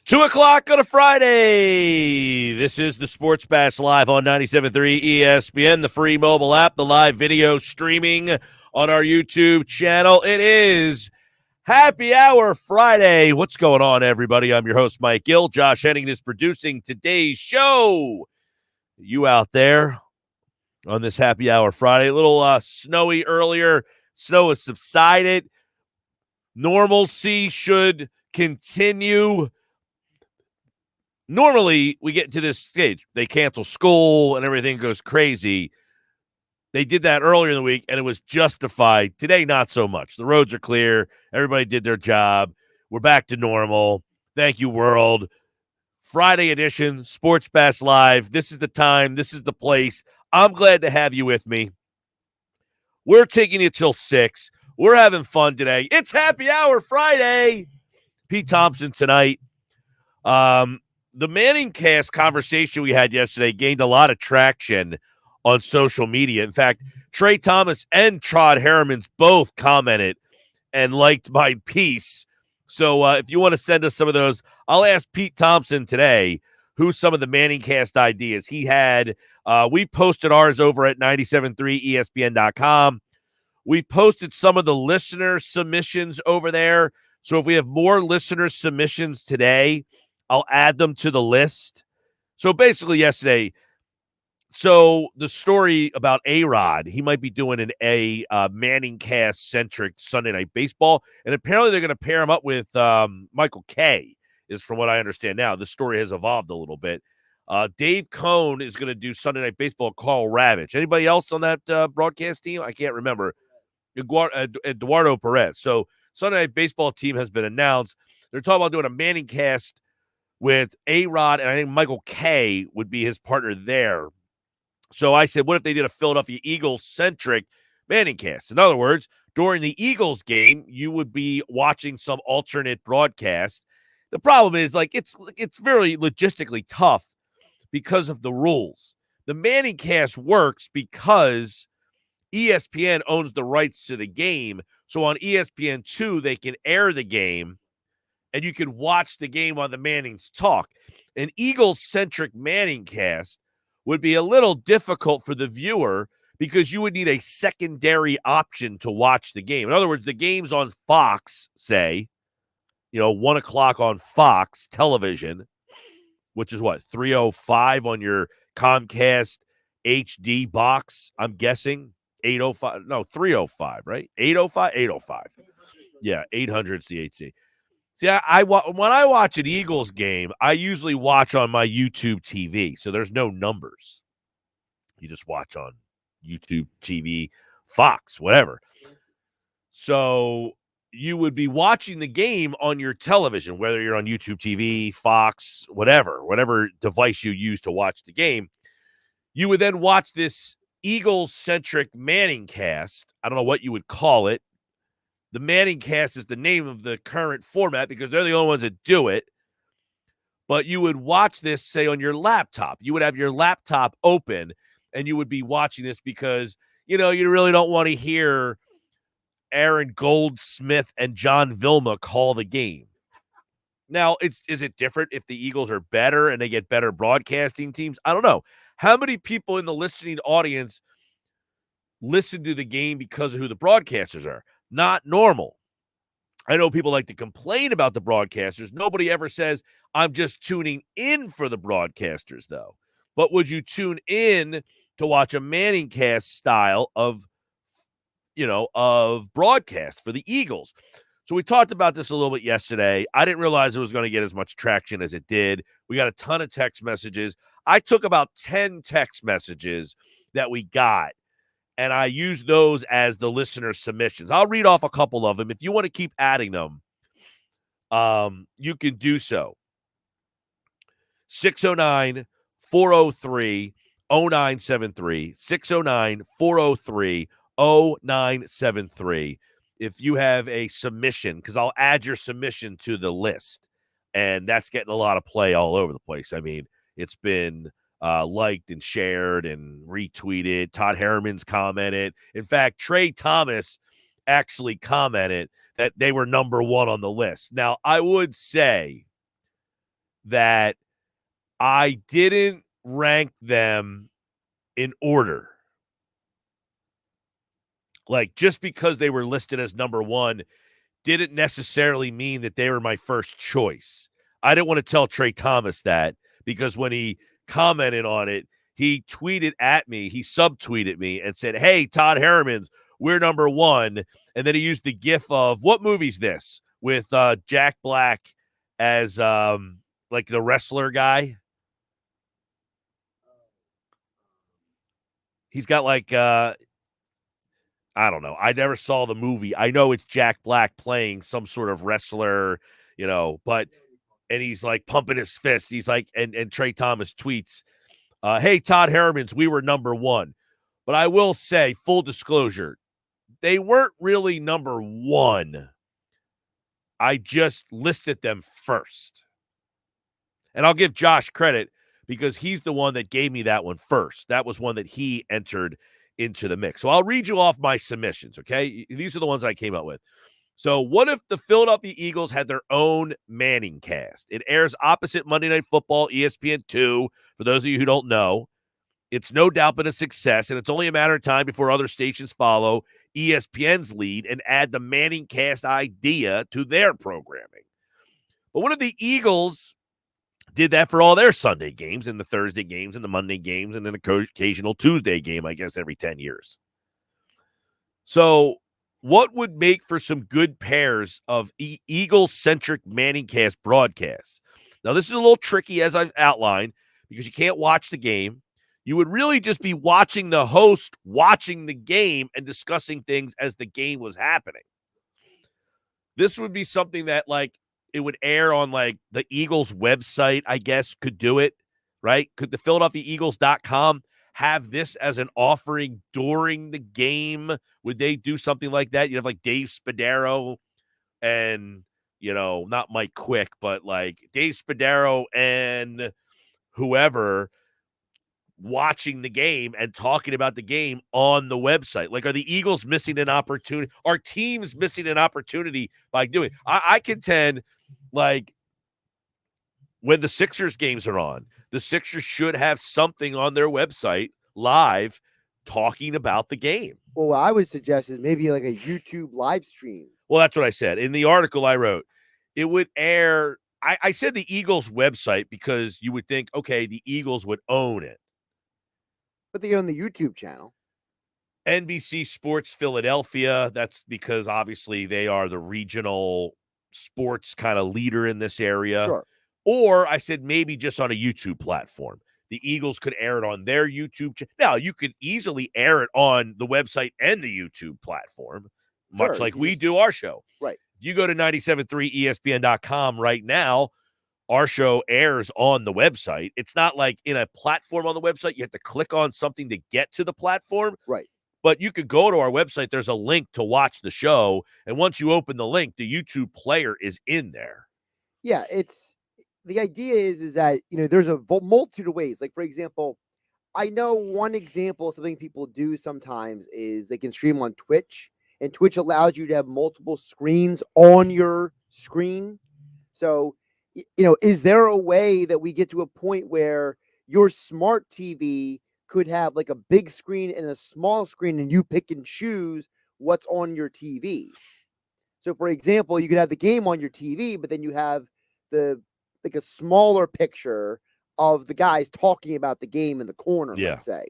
2 o'clock on a Friday. This is the Sports Bash Live on 97.3 ESPN, the free mobile app, the live video streaming on our YouTube channel. It is Happy Hour Friday. What's going on, everybody? I'm your host, Mike Gill. Josh Henning is producing today's show. You out there on this Happy Hour Friday. A little snowy earlier. Snow has subsided. Normalcy should continue. Normally, we get to this stage. They cancel school and everything goes crazy. They did that earlier in the week, and it was justified. Today, not so much. The roads are clear. Everybody did their job. We're back to normal. Thank you, world. Friday edition, Sports Bash Live. This is the time. This is the place. I'm glad to have you with me. We're taking it till 6. We're having fun today. It's Happy Hour Friday. Pete Thompson tonight. The Manning cast conversation we had yesterday gained a lot of traction on social media. In fact, Trey Thomas and Todd Harriman's both commented and liked my piece. So if you want to send us some of those, I'll ask Pete Thompson today who's some of the Manning cast ideas he had. We posted ours over at 973ESPN.com. We posted some of the listener submissions over there. So if we have more listener submissions today, I'll add them to the list. So basically yesterday, so the story about A-Rod, he might be doing a Manning cast-centric Sunday Night Baseball, and apparently they're going to pair him up with Michael Kay, is from what I understand now. The story has evolved a little bit. Dave Cohn is going to do Sunday Night Baseball, Carl Ravitch. Anybody else on that broadcast team? I can't remember. Eduardo Perez. So Sunday Night Baseball team has been announced. They're talking about doing a Manning cast with A-Rod, and I think Michael Kay would be his partner there. So I said, what if they did a Philadelphia Eagles-centric Manning cast? In other words, during the Eagles game, you would be watching some alternate broadcast. The problem is, it's very logistically tough because of the rules. The Manning cast works because ESPN owns the rights to the game. So on ESPN2, they can air the game, and you can watch the game on the Mannings talk. An Eagles-centric Manning cast would be a little difficult for the viewer because you would need a secondary option to watch the game. In other words, the game's on Fox, say, 1 o'clock on Fox television, which is what, 3:05 on your Comcast HD box, I'm guessing. 8:05, no, 3:05, right? 8:05, 8:05. Yeah, 800's the HD. See, when I watch an Eagles game, I usually watch on my YouTube TV, so there's no numbers. You just watch on YouTube TV, Fox, whatever. So you would be watching the game on your television, whether you're on YouTube TV, Fox, whatever device you use to watch the game. You would then watch this Eagles-centric Manning cast. I don't know what you would call it. The Manning cast is the name of the current format because they're the only ones that do it. But you would watch this, say, on your laptop. You would have your laptop open, and you would be watching this because, you really don't want to hear Aaron Goldsmith and John Vilma call the game. Now, is it different if the Eagles are better and they get better broadcasting teams? I don't know. How many people in the listening audience listen to the game because of who the broadcasters are? Not normal. I know people like to complain about the broadcasters. Nobody ever says, I'm just tuning in for the broadcasters, though. But would you tune in to watch a Manning cast style of broadcast for the Eagles? So we talked about this a little bit yesterday. I didn't realize it was going to get as much traction as it did. We got a ton of text messages. I took about 10 text messages that we got, and I use those as the listener submissions. I'll read off a couple of them. If you want to keep adding them, you can do so. 609-403-0973. 609-403-0973. If you have a submission, because I'll add your submission to the list, and that's getting a lot of play all over the place. I mean, it's been liked and shared and retweeted. Todd Harriman's commented. In fact, Trey Thomas actually commented that they were number one on the list. Now, I would say that I didn't rank them in order. Like, just because they were listed as number one didn't necessarily mean that they were my first choice. I didn't want to tell Trey Thomas that, because when he commented on it, he tweeted at me, he subtweeted me and said, "Hey, Todd Herman's, we're number one." And then he used the gif of, what movie's this? With Jack Black as like the wrestler guy. He's got like I don't know. I never saw the movie. I know it's Jack Black playing some sort of wrestler, but and he's like pumping his fist. He's like, and Trey Thomas tweets, "Hey, Todd Herman's, we were number one." But I will say, full disclosure, they weren't really number one. I just listed them first. And I'll give Josh credit because he's the one that gave me that one first. That was one that he entered into the mix. So I'll read you off my submissions, okay? These are the ones I came up with. So what if the Philadelphia Eagles had their own Manning cast? It airs opposite Monday Night Football, ESPN2, for those of you who don't know. It's no doubt been a success, and it's only a matter of time before other stations follow ESPN's lead and add the Manning cast idea to their programming. But what if the Eagles did that for all their Sunday games and the Thursday games and the Monday games and an occasional Tuesday game, I guess, every 10 years? So what would make for some good pairs of Eagle-centric Manningcast broadcasts? Now, this is a little tricky, as I've outlined, because you can't watch the game. You would really just be watching the host watching the game and discussing things as the game was happening. This would be something that, like, it would air on, like, the Eagles website, I guess, could do it, right? Could the PhiladelphiaEagles.com have this as an offering during the game? Would they do something like that? You have, like, Dave Spadaro and, not Mike Quick, but, like, Dave Spadaro and whoever watching the game and talking about the game on the website. Like, are the Eagles missing an opportunity? Are teams missing an opportunity by doing it? I contend, like, when the Sixers games are on, the Sixers should have something on their website live talking about the game. Well, what I would suggest is maybe like a YouTube live stream. Well, that's what I said. In the article I wrote, it would air. I said the Eagles website because you would think, okay, the Eagles would own it. But they own the YouTube channel. NBC Sports Philadelphia, that's because obviously they are the regional sports kind of leader in this area. Sure. Or I said maybe just on a YouTube platform. The Eagles could air it on their YouTube channel. Now, you could easily air it on the website and the YouTube platform, much like we do our show. Right. If you go to 973ESPN.com right now, our show airs on the website. It's not like in a platform on the website. You have to click on something to get to the platform. Right. But you could go to our website. There's a link to watch the show. And once you open the link, the YouTube player is in there. Yeah, the idea is that, there's a multitude of ways. Like, for example, I know one example of something people do sometimes is they can stream on Twitch, and Twitch allows you to have multiple screens on your screen. So, is there a way that we get to a point where your smart TV could have like a big screen and a small screen, and you pick and choose what's on your TV? So, for example, you could have the game on your TV, but then you have a smaller picture of the guys talking about the game in the corner, let's say.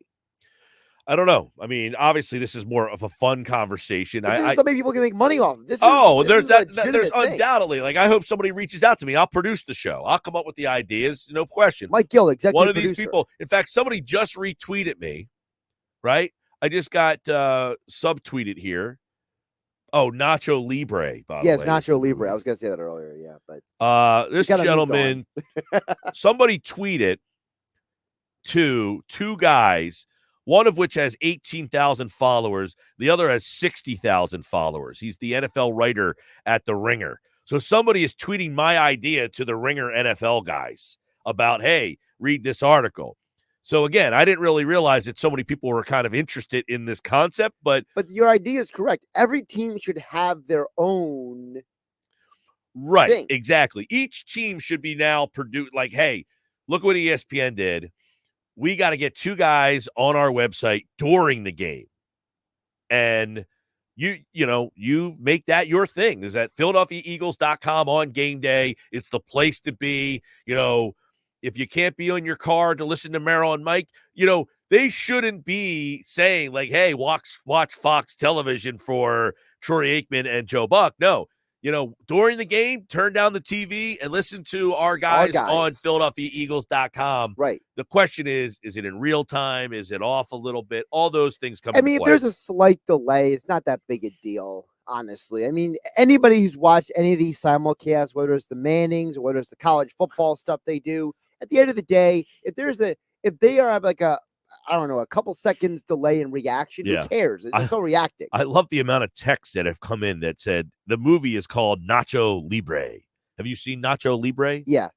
I don't know. I mean, obviously, this is more of a fun conversation. This is something people can make money off. There's undoubtedly. Like, I hope somebody reaches out to me. I'll produce the show. I'll come up with the ideas, no question. Mike Gill, executive One of producer. these people. In fact, somebody just retweeted me, right? I just got subtweeted here. Oh, Nacho Libre, by the way. Yes, Nacho Libre. I was going to say that earlier, yeah. But this gentleman, somebody tweeted to two guys, one of which has 18,000 followers. The other has 60,000 followers. He's the NFL writer at The Ringer. So somebody is tweeting my idea to The Ringer NFL guys about, hey, read this article. So, again, I didn't really realize that so many people were kind of interested in this concept. But your idea is correct. Every team should have their own Right, thing. exactly. Each team should be now produced like, hey, look what ESPN did. We got to get 2 guys on our website during the game. And you make that your thing. Is that PhiladelphiaEagles.com on game day? It's the place to be. If you can't be on your car to listen to Merrill and Mike, they shouldn't be saying like, hey, watch Fox television for Troy Aikman and Joe Buck. No, during the game, turn down the TV and listen to our guys on PhiladelphiaEagles.com. Right. The question is it in real time? Is it off a little bit? All those things come into play. If there's a slight delay, it's not that big a deal, honestly. I mean, anybody who's watched any of these simulcasts, whether it's the Mannings or whether it's the college football stuff they do, at the end of the day, if they are like a couple seconds delay in reaction, who cares? They're still reacting. I love the amount of texts that have come in that said the movie is called Nacho Libre. Have you seen Nacho Libre? Yeah,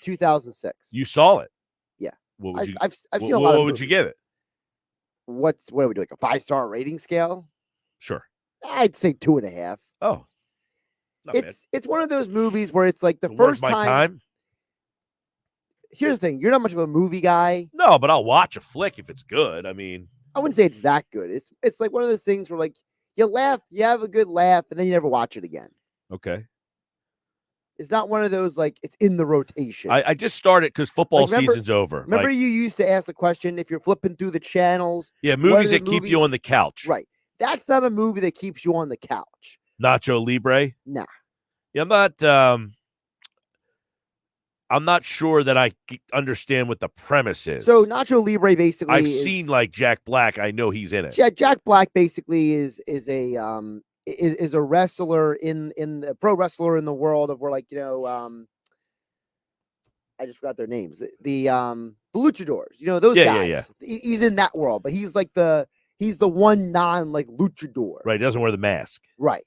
2006. You saw it? Yeah. What would you? I've seen a lot of What would you give it? What do we do? Like a 5-star rating scale? Sure. I'd say 2.5. Oh, it's one of those movies where it's like the Worth first my time. Here's the thing: you're not much of a movie guy. No, but I'll watch a flick if it's good. I mean, I wouldn't say it's that good. It's like one of those things where like you laugh, you have a good laugh, and then you never watch it again. Okay. It's not one of those like it's in the rotation. I just started because football season's over. Remember, you used to ask the question if you're flipping through the channels. Yeah, movies that keep you on the couch. Right. That's not a movie that keeps you on the couch. Nacho Libre. Nah. Yeah, I'm not sure that I understand what the premise is. So Nacho Libre basically I've seen like Jack Black. I know he's in it. Jack Black basically is a wrestler in the pro wrestler in the world of where I just forgot their names. The luchadors, those guys. Yeah. He's in that world, but he's like he's the one luchador. Right, he doesn't wear the mask. Right.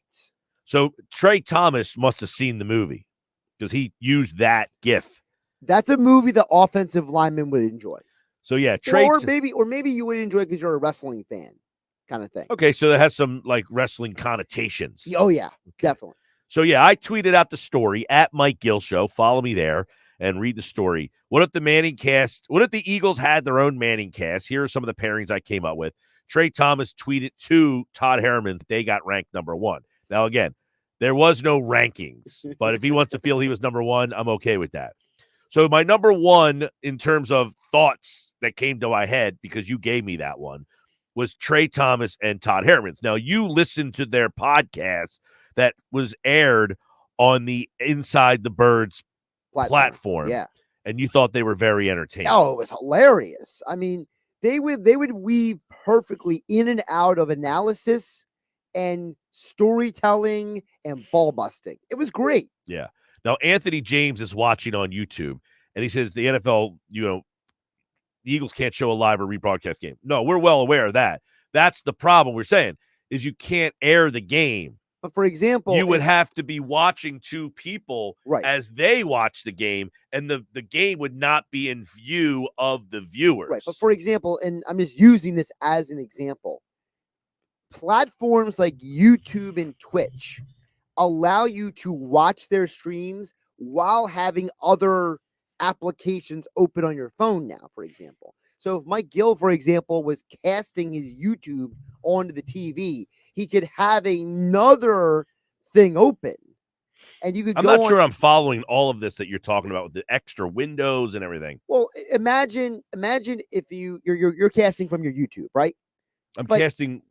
So Trey Thomas must have seen the movie because he used that gif. That's a movie the offensive lineman would enjoy. So yeah, or maybe you would enjoy it because you're a wrestling fan, kind of thing. Okay, so that has some like wrestling connotations. Oh yeah, definitely. So yeah, I tweeted out the story at Mike Gill Show. Follow me there and read the story. What if the Eagles had their own Manning cast? Here are some of the pairings I came up with. Trey Thomas tweeted to Todd Herman that they got ranked number 1. Now, again, there was no rankings, but if he wants to feel he was number 1, I'm okay with that. So my number 1 in terms of thoughts that came to my head, because you gave me that one, was Trey Thomas and Todd Herman's. Now, you listened to their podcast that was aired on the Inside the Birds platform. Yeah. And you thought they were very entertaining. Oh, it was hilarious. I mean, they would weave perfectly in and out of analysis and storytelling and ball busting. It was great. Yeah. Now, Anthony James is watching on YouTube, and he says the NFL, the Eagles can't show a live or rebroadcast game. No, we're well aware of that. That's the problem we're saying, is you can't air the game. But for example, you would have to be watching 2 people as they watch the game, and the game would not be in view of the viewers. Right. But for example, and I'm just using this as an example, platforms like YouTube and Twitch allow you to watch their streams while having other applications open on your phone now, for example. So if Mike Gill, for example, was casting his YouTube onto the TV, he could have another thing open. And you could I'm not sure I'm following all of this that you're talking about with the extra windows and everything. Well, imagine if you're casting from your YouTube, right? I'm casting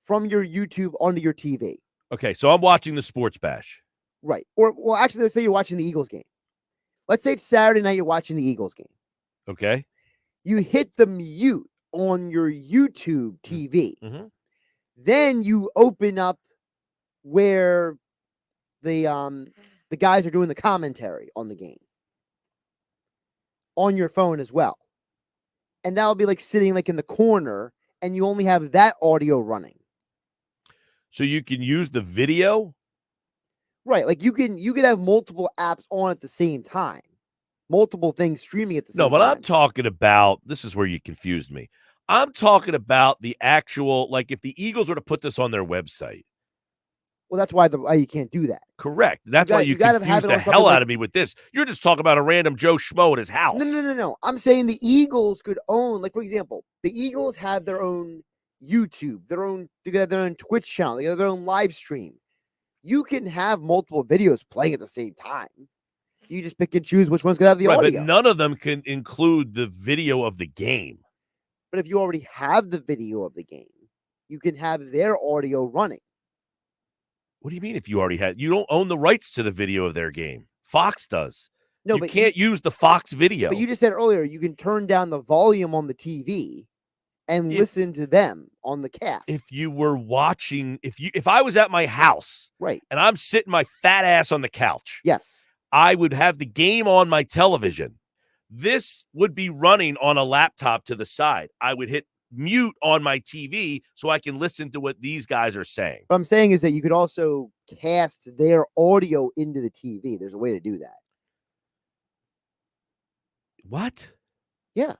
from your YouTube onto your TV. Okay, so I'm watching the Sports Bash. Right. Or actually, let's say you're watching the Eagles game. Let's say it's Saturday night, you're watching the Eagles game. Okay. You hit the mute on your YouTube TV. Mm-hmm. Then you open up where the guys are doing the commentary on the game on your phone as well. And that'll be like sitting like in the corner, and you only have that audio running. So you can use the video? Right. Like you could have multiple apps on at the same time. Multiple things streaming at the same time. No, but I'm talking about, this is where you confused me. I'm talking about the actual, like if the Eagles were to put this on their website, Well, that's why you can't do that. Correct. That's why you gotta confuse have it the on something hell out like- of me with this. You're just talking about a random Joe Schmo at his house. No. I'm saying the Eagles could own, like, for example, the Eagles have their own YouTube, they have their own Twitch channel, they have their own live stream. You can have multiple videos playing at the same time. You just pick and choose which one's going to have the audio. But none of them can include the video of the game. But if you already have the video of the game, you can have their audio running. What do you mean if you already had? You don't own the rights to the video of their game. Fox does. No, you but can't use the Fox video. But you just said earlier you can turn down the volume on the TV and listen to them on the cast. If you were watching, if I was at my house, right, and I'm sitting my fat ass on the couch, yes, I would have the game on my television. This would be running on a laptop to the side. I would hit mute on my TV so I can listen to what these guys are saying. What I'm saying is that you could also cast their audio into the TV. There's a way to do that. What? Yeah.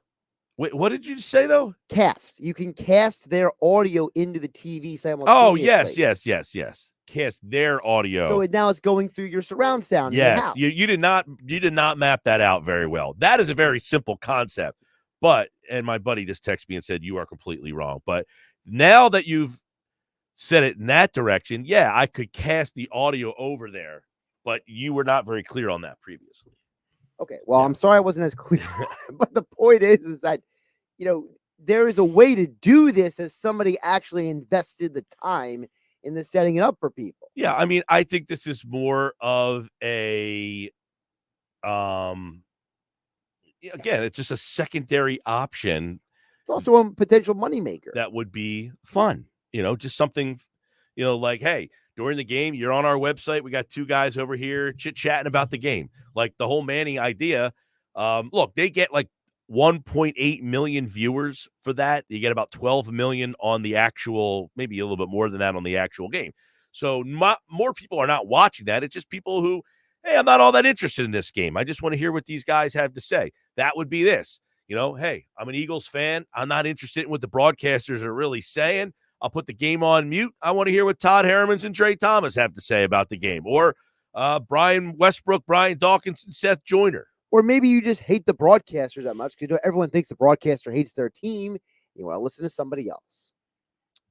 Wait, what did you say, though? Cast. You can cast their audio into the TV simultaneously. Oh, yes. Cast their audio. So now it's going through your surround sound in your house. You did not map that out very well. That is a very simple concept. But, and my buddy just texted me and said, you are completely wrong. But now that you've said it in that direction, yeah, I could cast the audio over there. But you were not very clear on that previously. Okay, well, I'm sorry I wasn't as clear. But the point is that, there is a way to do this if somebody actually invested the time in the setting it up for people. Yeah, I mean, I think this is more of a, again, it's just a secondary option. It's also a potential moneymaker. That would be fun. Just something, like, hey, during the game, you're on our website. We got two guys over here chit-chatting about the game. Like the whole Manning idea. Look, they get like 1.8 million viewers for that. You get about 12 million on the actual, maybe a little bit more than that on the actual game. So more people are not watching that. It's just people who, hey, I'm not all that interested in this game. I just want to hear what these guys have to say. That would be this. Hey, I'm an Eagles fan. I'm not interested in what the broadcasters are really saying. I'll put the game on mute. I want to hear what Todd Herremans and Trey Thomas have to say about the game. Or Brian Westbrook, Brian Dawkins, and Seth Joyner. Or maybe you just hate the broadcasters that much because everyone thinks the broadcaster hates their team. You want to listen to somebody else.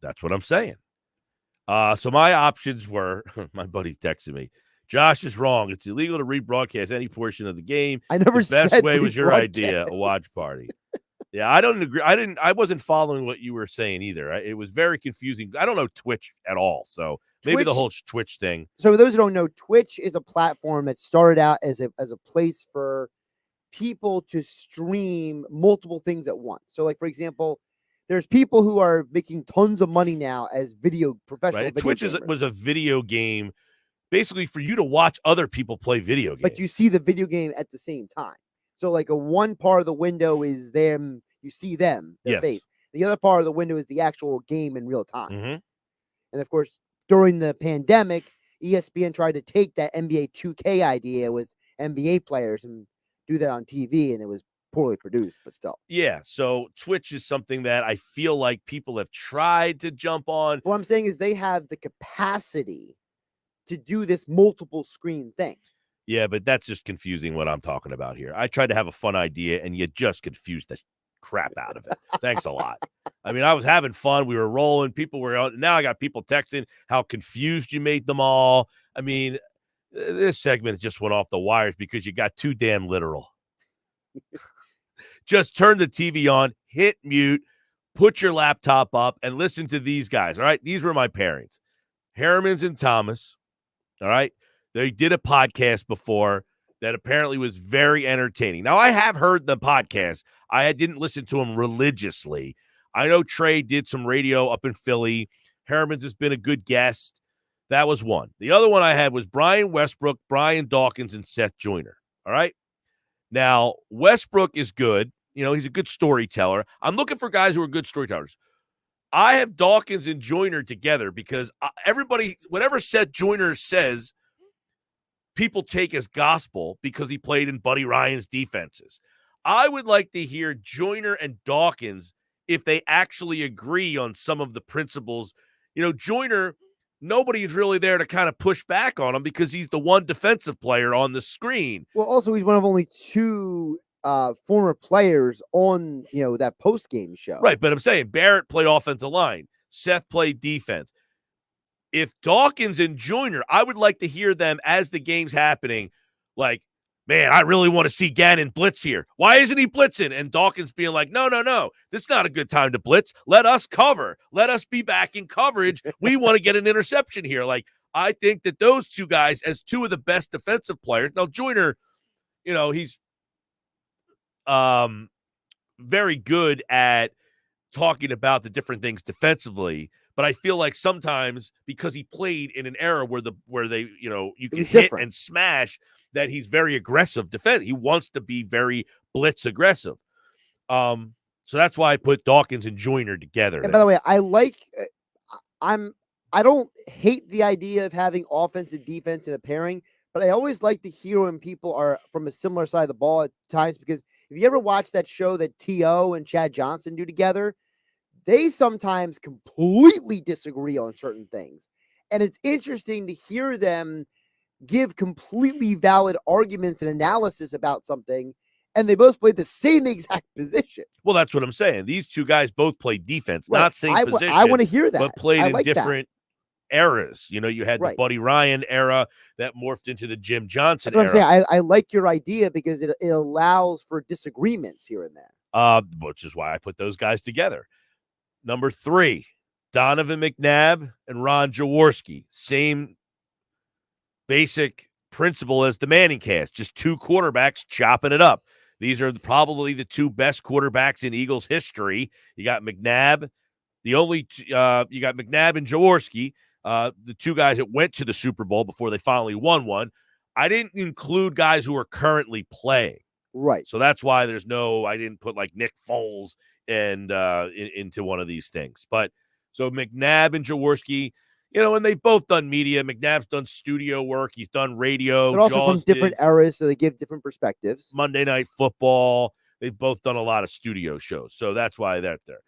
That's what I'm saying. So my options were, my buddy texted me, Josh is wrong. It's illegal to rebroadcast any portion of the game. I never said the best way was your idea, a watch party. Yeah, I don't agree. I wasn't following what you were saying either. It was very confusing. I don't know Twitch at all. So maybe the whole Twitch thing. So for those who don't know, Twitch is a platform that started out as a place for people to stream multiple things at once. So like, for example, there's people who are making tons of money now as professional. Right. Twitch was a video game basically for you to watch other people play video games. But you see the video game at the same time. So like one part of the window is them, you see them, their face. The other part of the window is the actual game in real time. Mm-hmm. And of course, during the pandemic, ESPN tried to take that NBA 2K idea with NBA players and do that on TV, and it was poorly produced, but still. Yeah, so Twitch is something that I feel like people have tried to jump on. What I'm saying is they have the capacity to do this multiple screen thing. Yeah, but that's just confusing what I'm talking about here. I tried to have a fun idea, and you just confused the crap out of it. Thanks a lot. I mean, I was having fun. We were rolling. People were out. Now I got people texting how confused you made them all. I mean, this segment just went off the wires because you got too damn literal. Just turn the TV on, hit mute, put your laptop up, and listen to these guys. All right, these were my pairings. Herremans and Thomas. All right. They did a podcast before that apparently was very entertaining. Now, I have heard the podcast. I didn't listen to them religiously. I know Trey did some radio up in Philly. Herremans has been a good guest. That was one. The other one I had was Brian Westbrook, Brian Dawkins, and Seth Joyner. All right. Now, Westbrook is good. He's a good storyteller. I'm looking for guys who are good storytellers. I have Dawkins and Joyner together because everybody, whatever Seth Joyner says, people take as gospel because he played in Buddy Ryan's defenses. I would like to hear Joyner and Dawkins if they actually agree on some of the principles. Joyner nobody's really there to kind of push back on him because he's the one defensive player on the screen. Well, also he's one of only 2 former players on that post game show. Right, but I'm saying Barrett played offensive line. Seth played defense. If Dawkins and Joyner, I would like to hear them as the game's happening, like, man, I really want to see Gannon blitz here. Why isn't he blitzing? And Dawkins being like, no, this is not a good time to blitz. Let us cover. Let us be back in coverage. We want to get an interception here. Like, I think that those two guys, as 2 of the best defensive players. Now, Joyner, he's very good at talking about the different things defensively. But I feel like sometimes because he played in an era where they you can hit different and smash, that he's very aggressive defense. He wants to be very blitz aggressive. So that's why I put Dawkins and Joyner together. And by the way, I like I don't hate the idea of having offense and defense in a pairing, but I always like to hear when people are from a similar side of the ball at times, because if you ever watch that show that T.O. and Chad Johnson do together, they sometimes completely disagree on certain things. And it's interesting to hear them give completely valid arguments and analysis about something, and they both played the same exact position. Well, that's what I'm saying. These 2 guys both played defense, right. not same position. I want to hear that. But played like in different eras. You had the Buddy Ryan era that morphed into the Jim Johnson era. That's what I'm saying. I like your idea because it allows for disagreements here and there. Which is why I put those guys together. Number 3, Donovan McNabb and Ron Jaworski. Same basic principle as the Manning cast, just 2 quarterbacks chopping it up. These are probably the 2 best quarterbacks in Eagles history. You got McNabb, you got McNabb and Jaworski, the 2 guys that went to the Super Bowl before they finally won one. I didn't include guys who are currently playing. Right. So that's why I didn't put like Nick Foles and into one of these things. But so McNabb and Jaworski, and they've both done media. McNabb's done studio work. He's done radio. They're also from different eras, so they give different perspectives. Monday Night Football. They've both done a lot of studio shows. So that's why they're there.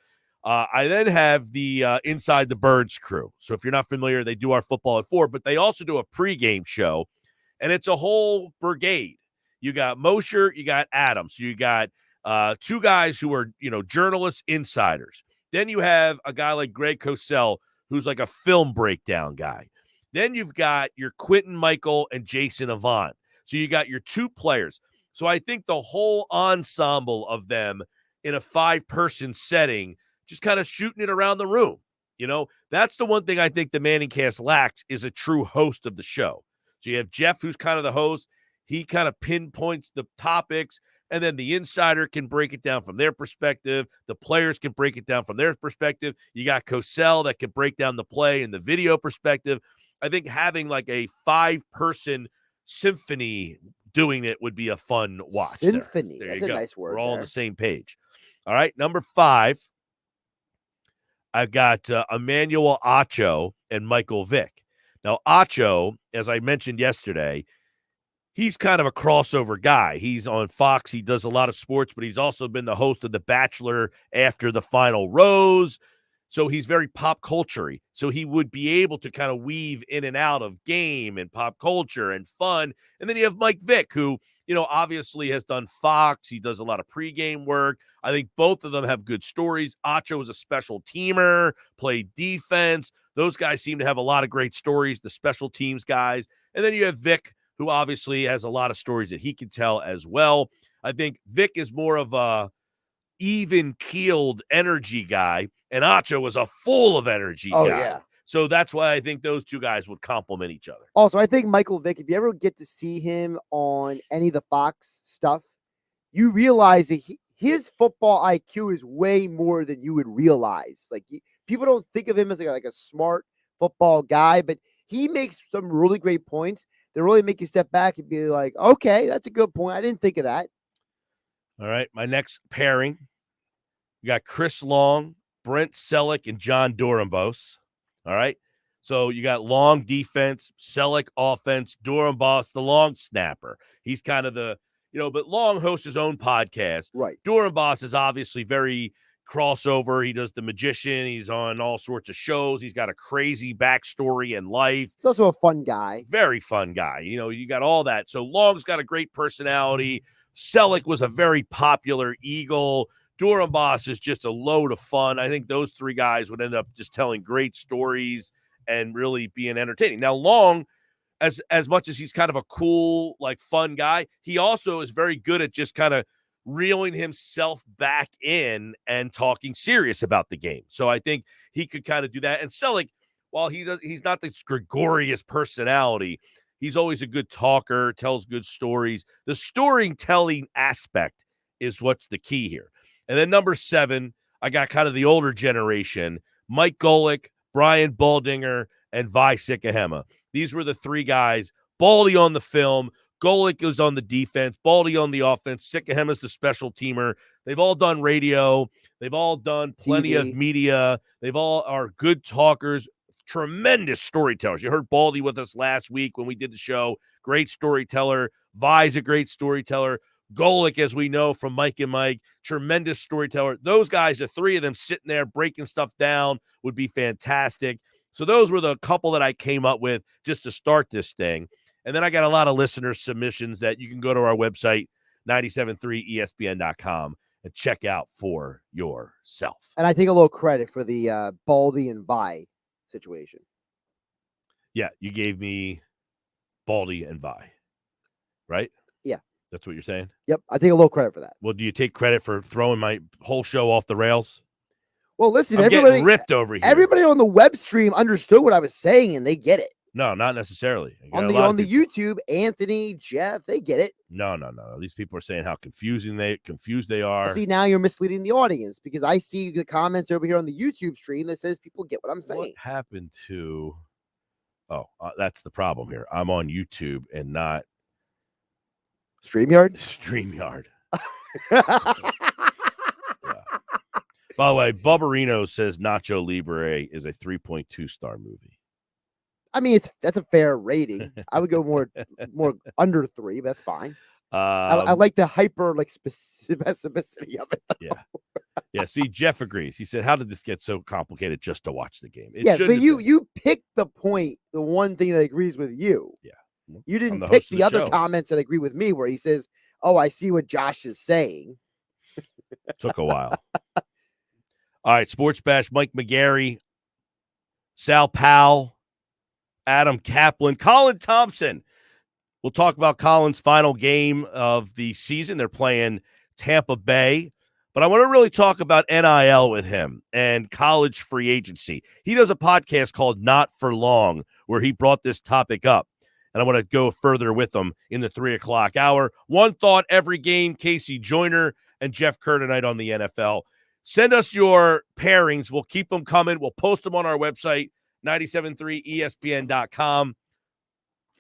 I then have the Inside the Birds crew. So if you're not familiar, they do our Football at 4, but they also do a pregame show, and it's a whole brigade. You got Mosher, you got Adams. So you got 2 guys who are, journalists, insiders. Then you have a guy like Greg Cosell, who's like a film breakdown guy. Then you've got your Quentin Michael and Jason Avant. So you got your 2 players. So I think the whole ensemble of them in a 5-person setting, just kind of shooting it around the room. That's the one thing I think the Manning cast lacks, is a true host of the show. So you have Jeff, who's kind of the host. He kind of pinpoints the topics, and then the insider can break it down from their perspective. The players can break it down from their perspective. You got Cosell that can break down the play and the video perspective. I think having like a 5-person symphony doing it would be a fun watch. Symphony. There That's you a go. nice word. We're all on the same page. All right, number 5, I've got Emmanuel Acho and Michael Vick. Now, Acho, as I mentioned yesterday, he's kind of a crossover guy. He's on Fox. He does a lot of sports, but he's also been the host of The Bachelor after the final rose. So he's very pop culture-y. So he would be able to kind of weave in and out of game and pop culture and fun. And then you have Mike Vick, who, obviously has done Fox. He does a lot of pregame work. I think both of them have good stories. Acho is a special teamer, played defense. Those guys seem to have a lot of great stories, the special teams guys. And then you have Vick, who obviously has a lot of stories that he can tell as well. I think Vick is more of a even-keeled energy guy, and Acho was a full of energy guy. Yeah. So that's why I think those 2 guys would complement each other. Also, I think Michael Vick, if you ever get to see him on any of the Fox stuff, you realize that his football IQ is way more than you would realize. Like, people don't think of him as like a smart football guy, but he makes some really great points that really make you step back and be like, okay, that's a good point. I didn't think of that. All right, my next pairing, you got Chris Long, Brent Selick, and John Durambos. All right, so you got Long defense, Selick offense, Durambos, the long snapper. He's kind of the, but Long hosts his own podcast. Right. Durambos is obviously very crossover. He does the magician. He's on all sorts of shows. He's got a crazy backstory and life. He's also a fun guy. Very fun guy. You got all that. So Long's got a great personality. Selick was a very popular Eagle. Durambos is just a load of fun. I think those three guys would end up just telling great stories and really being entertaining. Now, Long, as much as he's kind of a cool, like fun guy, he also is very good at just kind of reeling himself back in and talking serious about the game. So I think he could kind of do that. And Selick, while he's not this gregarious personality, he's always a good talker, tells good stories. The storytelling aspect is what's the key here. And then number 7, I got kind of the older generation, Mike Golick, Brian Baldinger, and Vi Sikahema. These were the three guys. Baldy on the film, Golick was on the defense, Baldy on the offense, Sikahema's the special teamer. They've all done radio. They've all done plenty TV. of media. They've all are good talkers, tremendous storytellers. You heard Baldy with us last week when we did the show. Great storyteller. Vi's a great storyteller. Golick, as we know from Mike and Mike, tremendous storyteller. Those guys, the three of them sitting there breaking stuff down would be fantastic. So those were the couple that I came up with just to start this thing. And then I got a lot of listener submissions that you can go to our website, 973ESPN.com, and check out for yourself. And I take a little credit for the Baldy and Vi situation. Yeah, you gave me Baldy and Vi, right? Yeah. That's what you're saying? Yep, I take a little credit for that. Well, do you take credit for throwing my whole show off the rails? Well, listen, I'm everybody getting ripped over here. Everybody on the web stream understood what I was saying, and they get it. No, not necessarily. On the YouTube, Anthony, Jeff, they get it. No. These people are saying how confused they are. See, now you're misleading the audience because I see the comments over here on the YouTube stream that says people get what I'm saying. What happened to? Oh, that's the problem here. I'm on YouTube and not StreamYard. Yeah. By the way, Bubberino says Nacho Libre is a 3.2 star movie. I mean, that's a fair rating. I would go more under 3, but that's fine. I like the hyper specificity of it. Yeah. See, Jeff agrees. He said, "How did this get so complicated just to watch the game?" But you picked the point, the one thing that agrees with you. Yeah, you didn't pick the other comments that agree with me, where he says, "Oh, I see what Josh is saying." Took a while. All right, Sports Bash, Mike McGarry, Sal Powell, Adam Kaplan, Colin Thompson. We'll talk about Colin's final game of the season. They're playing Tampa Bay. But I want to really talk about NIL with him and college free agency. He does a podcast called Not For Long, where he brought this topic up. And I want to go further with him in the 3 o'clock hour. One thought every game, Casey Joyner and Jeff Kerr tonight on the NFL. Send us your pairings. We'll keep them coming. We'll post them on our website, 973ESPN.com.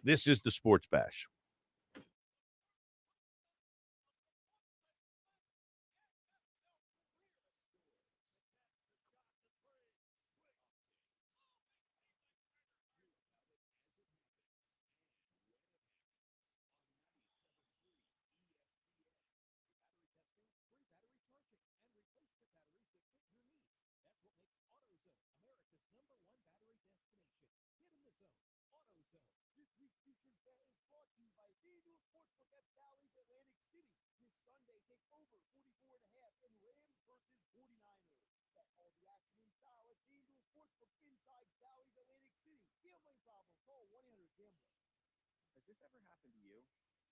This is the Sports Bash. Has this ever happened to you?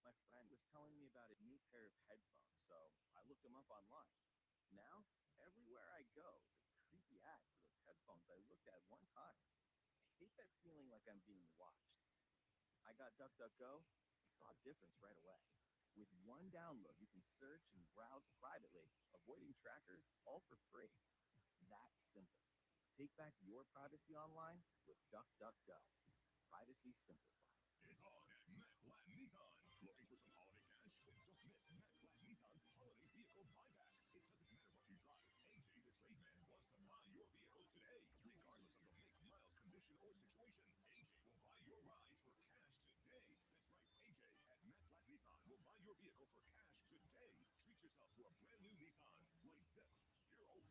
My friend was telling me about his new pair of headphones, so I looked them up online. Now, everywhere I go is a creepy ad for those headphones I looked at one time. I hate that feeling like I'm being watched. I got DuckDuckGo and saw a difference right away. With one download, you can search and browse privately, avoiding trackers, all for free. It's that simple. Take back your privacy online with DuckDuckGo. Privacy simplified. It's on at Matt Blatt Nissan. Looking for some holiday cash? Then don't miss Matt Blatt Nissan's holiday vehicle buyback. It doesn't matter what you drive. AJ the Trademan wants to buy your vehicle today. Regardless of the make, miles, condition, or situation, AJ will buy your ride for cash today. That's right, AJ at Matt Blatt Nissan will buy your vehicle for cash today. Treat yourself to a brand new Nissan. Play 707.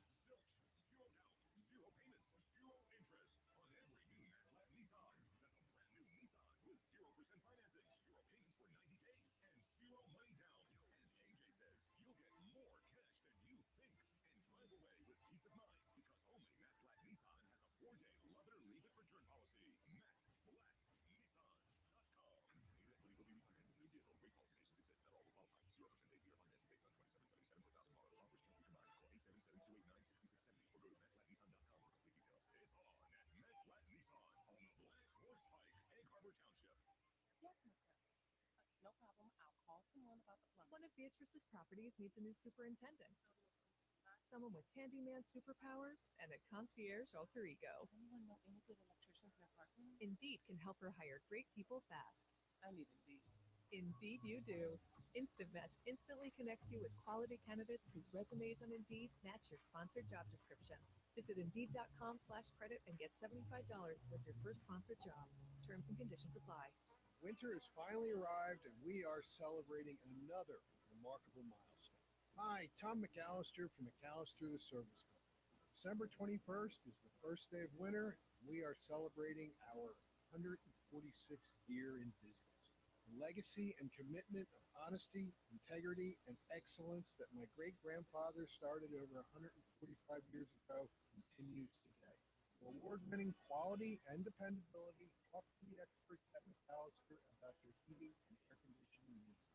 problem. I'll call someone about the plumbing. One of Beatrice's properties needs a new superintendent. Someone with handyman superpowers and a concierge alter ego. Does anyone know any good electricians in her parking lot? Indeed can help her hire great people fast. I need Indeed. Indeed you do. Instant Match instantly connects you with quality candidates whose resumes on Indeed match your sponsored job description. Visit Indeed.com/credit and get $75 towards your first sponsored job. Terms and conditions apply. Winter has finally arrived, and we are celebrating another remarkable milestone. Hi, Tom McAllister from McAllister the Service Company. December 21st is the first day of winter, and we are celebrating our 146th year in business. The legacy and commitment of honesty, integrity, and excellence that my great-grandfather started over 145 years ago continues today. For award-winning quality and dependability, talk to the experts at McAllister about your heating and air conditioning needs.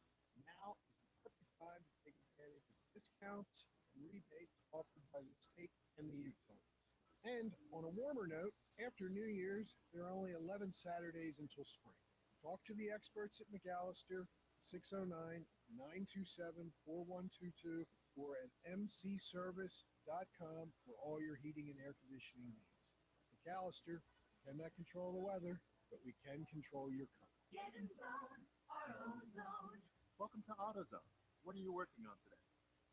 Now is the perfect time to take advantage of discounts and rebates offered by the state and the utilities. And on a warmer note, after New Year's, there are only 11 Saturdays until spring. Talk to the experts at McAllister, 609-927-4122, or at mcservice.com for all your heating and air conditioning needs. McAllister, cannot control the weather, but we can control your company. Get in zone, AutoZone. Welcome to AutoZone. What are you working on today?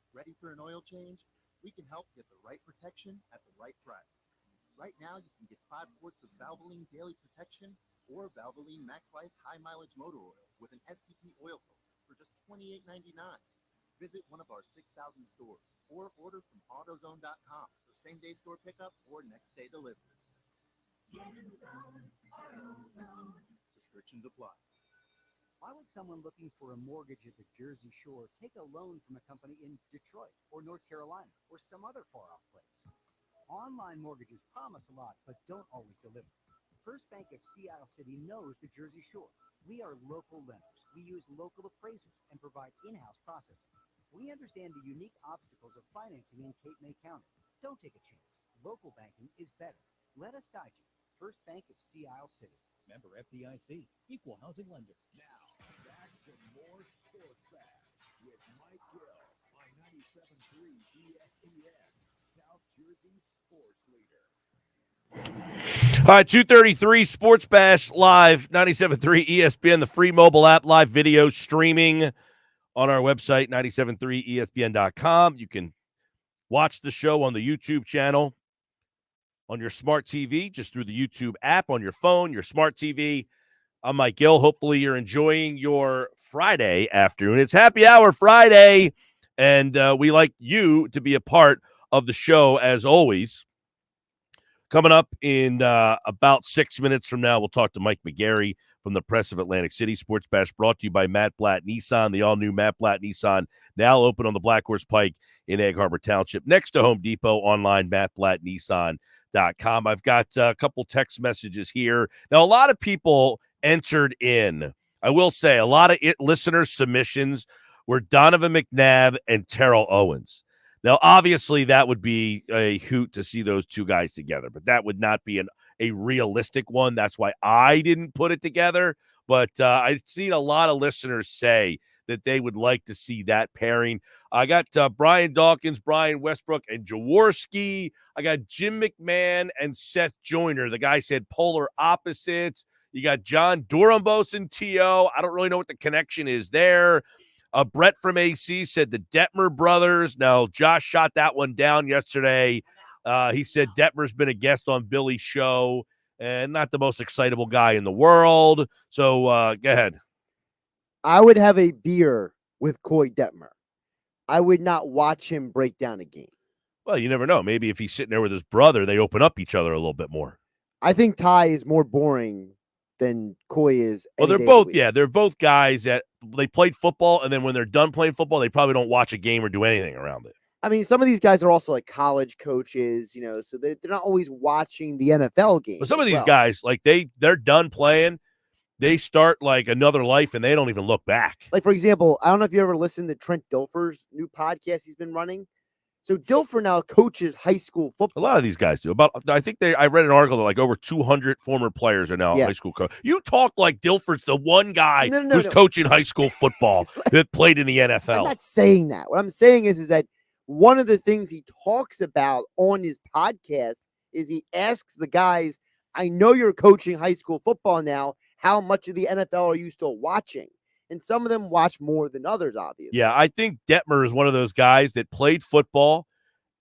Ready for an oil change? We can help get the right protection at the right price. Right now, you can get 5 quarts of Valvoline Daily Protection or Valvoline Max Life High Mileage Motor Oil with an STP oil filter for just $28.99. Visit one of our 6,000 stores or order from AutoZone.com for same-day store pickup or next-day delivery. Get in zone, AutoZone. Restrictions apply. Why would someone looking for a mortgage at the Jersey Shore take a loan from a company in Detroit or North Carolina or some other far-off place? Online mortgages promise a lot, but don't always deliver. First Bank of Seattle City knows the Jersey Shore. We are local lenders. We use local appraisers and provide in-house processing. We understand the unique obstacles of financing in Cape May County. Don't take a chance. Local banking is better. Let us guide you. First Bank of Seattle City. Member FDIC, equal housing lender. Now, back to more Sports Bash with Mike Gill on 97.3 ESPN, South Jersey sports leader. All right, 2:33 Sports Bash live, 97.3 ESPN, the free mobile app, live video streaming on our website, 97.3ESPN.com. You can watch the show on the YouTube channel, on your smart TV, just through the YouTube app, on your phone, your smart TV. I'm Mike Gill. Hopefully you're enjoying your Friday afternoon. It's Happy Hour Friday, and we like you to be a part of the show as always. Coming up in about 6 minutes from now, we'll talk to Mike McGarry from the Press of Atlantic City. Sports Bash brought to you by Matt Blatt Nissan, the all-new Matt Blatt Nissan, now open on the Black Horse Pike in Egg Harbor Township, next to Home Depot, online, mattblattnissan.com. I've got a couple text messages here. Now, a lot of people entered in. I will say, a lot of listener submissions were Donovan McNabb and Terrell Owens. Now, obviously, that would be a hoot to see those two guys together, but that would not be a realistic one. That's why I didn't put it together. But I've seen a lot of listeners say that they would like to see that pairing. I got Brian Dawkins, Brian Westbrook, and Jaworski. I got Jim McMahon and Seth Joyner. The guy said polar opposites. You got John Durambos and T.O. I don't really know what the connection is there. Brett from AC said the Detmer brothers. Now, Josh shot that one down yesterday. He said Detmer's been a guest on Billy's show and not the most excitable guy in the world. So go ahead. I would have a beer with Coy Detmer. I would not watch him break down a game. Well, you never know. Maybe if he's sitting there with his brother, they open up each other a little bit more. I think Ty is more boring than Coy is. Well, they're both, they're both guys that they played football, and then when they're done playing football, they probably don't watch a game or do anything around it. I mean, some of these guys are also like college coaches, you know, so they're not always watching the NFL game. But some of these guys, like they're done playing, they start like another life, and they don't even look back. Like, for example, I don't know if you ever listened to Trent Dilfer's new podcast he's been running. So Dilfer now coaches high school A football. lot of these guys do. I read an article that like over 200 former players are now Yeah. high school coach. You talk like Dilfer's the one guy No. who's coaching high school football that played in the NFL. I'm not saying that. What I'm saying is that one of the things he talks about on his podcast is he asks the guys, I know you're coaching high school football now. How much of the NFL are you still watching? And some of them watch more than others, obviously. Yeah, I think Detmer is one of those guys that played football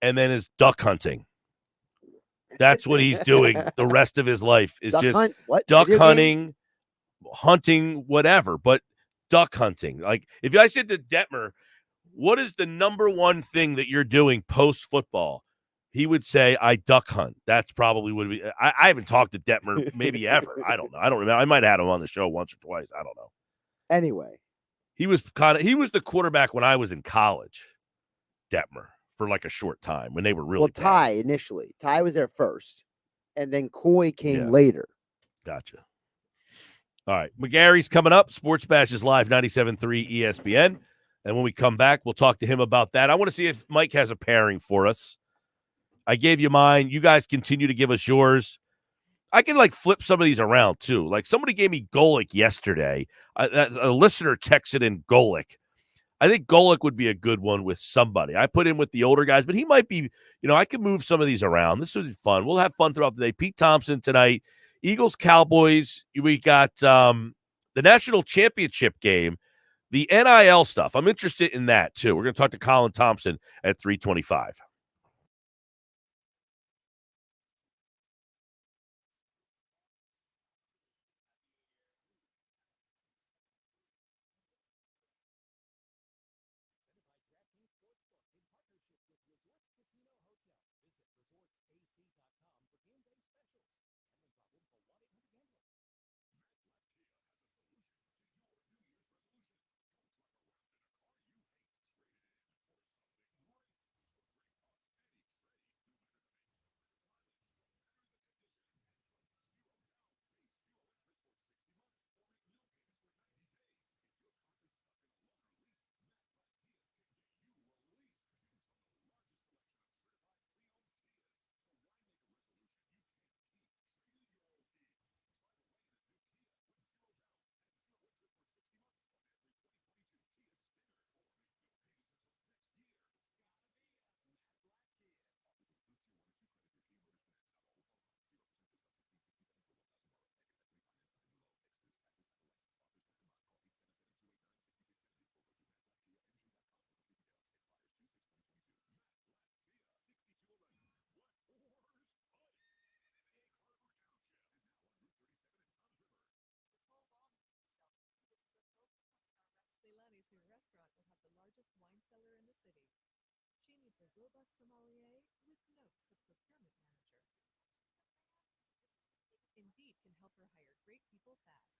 and then is duck hunting. That's what he's doing the rest of his life. Is Duck just hunt? What? duck Video game? hunting, hunting, whatever, but duck hunting. Like if I said to Detmer, what is the number one thing that you're doing post football? He would say, I duck hunt. That's probably would be. I haven't talked to Detmer maybe ever. I don't know. I don't remember. I might have had him on the show once or twice. I don't know. Anyway, he was the quarterback when I was in college, Detmer, for like a short time when they were really bad. Ty initially. Ty was there first, and then Coy came Yeah. later. Gotcha. All right. McGarry's coming up. Sports Bash is live, 97.3 ESPN. And when we come back, we'll talk to him about that. I want to see if Mike has a pairing for us. I gave you mine. You guys continue to give us yours. I can like flip some of these around too. Like somebody gave me Golick yesterday. A listener texted in Golick. I think Golick would be a good one with somebody. I put in with the older guys, but he might be, I could move some of these around. This would be fun. We'll have fun throughout the day. Pete Thompson tonight. Eagles, Cowboys. We got the national championship game, the NIL stuff. I'm interested in that too. We're going to talk to Colin Thompson at 3:25. Ceylani's new restaurant will have the largest wine cellar in the city. She needs a robust sommelier with notes of procurement manager. Indeed can help her hire great people fast.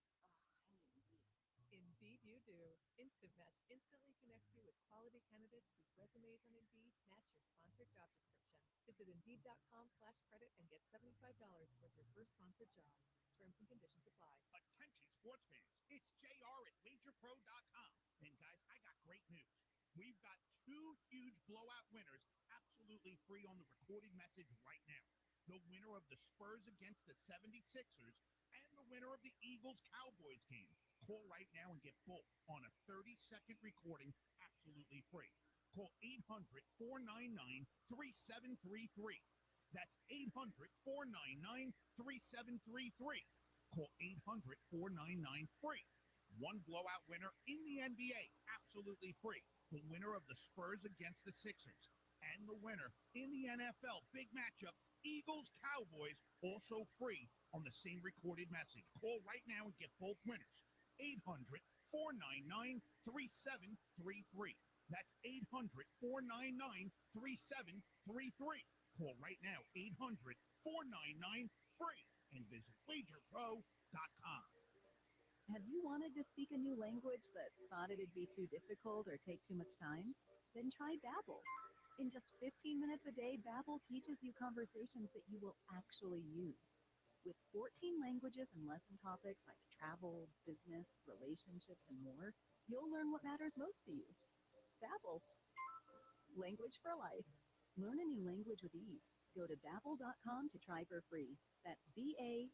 Indeed you do. Instant Match instantly connects you with quality candidates whose resumes on Indeed match your sponsored job description. Visit Indeed.com/credit and get $75 towards your first sponsored job. Terms and conditions apply. Attention sports fans, it's JR at WagerPro.com. And guys, I got great news. We've got two huge blowout winners absolutely free on the recorded message right now. The winner of the Spurs against the 76ers and the winner of the Eagles Cowboys game. Call right now and get both on a 30-second recording absolutely free. Call 800-499-3733. That's 800-499-3733. Call 800-499-FREE. One blowout winner in the NBA, absolutely free. The winner of the Spurs against the Sixers. And the winner in the NFL, big matchup, Eagles-Cowboys, also free on the same recorded message. Call right now and get both winners. 800-499-3733. That's 800-499-3733. Call right now, 800-499-FREE. And visit WagerPro.com. Have you wanted to speak a new language but thought it'd be too difficult or take too much time? Then try Babbel. In just 15 minutes a day, Babbel teaches you conversations that you will actually use. With 14 languages and lesson topics like travel, business, relationships, and more, you'll learn what matters most to you. Babbel. Language for life. Learn a new language with ease. Go to Babbel.com to try for free. That's BABBEL.com.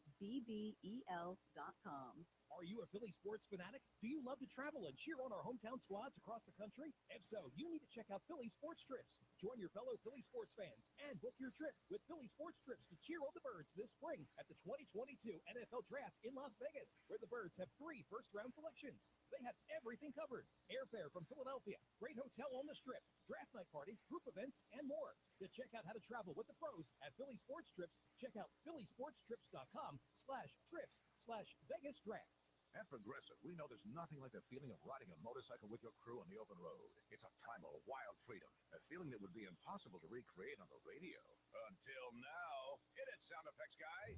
Are you a Philly sports fanatic? Do you love to travel and cheer on our hometown squads across the country? If so, you need to check out Philly Sports Trips. Join your fellow Philly sports fans and book your trip with Philly Sports Trips to cheer on the Birds this spring at the 2022 NFL Draft in Las Vegas, where the Birds have 3 first-round selections. They have everything covered: airfare from Philadelphia, great hotel on the Strip, draft night party, group events, and more. To check out how to travel with the pros at Philly Sports Trips, check out phillysportstrips.com/trips/Vegas Draft. At Progressive, we know there's nothing like the feeling of riding a motorcycle with your crew on the open road. It's a primal, wild freedom, a feeling that would be impossible to recreate on the radio. Until now. Hit it, sound effects guy.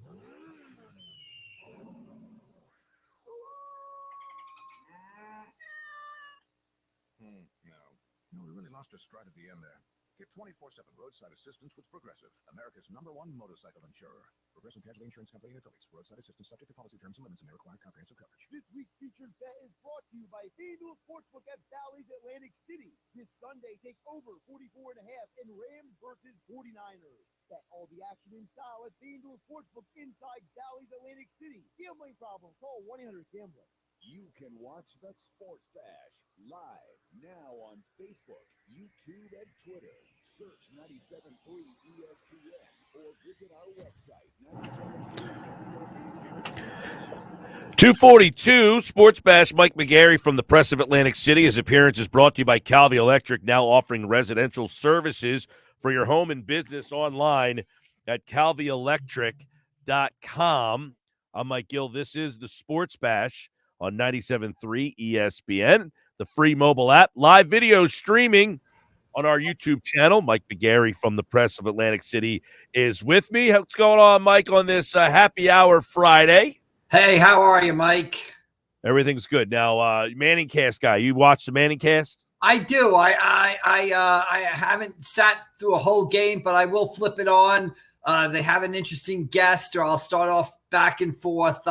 No, we really lost our stride at the end there. Get 24/7 roadside assistance with Progressive, America's #1 motorcycle insurer. Progressive Casualty Insurance Company and affiliates. Roadside assistance subject to policy terms and limits and may require comprehensive coverage. This week's featured bet is brought to you by FanDuel Sportsbook at Bally's Atlantic City. This Sunday, take over 44.5 in Rams versus 49ers. Bet all the action in style at FanDuel Sportsbook inside Bally's Atlantic City. Gambling problem? Call 1-800-GAMBLER. You can watch the Sports Bash live now on Facebook, YouTube, and Twitter. Search 97.3 ESPN or visit our website, 97.3ESPN. 242 Sports Bash. Mike McGarry from the Press of Atlantic City. His appearance is brought to you by Calvi Electric, now offering residential services for your home and business online at calvielectric.com. I'm Mike Gill. This is the Sports Bash on 97.3 ESPN, the free mobile app, live video streaming on our YouTube channel. Mike McGarry from the Press of Atlantic City is with me. What's going on, Mike, on this happy hour Friday? Hey, how are you, Mike? Everything's good. Now, Manning Cast guy, you watch the Manning Cast? I do. I haven't sat through a whole game, but I will flip it on. They have an interesting guest, or I'll start off back and forth.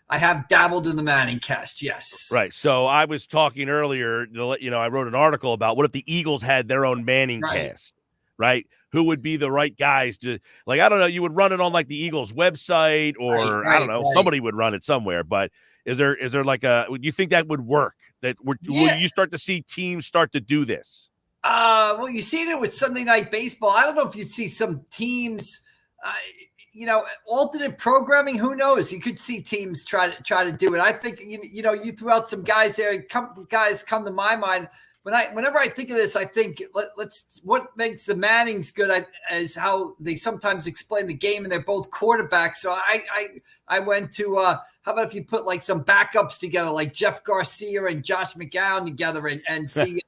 I have dabbled in the Manning Cast, yes. Right. So I was talking earlier, I wrote an article about what if the Eagles had their own Manning Cast, right? Who would be the right guys to, I don't know, you would run it on like the Eagles website or I don't know, somebody would run it somewhere. But is there would you think that would work? Will you start to see teams start to do this? Well, you've seen it with Sunday Night Baseball. I don't know if you'd see some teams, alternate programming. Who knows? You could see teams try to do it. I think you threw out some guys there. Guys come to my mind whenever I think of this. I think what makes the Mannings good is how they sometimes explain the game, and they're both quarterbacks. So I went to how about if you put like some backups together, like Jeff Garcia and Josh McGowan together, and see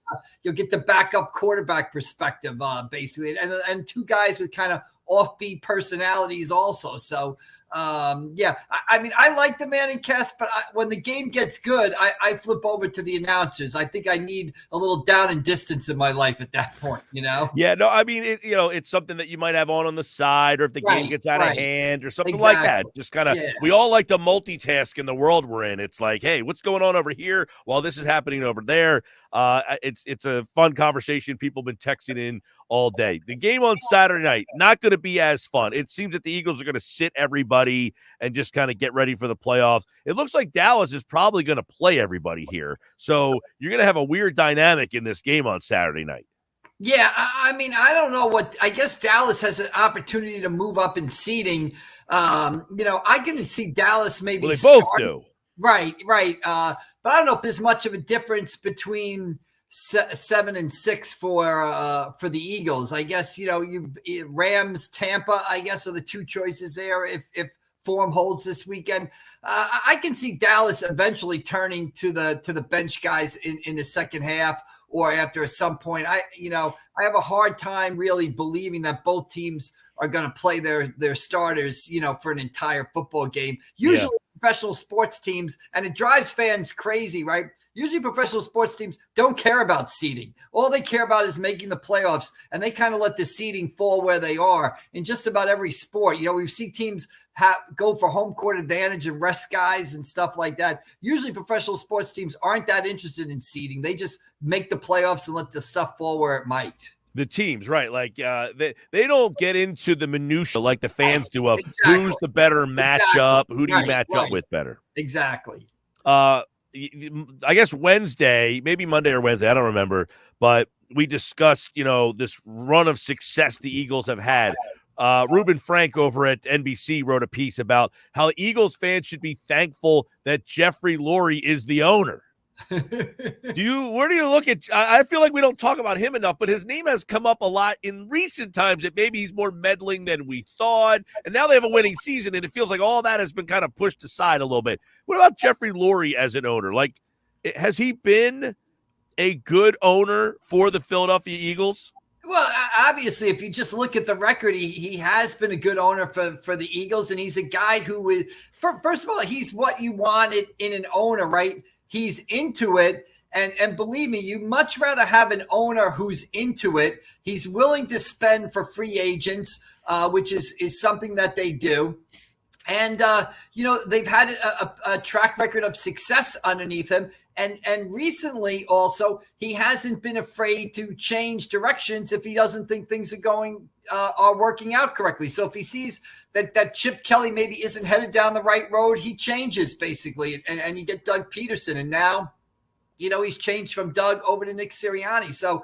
you'll get the backup quarterback perspective, basically, and two guys with kind of offbeat personalities also. So, I mean, I like the Manning Cast, but when the game gets good, I flip over to the announcers. I think I need a little down and distance in my life at that point, Yeah, no, I mean, it's something that you might have on the side, or if the game gets out of hand or something like that. Just kind of, we all like to multitask in the world we're in. It's like, hey, what's going on over here while this is happening over there? It's a fun conversation. People have been texting in all day. The game on Saturday night, not going to be as fun. It seems that the Eagles are going to sit everybody and just kind of get ready for the playoffs. It looks like Dallas is probably going to play everybody here. So you're going to have a weird dynamic in this game on Saturday night. Yeah, I mean, I don't know I guess Dallas has an opportunity to move up in seeding. I can see Dallas maybe they both do. Right. But I don't know if there's much of a difference between 7 and 6 for the Eagles. I guess, Rams, Tampa, I guess, are the two choices there if form holds this weekend. I can see Dallas eventually turning to the bench guys in the second half, or after at some point. I have a hard time really believing that both teams are going to play their starters, for an entire football game. Usually professional sports teams, and it drives fans crazy, right? Usually professional sports teams don't care about seeding. All they care about is making the playoffs, and they kind of let the seeding fall where they are in just about every sport. We've seen teams go for home court advantage and rest guys and stuff like that. Usually professional sports teams aren't that interested in seeding. They just make the playoffs and let the stuff fall where it might. The teams, right? Like they don't get into the minutia like the fans do of Exactly. who's the better matchup, who do you match up with better. Exactly. I guess Wednesday, maybe Monday or Wednesday, I don't remember, but we discussed, this run of success the Eagles have had. Reuben Frank over at NBC wrote a piece about how Eagles fans should be thankful that Jeffrey Lurie is the owner. Where do you look at? I feel like we don't talk about him enough, but his name has come up a lot in recent times that maybe he's more meddling than we thought. And now they have a winning season, and it feels like all that has been kind of pushed aside a little bit. What about Jeffrey Lurie as an owner? Like, has he been a good owner for the Philadelphia Eagles? Well, obviously, if you just look at the record, he has been a good owner for the Eagles, and he's a guy who is, first of all, he's what you wanted in an owner, right? He's into it. And believe me, you'd much rather have an owner who's into it. He's willing to spend for free agents, which is something that they do. And, they've had a track record of success underneath him. And recently also, he hasn't been afraid to change directions if he doesn't think things are working out correctly. So if he sees that Chip Kelly maybe isn't headed down the right road, he changes basically. And you get Doug Peterson. And now, he's changed from Doug over to Nick Sirianni. So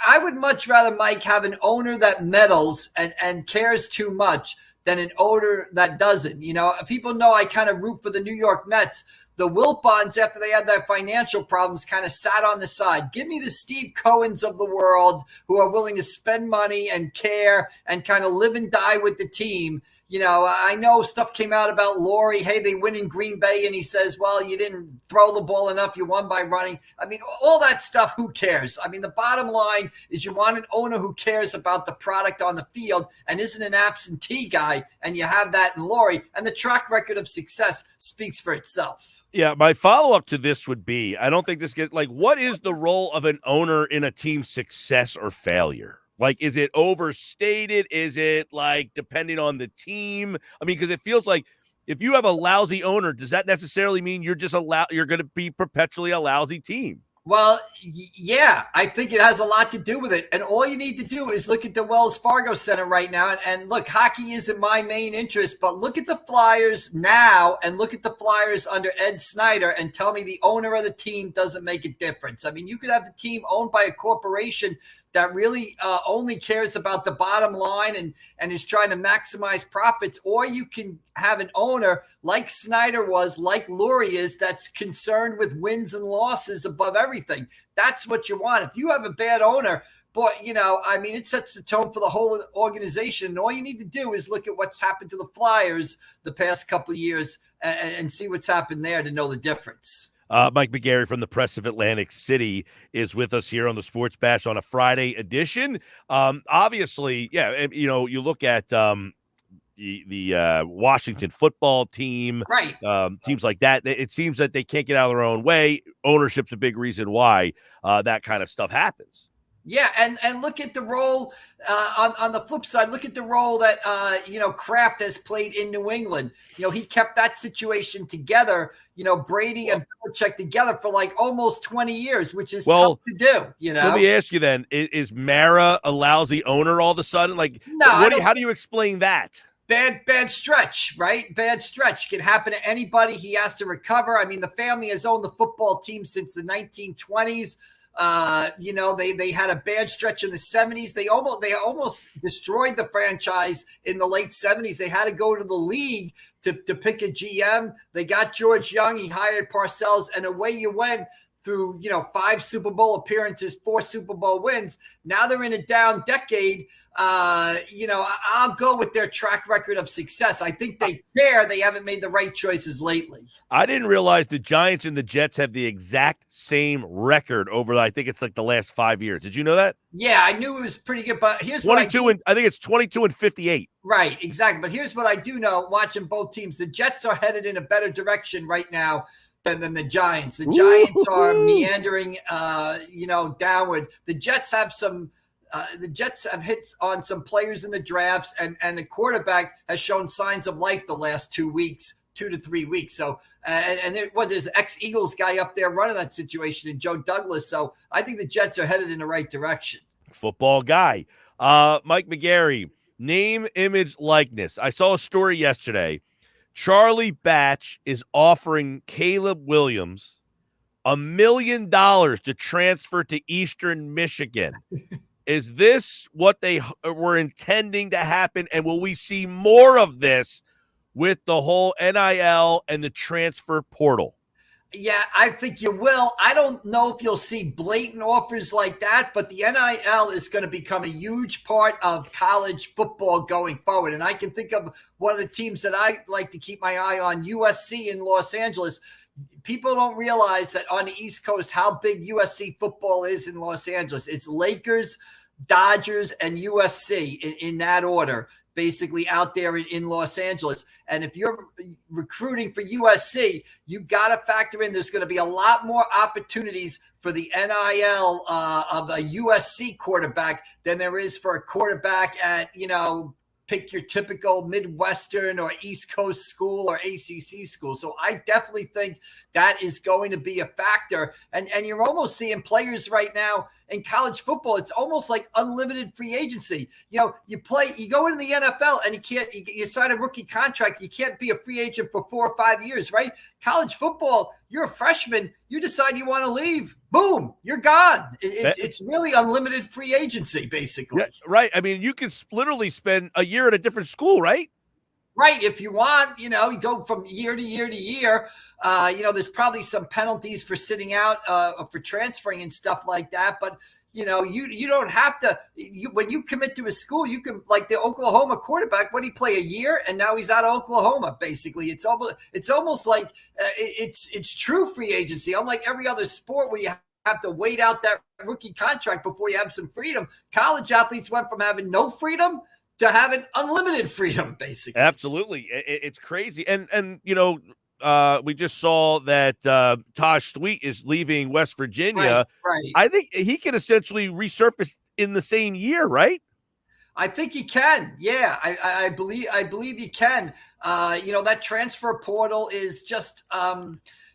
I would much rather, Mike, have an owner that meddles and cares too much than an owner that doesn't. People know I kind of root for the New York Mets. The Wilpons, after they had their financial problems, kind of sat on the side. Give me the Steve Cohens of the world who are willing to spend money and care and kind of live and die with the team. I know stuff came out about Lurie. Hey, they win in Green Bay, and he says, well, you didn't throw the ball enough. You won by running. I mean, all that stuff, who cares? I mean, the bottom line is you want an owner who cares about the product on the field and isn't an absentee guy, and you have that in Lurie, and the track record of success speaks for itself. Yeah, my follow-up to this would be, I don't think this gets, what is the role of an owner in a team's success or failure? Like, is it overstated? Is it depending on the team? I mean, because it feels like if you have a lousy owner, does that necessarily mean you're going to be perpetually a lousy team? Well, yeah, I think it has a lot to do with it. And all you need to do is look at the Wells Fargo Center right now. And look, hockey isn't my main interest, but look at the Flyers now and look at the Flyers under Ed Snyder and tell me the owner of the team doesn't make a difference. I mean, you could have the team owned by a corporation that really only cares about the bottom line and is trying to maximize profits, or you can have an owner like Snyder was, like Lurie is, that's concerned with wins and losses above everything. That's what you want. If you have a bad owner, boy, it sets the tone for the whole organization. And all you need to do is look at what's happened to the Flyers the past couple of years and see what's happened there to know the difference. Mike McGarry from the Press of Atlantic City is with us here on the Sports Bash on a Friday edition. Obviously, yeah, you look at the Washington football team, right? Teams like that. It seems that they can't get out of their own way. Ownership's a big reason why that kind of stuff happens. Yeah, and look at the role on the flip side. Look at the role that Kraft has played in New England. He kept that situation together. Brady and Belichick together for almost 20 years, which is tough to do. Let me ask you then: Is Mara a lousy owner all of a sudden? No. How do you explain that? Bad stretch, right? Bad stretch can happen to anybody. He has to recover. I mean, the family has owned the football team since the 1920s. They had a bad stretch in the 70s. They almost destroyed the franchise in the late 70s. They had to go to the league to pick a GM. They got George Young. He hired Parcells, and away you went through 5 Super Bowl appearances, 4 Super Bowl wins. Now they're in a down decade. I'll go with their track record of success. I think they care. They haven't made the right choices lately. I didn't realize the Giants and the Jets have the exact same record over, I think it's the last 5 years. Did you know that? Yeah, I knew it was pretty good, but here's 22 and I think it's 22 and 58. Right, exactly. But here's what I do know, watching both teams. The Jets are headed in a better direction right now than the Giants. The Giants are meandering, downward. The Jets have hits on some players in the drafts, and the quarterback has shown signs of life the last 2 to 3 weeks. So, there's an ex-Eagles guy up there running that situation in Joe Douglas. So I think the Jets are headed in the right direction. Football guy. Mike McGarry, name, image, likeness. I saw a story yesterday. Charlie Batch is offering Caleb Williams $1 million to transfer to Eastern Michigan. Is this what they were intending to happen? And will we see more of this with the whole NIL and the transfer portal? Yeah, I think you will. I don't know if you'll see blatant offers like that, but the NIL is going to become a huge part of college football going forward. And I can think of one of the teams that I like to keep my eye on, USC in Los Angeles. People don't realize that on the East Coast how big USC football is in Los Angeles. It's Lakers, Dodgers, and USC in that order, basically out there in Los Angeles. And if you're recruiting for USC, you got to factor in there's going to be a lot more opportunities for the NIL of a USC quarterback than there is for a quarterback at, pick your typical Midwestern or East Coast school or ACC school. So I definitely think that is going to be a factor. And you're almost seeing players right now in college football. It's almost like unlimited free agency. You go into the NFL and you sign a rookie contract. You can't be a free agent for 4 or 5 years, right? College football, you're a freshman. You decide you want to leave. Boom, you're gone. It's really unlimited free agency, basically. Yeah, right. I mean, you could literally spend a year at a different school, right? Right. If you want, you go from year to year to year. There's probably some penalties for sitting out for transferring and stuff like that. But, you don't have to. When you commit to a school, you can, like the Oklahoma quarterback, what did he play, a year? And now he's out of Oklahoma, basically. It's almost like it's true free agency. Unlike every other sport where you have to wait out that rookie contract before you have some freedom. College athletes went from having no freedom to having unlimited freedom, basically. Absolutely. It's crazy. And we just saw that Taj Sweet is leaving West Virginia. Right. I think he can essentially resurface in the same year, right? I think he can. Yeah, I believe he can. That transfer portal is just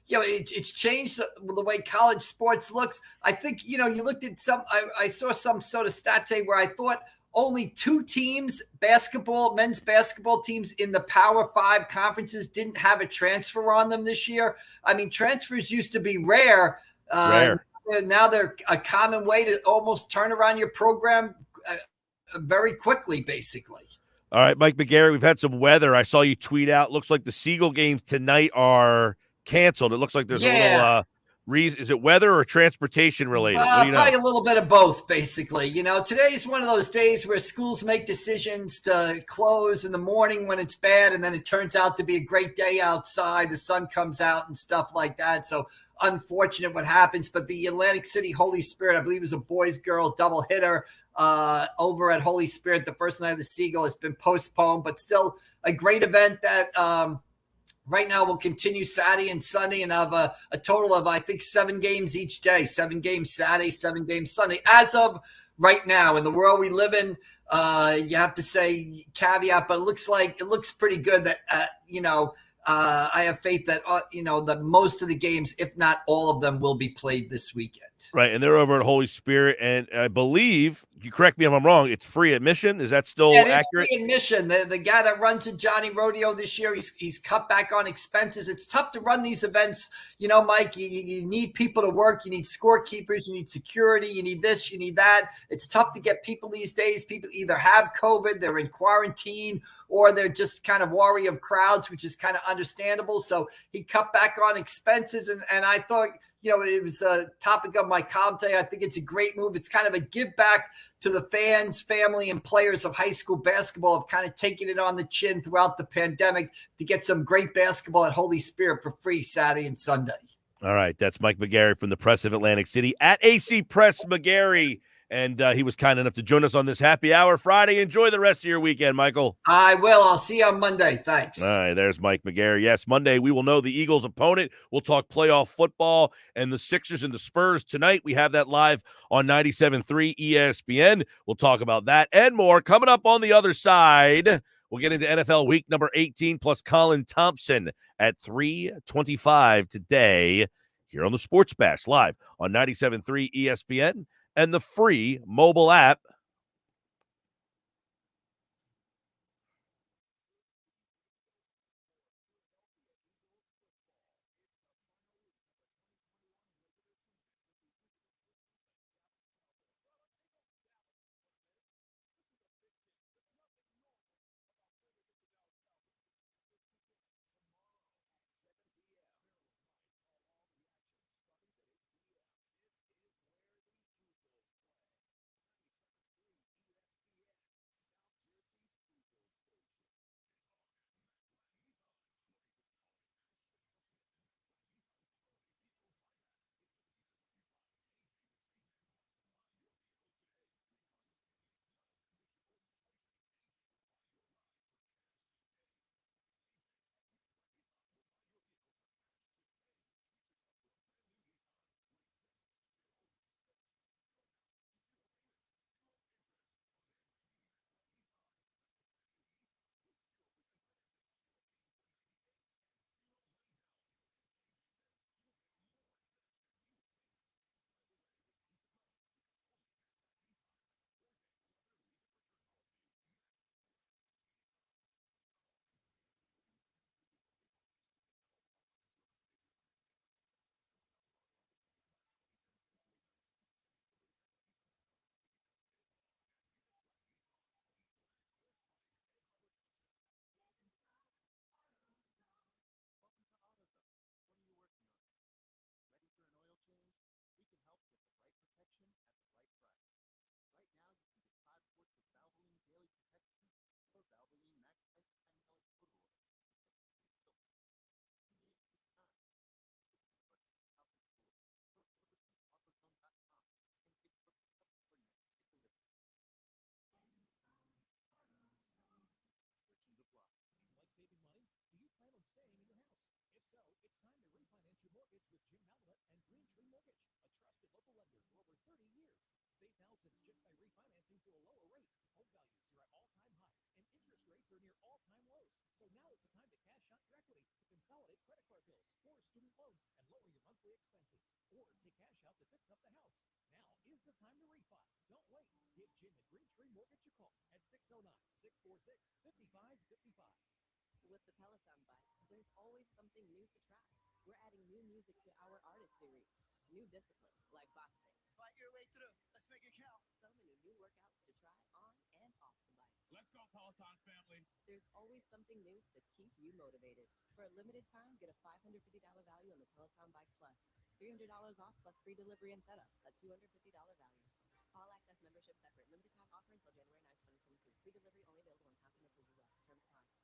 it's changed the way college sports looks. I think, you looked at I saw some sort of stat today where I thought only 2 teams, men's basketball teams in the Power 5 conferences didn't have a transfer on them this year. I mean, transfers used to be rare. Now they're a common way to almost turn around your program very quickly, basically. All right, Mike McGarry, we've had some weather. I saw you tweet out. Looks like the Seagull games tonight are canceled. It looks like there's a little reason. Is it weather or transportation related? Probably a little bit of both, basically. Today's one of those days where schools make decisions to close in the morning when it's bad, and then it turns out to be a great day outside. The sun comes out and stuff like that. So unfortunate what happens. But the Atlantic City Holy Spirit, I believe, is a boys-girl double hitter over at Holy Spirit. The first night of the Seagull has been postponed, but still a great event that right now will continue Saturday and Sunday and have a total of, I think, 7 games each day, 7 games Saturday, 7 games Sunday. As of right now, in the world we live in, you have to say caveat, but it looks pretty good that, I have faith that, that most of the games, if not all of them, will be played this weekend. Right, and they're over at Holy Spirit, and I believe, you correct me if I'm wrong, it's free admission. Is that still accurate? Free admission. The guy that runs the Johnny Rodeo this year, he's cut back on expenses. It's tough to run these events. Mike, you need people to work. You need scorekeepers. You need security. You need this. You need that. It's tough to get people these days. People either have COVID, they're in quarantine, or they're just kind of wary of crowds, which is kind of understandable. So he cut back on expenses, and I thought, it was a topic of my column today. I think it's a great move. It's kind of a give back to the fans, family, and players of high school basketball of kind of taking it on the chin throughout the pandemic to get some great basketball at Holy Spirit for free Saturday and Sunday. All right. That's Mike McGarry from the Press of Atlantic City at AC Press McGarry. And he was kind enough to join us on this happy hour Friday. Enjoy the rest of your weekend, Michael. I will. I'll see you on Monday. Thanks. All right, there's Mike McGarry. Yes, Monday we will know the Eagles' opponent. We'll talk playoff football and the Sixers and the Spurs tonight. We have that live on 97.3 ESPN. We'll talk about that and more. Coming up on the other side, we'll get into NFL week number 18 plus Colin Thompson at 3:25 today here on the Sports Bash live on 97.3 ESPN and the free mobile app. With the Peloton bike, there's always something new to try. We're adding new music to our artistry reach, new disciplines like boxing. Fight your way through. Let's make it count. So many new workouts to try on and off the bike. Let's go, Peloton family. There's always something new to keep you motivated. For a limited time, get a $550 value on the Peloton Bike Plus. $300 off plus free delivery and setup. A $250 value. All access membership separate. Limited time offer until January 9, 2022. Free delivery only available in Continental US. Terms apply.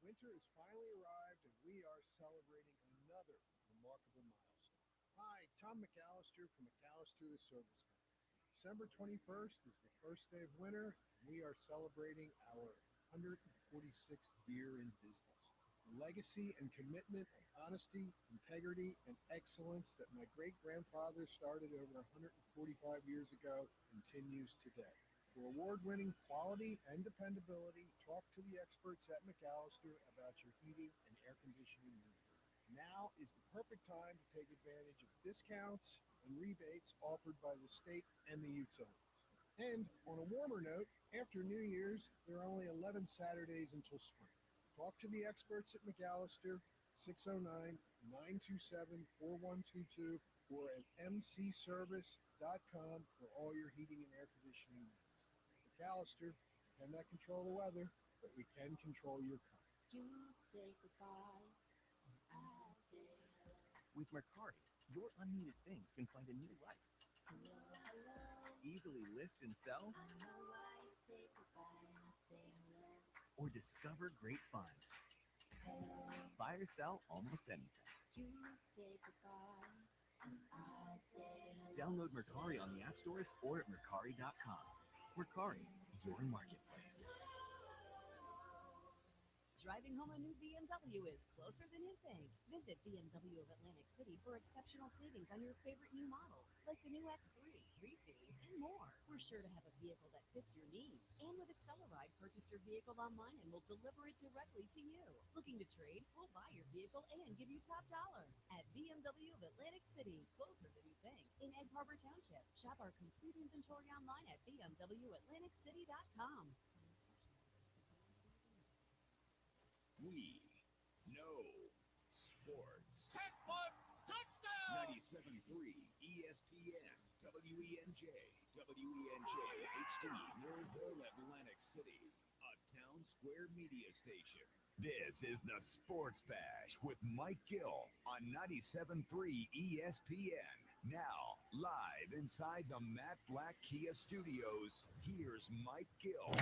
Winter has finally arrived, and we are celebrating another remarkable milestone. Hi, Tom McAllister from McAllister the Service Company. December 21st is the first day of winter, and we are celebrating our 146th year in business. The legacy and commitment of honesty, integrity, and excellence that my great-grandfather started over 145 years ago continues today. For award-winning quality and dependability, talk to the experts at McAllister about your heating and air conditioning needs. Now is the perfect time to take advantage of discounts and rebates offered by the state and the utilities. And on a warmer note, after New Year's, there are only 11 Saturdays until spring. Talk to the experts at McAllister, 609-927-4122, or at mcservice.com for all your heating and air conditioning needs. McAllister cannot control the weather, but we can control your car. You say goodbye, I say hello. With Mercari, your unneeded things can find a new life. Hello, hello. Easily list and sell, I know why you say goodbye, I say hello. or discover great finds. Hello. Buy or sell almost anything. You say goodbye, and I say hello. Download Mercari on the app stores or at Mercari.com. Mercari, your marketplace. driving home a new BMW is closer than you think. Visit BMW of Atlantic City for exceptional savings on your favorite new models, like the new X3, 3 Series, and more. We're sure to have a vehicle that fits your needs. And with Acceleride, purchase your vehicle online and we'll deliver it directly to you. Looking to trade? We'll buy your vehicle and give you top dollar. At BMW of Atlantic City, closer than you think, in Egg Harbor Township. Shop our complete inventory online at bmwatlanticcity.com. We know sports. 97.3 ESPN, WENJ, WENJ HD, Louisville, Atlantic City, a Town Square media station. This is the Sports Bash with Mike Gill on 97.3 ESPN. Now, live inside the Matt Black Kia Studios, here's Mike Gill.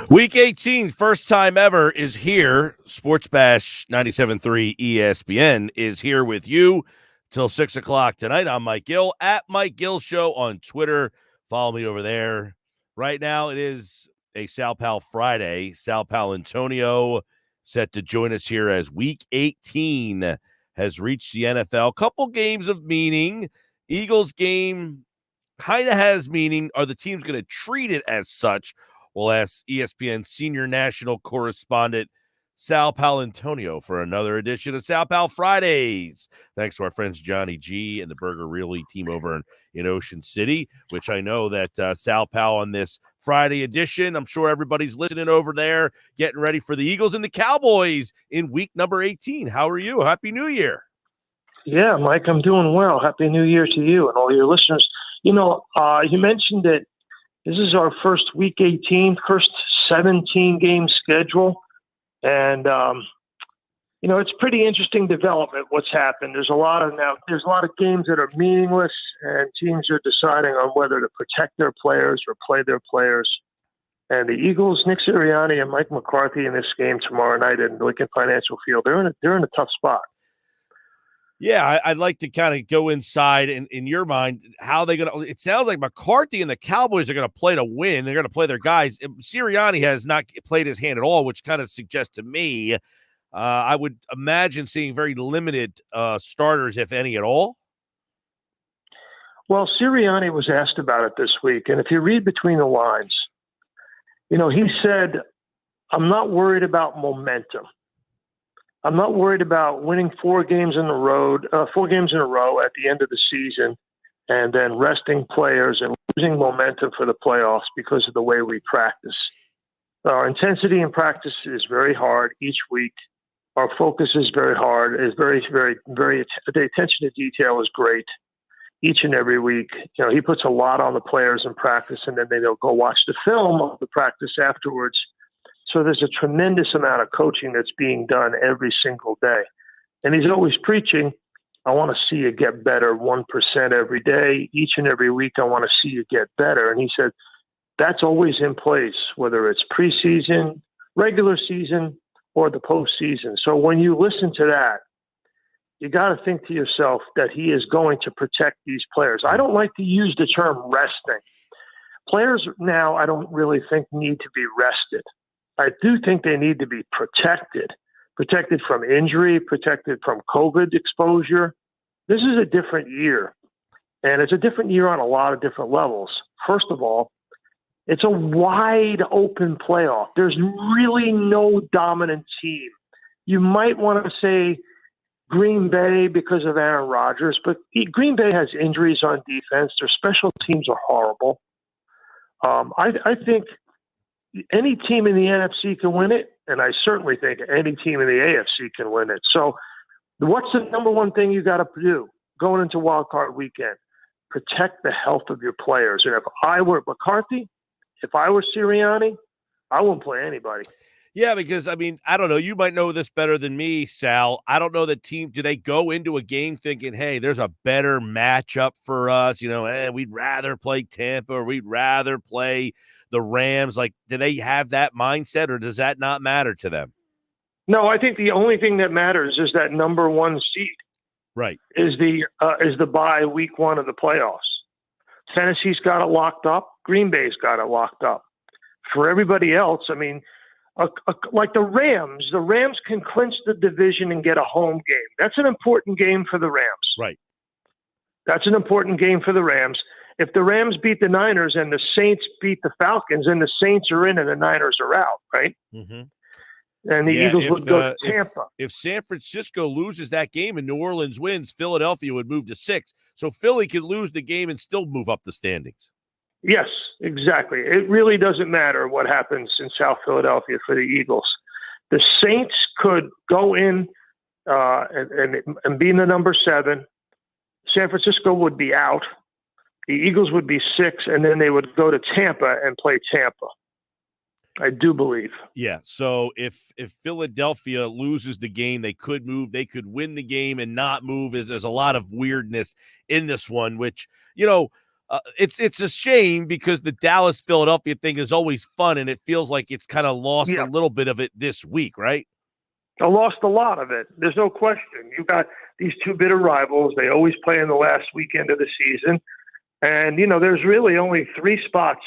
Week 18, first time ever, is here. Sports Bash 97.3 ESPN is here with you till 6 o'clock tonight. I'm Mike Gill, at Mike Gill Show on Twitter. Follow me over there. Right now, it is a Sal Pal Friday. Sal Pal Antonio set to join us here as Week 18 has reached the NFL. Couple games of meaning. Eagles game kind of has meaning. Are the teams going to treat it as such? We'll ask ESPN senior national correspondent Sal Palantonio for another edition of Sal Pal Fridays. Thanks to our friends Johnny G and the Burger Really team over in Ocean City, which I know that Sal Pal on this Friday edition, I'm sure everybody's listening over there, getting ready for the Eagles and the Cowboys in week number 18. How are you? Happy New Year. Yeah, Mike, I'm doing well. Happy New Year to you and all your listeners. You mentioned that this is our first Week 18, first 17-game schedule. And, it's pretty interesting development what's happened. There's a lot of games that are meaningless, and teams are deciding on whether to protect their players or play their players. And the Eagles, Nick Sirianni and Mike McCarthy in this game tomorrow night at Lincoln Financial Field, they're in a tough spot. Yeah, I'd like to kind of go inside in your mind, how they going to – it sounds like McCarthy and the Cowboys are going to play to win. They're going to play their guys. Sirianni has not played his hand at all, which kind of suggests to me I would imagine seeing very limited starters, if any at all. Well, Sirianni was asked about it this week, and if you read between the lines, he said, I'm not worried about momentum. I'm not worried about winning 4 games in a row at the end of the season and then resting players and losing momentum for the playoffs because of the way we practice. Our intensity in practice is very hard each week. Our focus is very hard. It's very, very, very, the attention to detail is great each and every week. He puts a lot on the players in practice, and then they'll go watch the film of the practice afterwards. So there's a tremendous amount of coaching that's being done every single day. And he's always preaching, I want to see you get better 1% every day. Each and every week, I want to see you get better. And he said, that's always in place, whether it's preseason, regular season, or the postseason. So when you listen to that, you got to think to yourself that he is going to protect these players. I don't like to use the term resting. Players now, I don't really think need to be rested. I do think they need to be protected from injury, protected from COVID exposure. This is a different year, and it's a different year on a lot of different levels. First of all, it's a wide open playoff. There's really no dominant team. You might want to say Green Bay because of Aaron Rodgers, but Green Bay has injuries on defense. Their special teams are horrible. I think any team in the NFC can win it, and I certainly think any team in the AFC can win it. So what's the number one thing you got to do going into Wildcard weekend? Protect the health of your players. And if I were McCarthy, if I were Sirianni, I wouldn't play anybody. Yeah, because, I don't know. You might know this better than me, Sal. I don't know the team. Do they go into a game thinking, hey, there's a better matchup for us? We'd rather play Tampa or we'd rather play the Rams. Like, do they have that mindset, or does that not matter to them? No, I think the only thing that matters is that number one seed. Right. Is the bye week 1 of the playoffs. Tennessee's got it locked up. Green Bay's got it locked up. for everybody else, I mean, like the Rams can clinch the division and get a home game. That's an important game for the Rams. Right. That's an important game for the Rams. If the Rams beat the Niners and the Saints beat the Falcons, and the Saints are in and the Niners are out, right? Mm-hmm. And the Eagles would go to Tampa. If San Francisco loses that game and New Orleans wins, Philadelphia would move to 6. So Philly could lose the game and still move up the standings. Yes, exactly. It really doesn't matter what happens in South Philadelphia for the Eagles. The Saints could go in and be in the number 7. San Francisco would be out. The Eagles would be 6, and then they would go to Tampa and play Tampa. I do believe. Yeah. So if Philadelphia loses the game, they could move. They could win the game and not move. There's a lot of weirdness in this one, which, it's a shame because the Dallas-Philadelphia thing is always fun, and it feels like it's kind of lost a little bit of it this week, right? I lost a lot of it. There's no question. You got these two bitter rivals. They always play in the last weekend of the season. And, there's really only 3 spots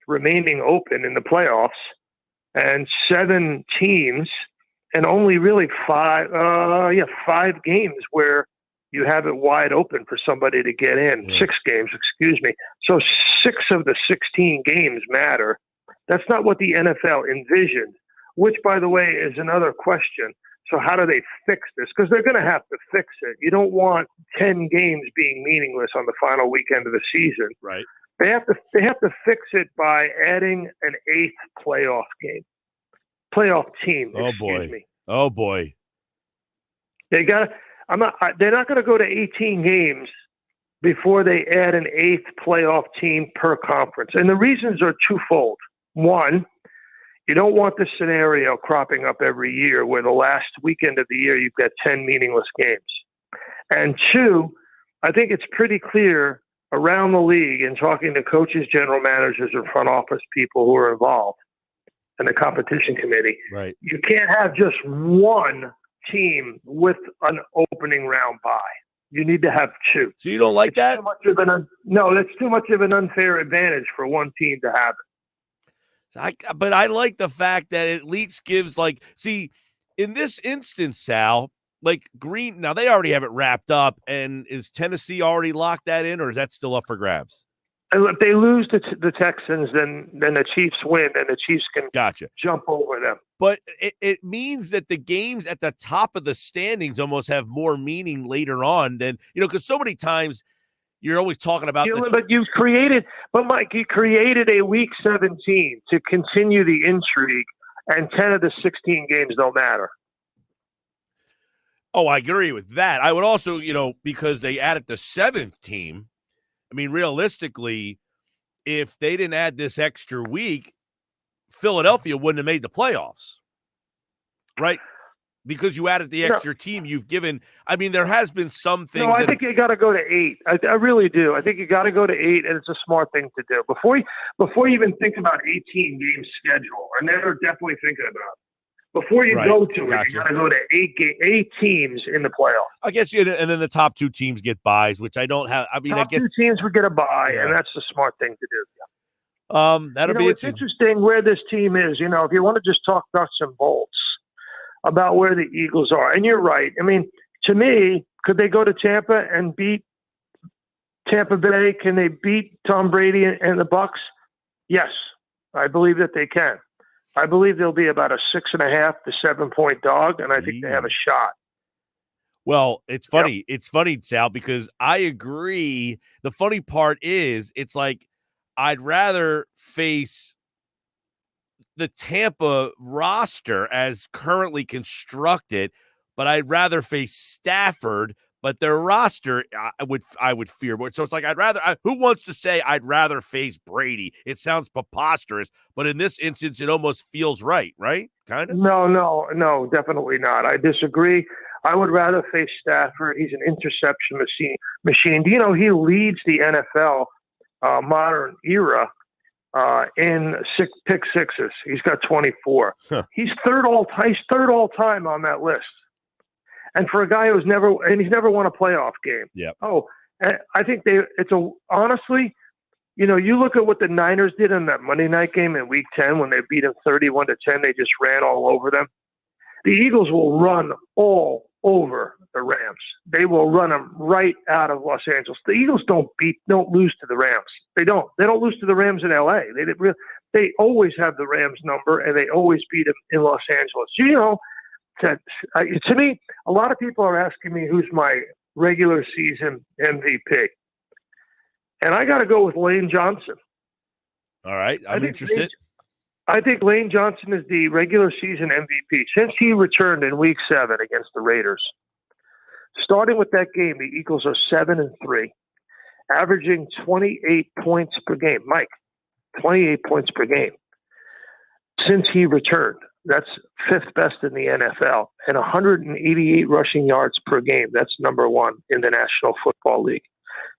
remaining open in the playoffs and 7 teams and only really 5 games where you have it wide open for somebody to get in. 6 games, excuse me. So 6 of the 16 games matter. That's not what the NFL envisioned, which, by the way, is another question. So how do they fix this? Because they're going to have to fix it. You don't want 10 games being meaningless on the final weekend of the season. Right. They have to fix it by adding an 8th playoff team. Oh boy. They're not going to go to 18 games before they add an 8th playoff team per conference. And the reasons are twofold. One, you don't want this scenario cropping up every year where the last weekend of the year you've got 10 meaningless games. And 2, I think it's pretty clear around the league and talking to coaches, general managers, or front office people who are involved in the competition committee. Right. You can't have just one team with an opening round bye. You need to have 2. So you don't like that? No, that's too much of an unfair advantage for one team to have it. But I like the fact that it at least gives, in this instance, Sal, Green, now they already have it wrapped up, and is Tennessee already locked that in, or is that still up for grabs? If they lose to the Texans, then the Chiefs win, and the Chiefs can jump over them. But it means that the games at the top of the standings almost have more meaning later on than, because so many times you're always talking about Mike, you created a week 17 to continue the intrigue, and 10 of the 16 games don't matter. Oh, I agree with that. I would also, because they added the 7th team, I mean, realistically, if they didn't add this extra week, Philadelphia wouldn't have made the playoffs, right? Because you added the extra team you've given. I mean, there has been some things. No, I think you got to go to 8. I really do. I think you got to go to 8, and it's a smart thing to do. Before you even think about 18-game schedule, and they're definitely thinking about it. Before you go to it, you got to go to 8 teams in the playoffs. I guess, and then the top 2 teams get buys, which I don't have. I mean, top 2 teams would get a bye, and that's the smart thing to do. That'll be it's interesting where this team is. If you want to just talk nuts and bolts about where the Eagles are, and you're right. I mean, to me, could they go to Tampa and beat Tampa Bay? Can they beat Tom Brady and the Bucs? Yes, I believe that they can. I believe they'll be about a 6.5 to 7 point dog, and I think they have a shot. Well, it's funny. Yep. It's funny, Sal, because I agree. The funny part is it's like I'd rather face the Tampa roster as currently constructed, but I'd rather face Stafford. But their roster, I would fear more. So it's like who wants to say I'd rather face Brady? It sounds preposterous, but in this instance, it almost feels right? Kind of. No, definitely not. I disagree. I would rather face Stafford. He's an interception machine. He leads the NFL modern era in pick sixes. He's got 24. Huh. He's third all time on that list. And for a guy he's never won a playoff game. Yeah. Oh, I think honestly, You know, you look at what the Niners did in that Monday night game in Week 10 when they beat them 31-10. They just ran all over them. The Eagles will run all over the Rams. They will run them right out of Los Angeles. The Eagles don't lose to the Rams. They don't. They don't lose to the Rams in L.A. They always have the Rams number, and they always beat them in Los Angeles. You know, to me, a lot of people are asking me who's my regular season MVP. And I got to go with Lane Johnson. All right. I'm interested. I think Lane Johnson is the regular season MVP. Since he returned in Week 7 against the Raiders, starting with that game, the Eagles are 7-3, averaging 28 points per game. Mike, 28 points per game. Since he returned, that's 5th best in the NFL, and 188 rushing yards per game. That's number 1 in the National Football League.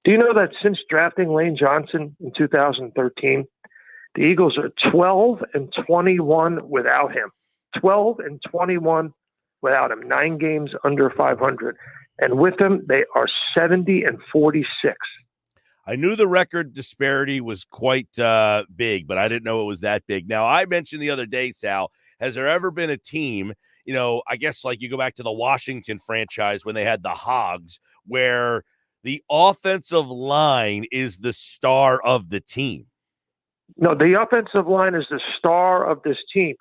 Do you know that since drafting Lane Johnson in 2013, the Eagles are 12-21 without him. 12-21 without him. 9 games under 500. And with him, they are 70-46. I knew the record disparity was quite big, but I didn't know it was that big. Now, I mentioned the other day, Sal, has there ever been a team, you know, I guess like you go back to the Washington franchise when they had the Hogs, where the offensive line is the star of the team? No, the offensive line is the star of this team.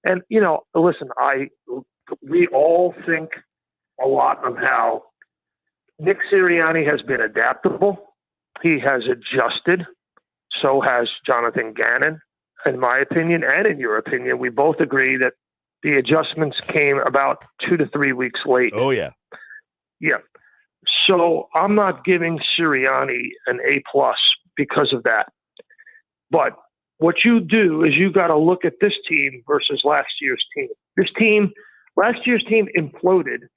And, you know, listen, we all think a lot of how Nick Sirianni has been adaptable. He has adjusted. So has Jonathan Gannon, in my opinion, and in your opinion. We both agree that the adjustments came about 2 to 3 weeks late. Oh, yeah. Yeah. So I'm not giving Sirianni an A+ because of that. But what you do is you got to look at this team versus last year's team. Last year's team imploded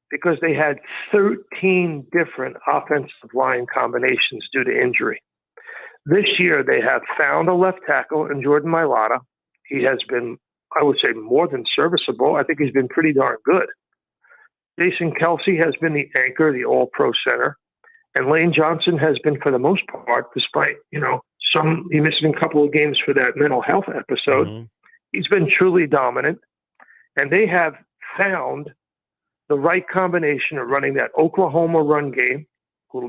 because they had 13 different offensive line combinations due to injury. This year they have found a left tackle in Jordan Mailata. He has been, I would say, more than serviceable. I think he's been pretty darn good. Jason Kelsey has been the anchor, the all-pro center. And Lane Johnson has been, for the most part, despite, you know, he missed a couple of games for that mental health episode. Mm-hmm. He's been truly dominant. And they have found the right combination of running that Oklahoma run game.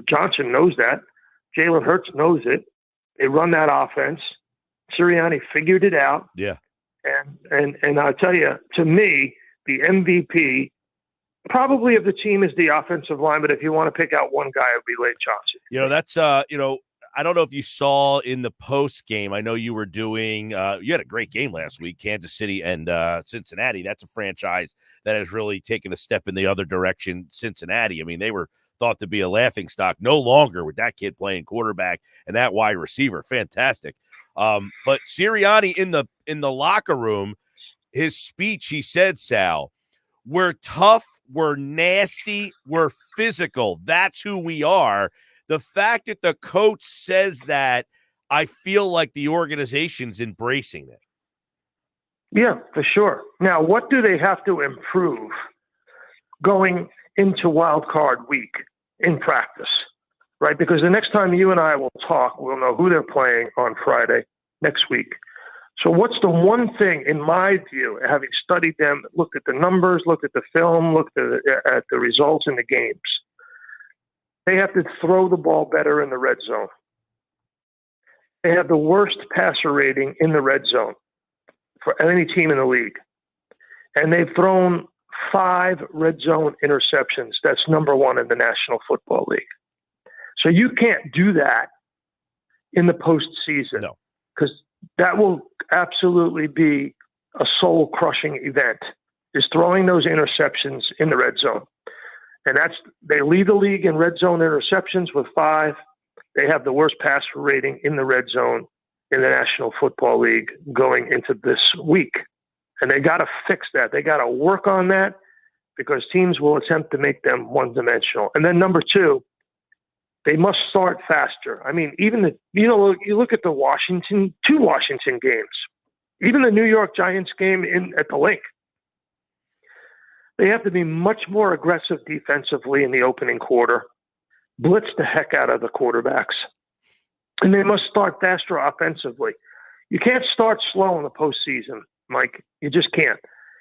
Johnson knows that. Jalen Hurts knows it. They run that offense. Sirianni figured it out. Yeah. And I'll tell you, to me, the MVP probably of the team is the offensive line, but if you want to pick out one guy, it would be Lane Johnson. You know, that's, you know, I don't know if you saw in the post game, I know you were doing, you had a great game last week, Kansas City and Cincinnati. That's a franchise that has really taken a step in the other direction. Cincinnati, I mean, they were thought to be a laughingstock, no longer with that kid playing quarterback and that wide receiver. Fantastic. But Sirianni in the locker room, his speech, he said, Sal, we're tough, we're nasty, we're physical. That's who we are. The fact that the coach says that, I feel like the organization's embracing it. Yeah, for sure. Now, what do they have to improve going into Wildcard week in practice, right? Because the next time you and I will talk, we'll know who they're playing on Friday next week. So what's the one thing, in my view, having studied them, looked at the numbers, looked at the film, looked at the results in the games, they have to throw the ball better in the red zone. They have the worst passer rating in the red zone for any team in the league. And they've thrown 5 red zone interceptions. That's number 1 in the National Football League. So you can't do that in the postseason. No. Because that will absolutely be a soul-crushing event, is throwing those interceptions in the red zone. And they lead the league in red zone interceptions with 5. They have the worst passer rating in the red zone in the National Football League going into this week. And they got to fix that. They got to work on that because teams will attempt to make them one-dimensional. And then number 2, they must start faster. I mean, even you look at the two Washington games, even the New York Giants game at the Link. They have to be much more aggressive defensively in the opening quarter, blitz the heck out of the quarterbacks. and they must start faster offensively. You can't start slow in the postseason, Mike. You just can't.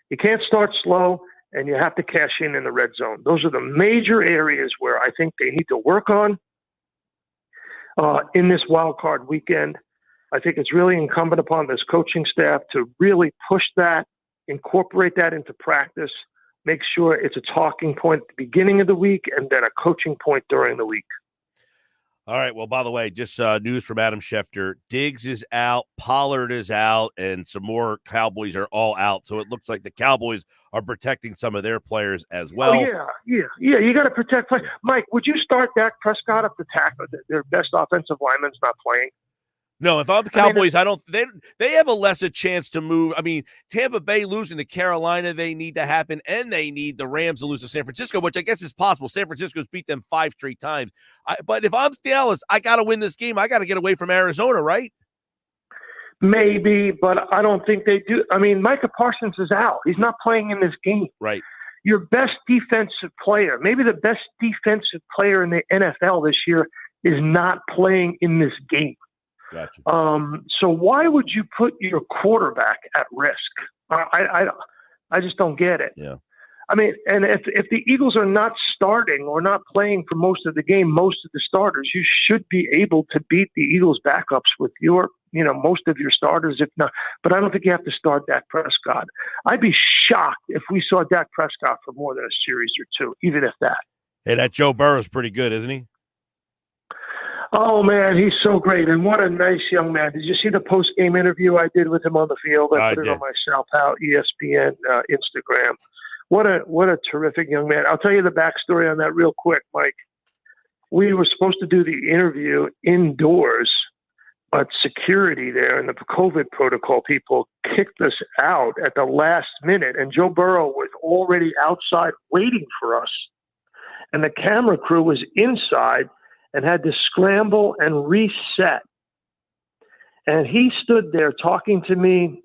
You can't start slow, and you have to cash in the red zone. Those are the major areas where I think they need to work on in this wild card weekend. I think it's really incumbent upon this coaching staff to really push that, incorporate that into practice, make sure it's a talking point at the beginning of the week and then a coaching point during the week. All right. Well, by the way, just news from Adam Schefter. Diggs is out, Pollard is out, and some more Cowboys are all out. So it looks like the Cowboys are protecting some of their players as well. Oh, yeah. You got to protect players. Mike, would you start Dak Prescott if the tackle, their best offensive lineman's not playing? No, if I'm the Cowboys, I don't. They have a lesser chance to move. I mean, Tampa Bay losing to Carolina, they need to happen, and they need the Rams to lose to San Francisco, which I guess is possible. San Francisco's beat them 5 straight times. But if I'm Dallas, I got to win this game. I got to get away from Arizona, right? Maybe, but I don't think they do. I mean, Micah Parsons is out. He's not playing in this game. Right. Your best defensive player, maybe the best defensive player in the NFL this year, is not playing in this game. Gotcha. So why would you put your quarterback at risk? I just don't get it. Yeah. I mean, and if the Eagles are not starting or not playing for most of the game, most of the starters, you should be able to beat the Eagles backups with your, most of your starters, if not. But I don't think you have to start Dak Prescott. I'd be shocked if we saw Dak Prescott for more than a series or two, even if that. Hey, that Joe Burrow's pretty good, isn't he? Oh, man, he's so great. And what a nice young man. Did you see the post-game interview I did with him on the field? I put it on my South Hal ESPN Instagram. What a terrific young man. I'll tell you the backstory on that real quick, Mike. We were supposed to do the interview indoors, but security there and the COVID protocol people kicked us out at the last minute, and Joe Burrow was already outside waiting for us. And the camera crew was inside and had to scramble and reset. And he stood there talking to me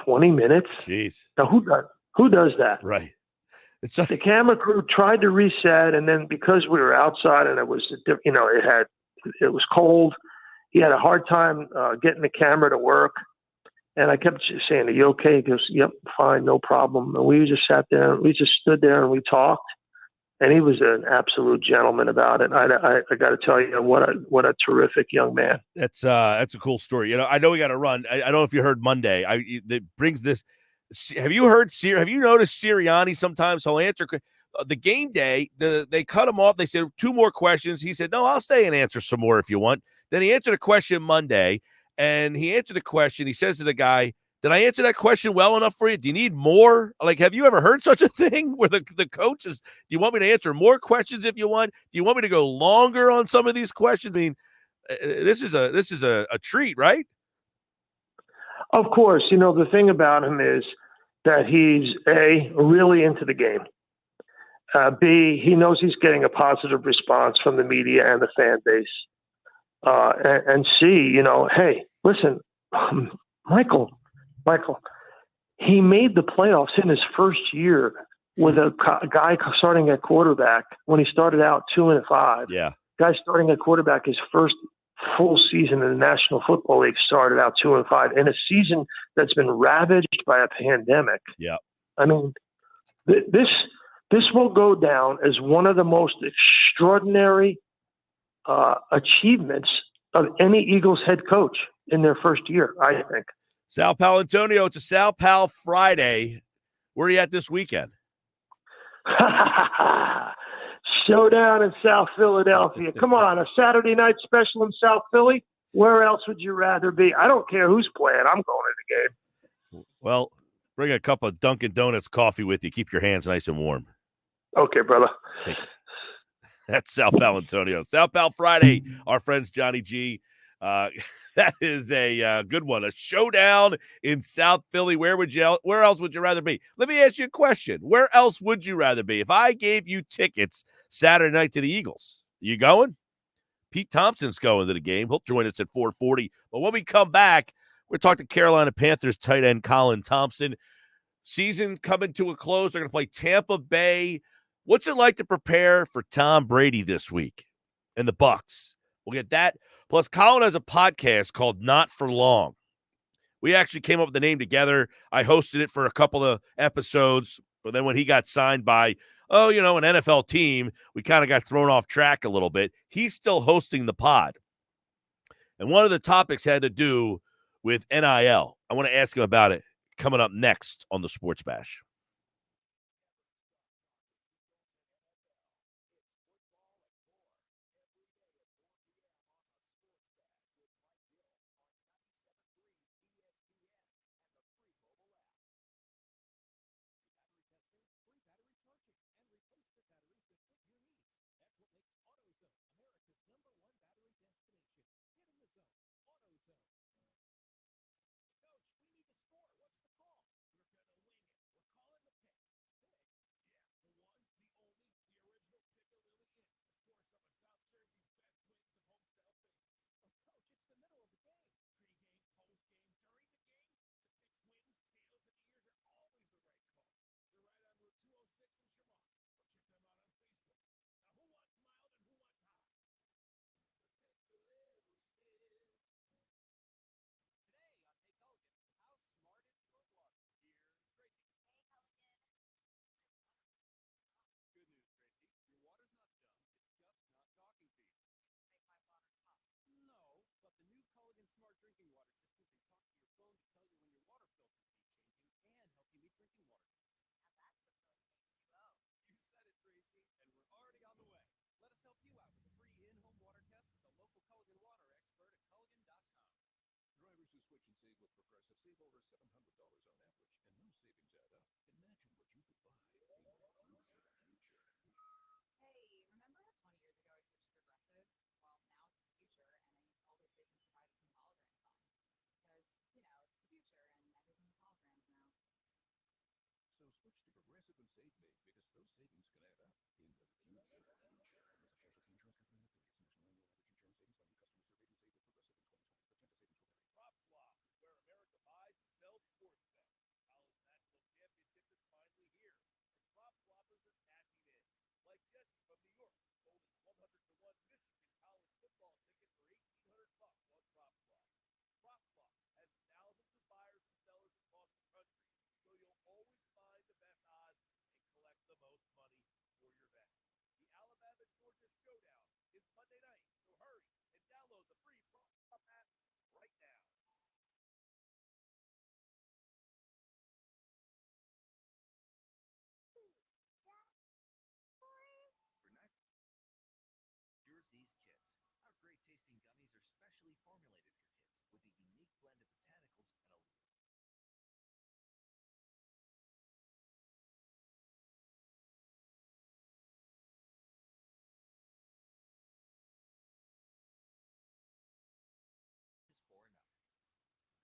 20 minutes. Jeez. Now, who does that? Right. The camera crew tried to reset, and then because we were outside and it was, it was cold, he had a hard time getting the camera to work. And I kept saying, "Are you okay?" He goes, "Yep, fine, no problem." And we just sat there, we just stood there and we talked. And he was an absolute gentleman about it. I got to tell you, what a terrific young man. That's a cool story. I know we got to run. I don't know if you heard Monday. That brings this. Have you noticed Sirianni sometimes he'll answer the game day? They cut him off. They said 2 more questions. He said, "No, I'll stay and answer some more if you want." Then he answered a question Monday, and he answered the question. He says to the guy, "Did I answer that question well enough for you? Do you need more?" Like, have you ever heard such a thing where the coach is, "Do you want me to answer more questions if you want? Do you want me to go longer on some of these questions?" I mean, this is a treat, right? Of course. The thing about him is that he's A, really into the game. B, he knows he's getting a positive response from the media and the fan base. And C, hey, listen, Michael, he made the playoffs in his first year with a guy starting at quarterback when he started out 2-5. Yeah. Guy starting at quarterback his first full season in the National Football League started out 2-5 in a season that's been ravaged by a pandemic. Yeah. I mean, this will go down as one of the most extraordinary achievements of any Eagles head coach in their first year, I think. Sal Paolantonio, it's a Sal Pal Friday. Where are you at this weekend? Showdown in South Philadelphia. Come on, a Saturday night special in South Philly? Where else would you rather be? I don't care who's playing. I'm going to the game. Well, bring a cup of Dunkin' Donuts coffee with you. Keep your hands nice and warm. Okay, brother. That's Sal Paolantonio. Sal Pal Friday, our friends Johnny G. That is a good one. A showdown in South Philly. Where else would you rather be? Let me ask you a question. Where else would you rather be? If I gave you tickets Saturday night to the Eagles, you going? Pete Thompson's going to the game. He'll join us at 4:40. But when we come back, we're talking to Carolina Panthers tight end Colin Thompson. Season coming to a close. They're going to play Tampa Bay. What's it like to prepare for Tom Brady this week and the Bucs? We'll get that. Plus, Colin has a podcast called Not For Long. We actually came up with the name together. I hosted it for a couple of episodes, but then when he got signed by, an NFL team, we kind of got thrown off track a little bit. He's still hosting the pod. And one of the topics had to do with NIL. I want to ask him about it coming up next on the Sports Bash.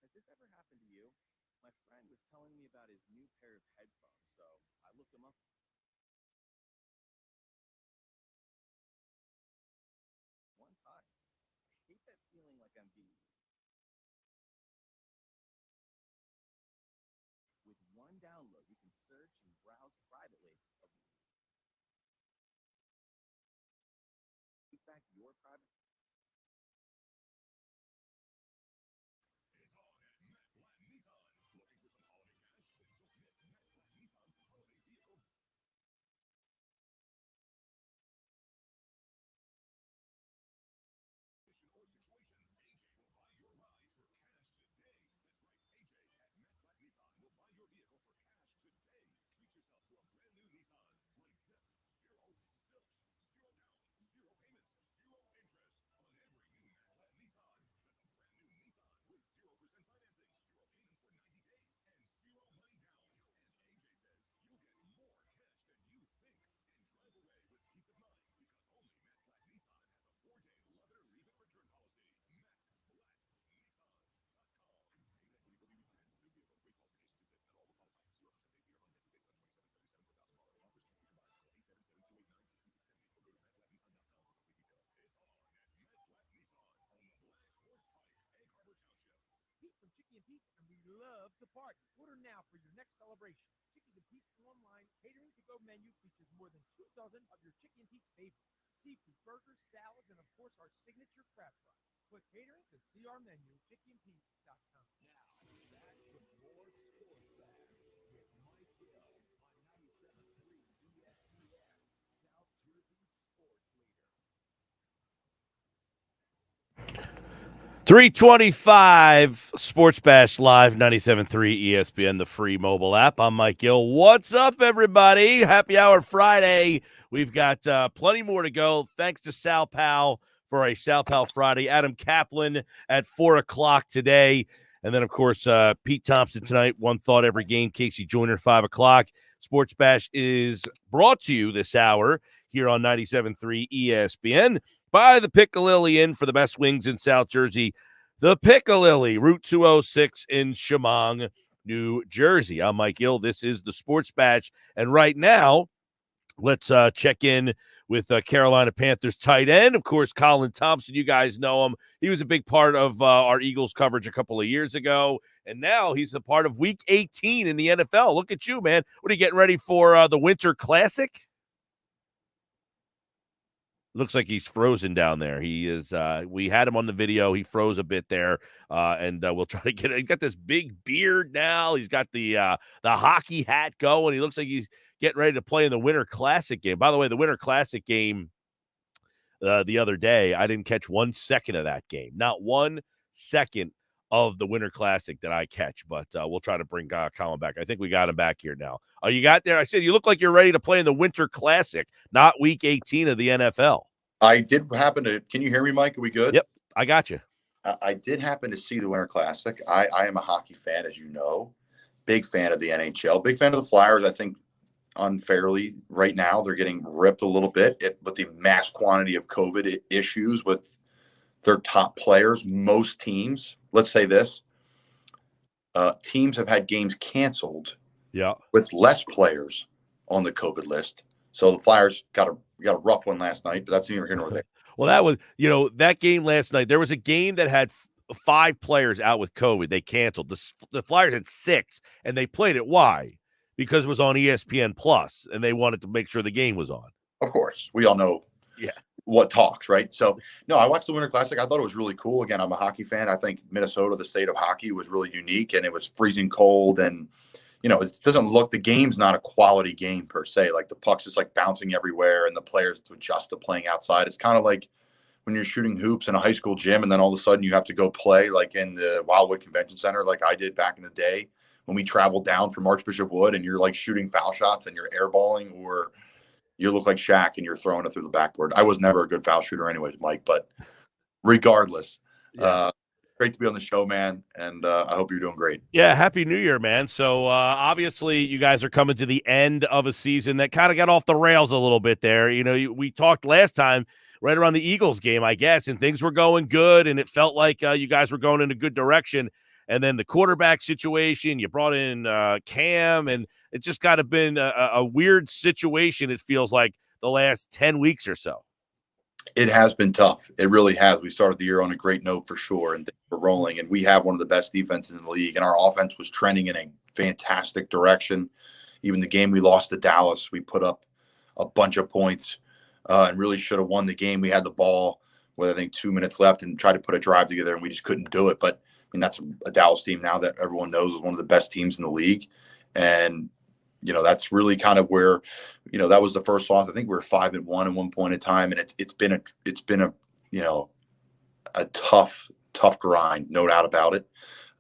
Has this ever happened to you? My friend was telling me about his new pair of headphones, so I looked them up. One time. I hate that feeling like I'm being. With one download, you can search and browse privately. In fact, your private. And we love to party. Order now for your next celebration. Chickies and Pete's online catering to-go menu features more than 2 dozen of your Chicky and Pete favorites. seafood, burgers, salads, and of course our signature crab fry. Click catering to see our menu, chickenpeas.com. Now, back to more Sports Bash with Mike Gill on 97.3 ESPN, South Jersey sports leader. 325 Sports Bash Live, 97.3 ESPN, the free mobile app. I'm Mike Gill. What's up, everybody? Happy Hour Friday. We've got plenty more to go. Thanks to Sal Pal for a Sal Pal Friday. Adam Kaplan at 4 o'clock today. And then, of course, Pete Thompson tonight. One Thought Every Game. Casey Joyner, 5 o'clock. Sports Bash is brought to you this hour here on 97.3 ESPN. By the Piccalilli Inn for the best wings in South Jersey. The Piccalilli, Route 206 in Chemung, New Jersey. I'm Mike Gill. This is the Sports Bash. And right now, let's check in with Carolina Panthers tight end. Of course, Colin Thompson. You guys know him. He was a big part of our Eagles coverage a couple of years ago. And now he's a part of Week 18 in the NFL. Look at you, man. What are you getting ready for the Winter Classic? Looks like he's frozen down there. He is. We had him on the video. He froze a bit there, and we'll try to get it. He's got this big beard now. He's got the hockey hat going. He looks like he's getting ready to play in the Winter Classic game. By the way, the Winter Classic game the other day, I didn't catch 1 second of that game. Not 1 second of the Winter Classic that I catch, but we'll try to bring Colin back. I think we got him back here now. Oh, you got there? I said you look like you're ready to play in the Winter Classic, not Week 18 of the NFL. I did happen to – can you hear me, Mike? Are we good? Yep, I got you. I did happen to see the Winter Classic. I am a hockey fan, as you know. Big fan of the NHL. Big fan of the Flyers. I think unfairly right now they're getting ripped a little bit with the mass quantity of COVID issues with their top players. Most teams, let's say this, teams have had games canceled with less players on the COVID list. So the Flyers got a rough one last night, but that's neither here nor there. Well, that was, that game last night. There was a game that had 5 players out with COVID. They canceled. The Flyers had 6, and they played it. Why? Because it was on ESPN Plus, and they wanted to make sure the game was on. Of course. We all know what talks, right? So, no, I watched the Winter Classic. I thought it was really cool. Again, I'm a hockey fan. I think Minnesota, the state of hockey, was really unique, and it was freezing cold, and it doesn't look – the game's not a quality game per se. Like, the puck's just, bouncing everywhere, and the players to adjust to playing outside. It's kind of like when you're shooting hoops in a high school gym, and then all of a sudden you have to go play, in the Wildwood Convention Center like I did back in the day when we traveled down from Archbishop Wood, and you're, shooting foul shots, and you're airballing, or you look like Shaq, and you're throwing it through the backboard. I was never a good foul shooter anyways, Mike, but regardless great to be on the show, man, and I hope you're doing great. Yeah, Happy New Year, man. So, obviously, you guys are coming to the end of a season that kind of got off the rails a little bit there. We talked last time right around the Eagles game, I guess, and things were going good, and it felt like you guys were going in a good direction. And then the quarterback situation, you brought in Cam, and it just kind of been a weird situation, it feels like, the last 10 weeks or so. It has been tough. It really has. We started the year on a great note for sure, and we're rolling, and we have one of the best defenses in the league, and our offense was trending in a fantastic direction. Even the game we lost to Dallas, we put up a bunch of points and really should have won the game. We had the ball with, I think, 2 minutes left and tried to put a drive together, and we just couldn't do it. But, that's a Dallas team now that everyone knows is one of the best teams in the league. And, that's really kind of where, that was the first loss. I think we were 5-1 at one point in time. And it's been a tough grind, no doubt about it.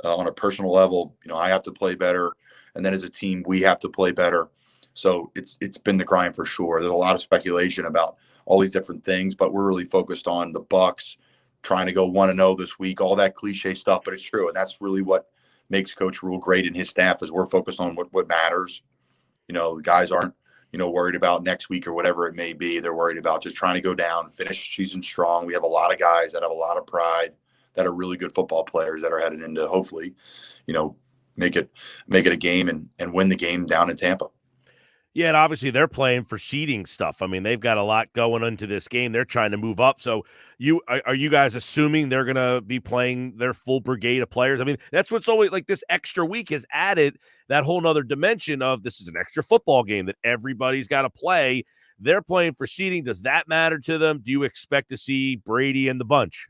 On a personal level, I have to play better. And then as a team, we have to play better. So it's been the grind for sure. There's a lot of speculation about all these different things, but we're really focused on the Bucs trying to go 1-0 this week, all that cliche stuff, but it's true. And that's really what makes Coach Rule great and his staff is we're focused on what matters. The guys aren't, worried about next week or whatever it may be. They're worried about just trying to go down, finish season strong. We have a lot of guys that have a lot of pride, that are really good football players that are headed into hopefully, make it a game and win the game down in Tampa. Yeah, and obviously they're playing for seeding stuff. I mean, they've got a lot going into this game. They're trying to move up. So are you guys assuming they're going to be playing their full brigade of players? I mean, that's what's always like this extra week has added that whole nother dimension of this is an extra football game that everybody's got to play. They're playing for seeding. Does that matter to them? Do you expect to see Brady and the bunch?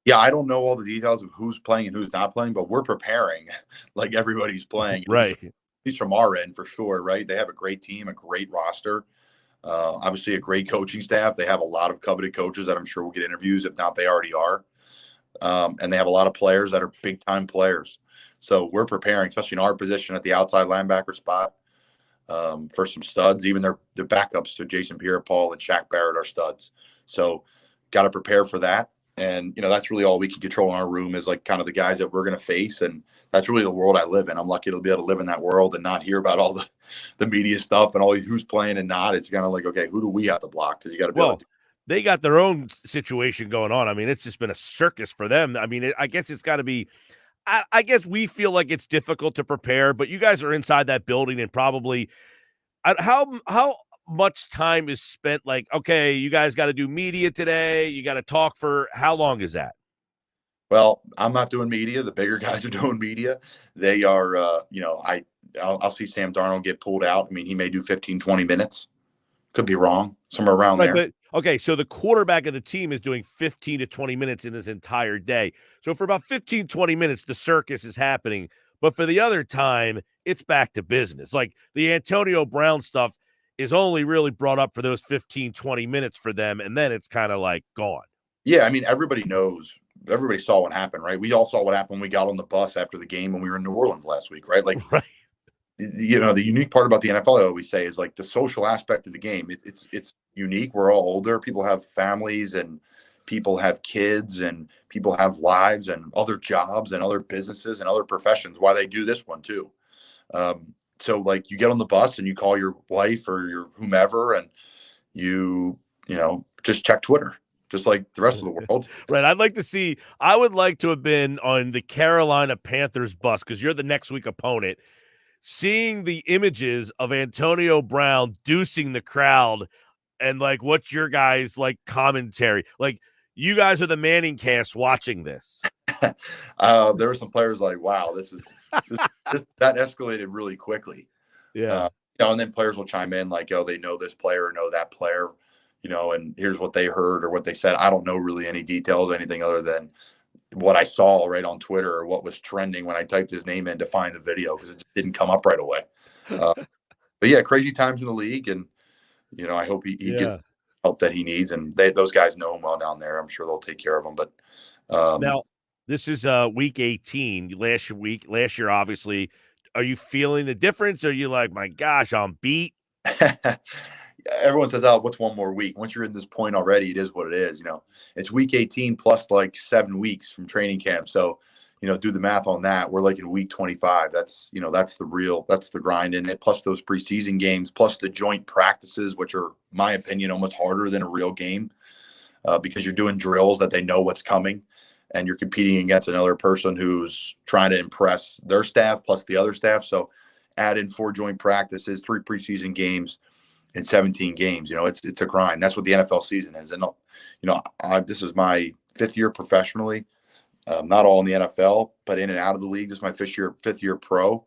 Yeah, I don't know all the details of who's playing and who's not playing, but we're preparing like everybody's playing. Right. At least from our end, for sure, right? They have a great team, a great roster, obviously a great coaching staff. They have a lot of coveted coaches that I'm sure will get interviews. If not, they already are. And they have a lot of players that are big-time players. So we're preparing, especially in our position at the outside linebacker spot, for some studs. Even their backups to Jason Pierre-Paul and Shaq Barrett are studs. So got to prepare for that. And, that's really all we can control in our room is like kind of the guys that we're going to face. And that's really the world I live in. I'm lucky to be able to live in that world and not hear about all the media stuff and all who's playing and not. It's kind of like, okay, who do we have to block? Because you got to be able to. They got their own situation going on. I mean, it's just been a circus for them. I mean, I guess it's got to be I guess we feel like it's difficult to prepare, but you guys are inside that building and probably how much time is spent like, okay, you guys got to do media today. You got to talk for how long is that? Well, I'm not doing media. The bigger guys are doing media. They are, I'll see Sam Darnold get pulled out. I mean, he may do 15, 20 minutes. Could be wrong. Somewhere around there. But, okay, so the quarterback of the team is doing 15 to 20 minutes in this entire day. So for about 15, 20 minutes, the circus is happening. But for the other time, it's back to business. Like the Antonio Brown stuff is only really brought up for those 15, 20 minutes for them. And then it's kind of like gone. Yeah, I mean, everybody knows. Everybody saw what happened, right? We all saw what happened when we got on the bus after the game when we were in New Orleans last week, right? Like, right. The unique part about the NFL, I always say, is like the social aspect of the game. It's unique. We're all older. People have families and people have kids and people have lives and other jobs and other businesses and other professions. Why they do this one too. So like you get on the bus and you call your wife or your whomever and you just check Twitter. Just like the rest of the world. Right. I would like to have been on the Carolina Panthers bus because you're the next week opponent. Seeing the images of Antonio Brown deucing the crowd and like what's your guys like commentary? Like you guys are the Manning cast watching this. There were some players like, wow, that escalated really quickly. Yeah. And then players will chime in like, oh, they know this player or know that player, and here's what they heard or what they said. I don't know really any details, anything other than what I saw right on Twitter or what was trending when I typed his name in to find the video because it just didn't come up right away. But yeah, crazy times in the league. And, I hope he gets help that he needs. And those guys know him well down there. I'm sure they'll take care of him. But now this is week 18 last year, obviously. Are you feeling the difference? Or are you like, my gosh, I'm beat? Everyone says, oh, what's one more week? Once you're in this point already, it is what it is. It's week 18 plus like 7 weeks from training camp. So, do the math on that. We're like in week 25. That's the grind in it. Plus those preseason games, plus the joint practices, which are, my opinion, almost harder than a real game because you're doing drills that they know what's coming and you're competing against another person who's trying to impress their staff plus the other staff. So add in 4 joint practices, 3 preseason games, in 17 games. It's a grind. That's what the NFL season is. And, this is my 5th year professionally, not all in the NFL, but in and out of the league. This is my 5th year pro.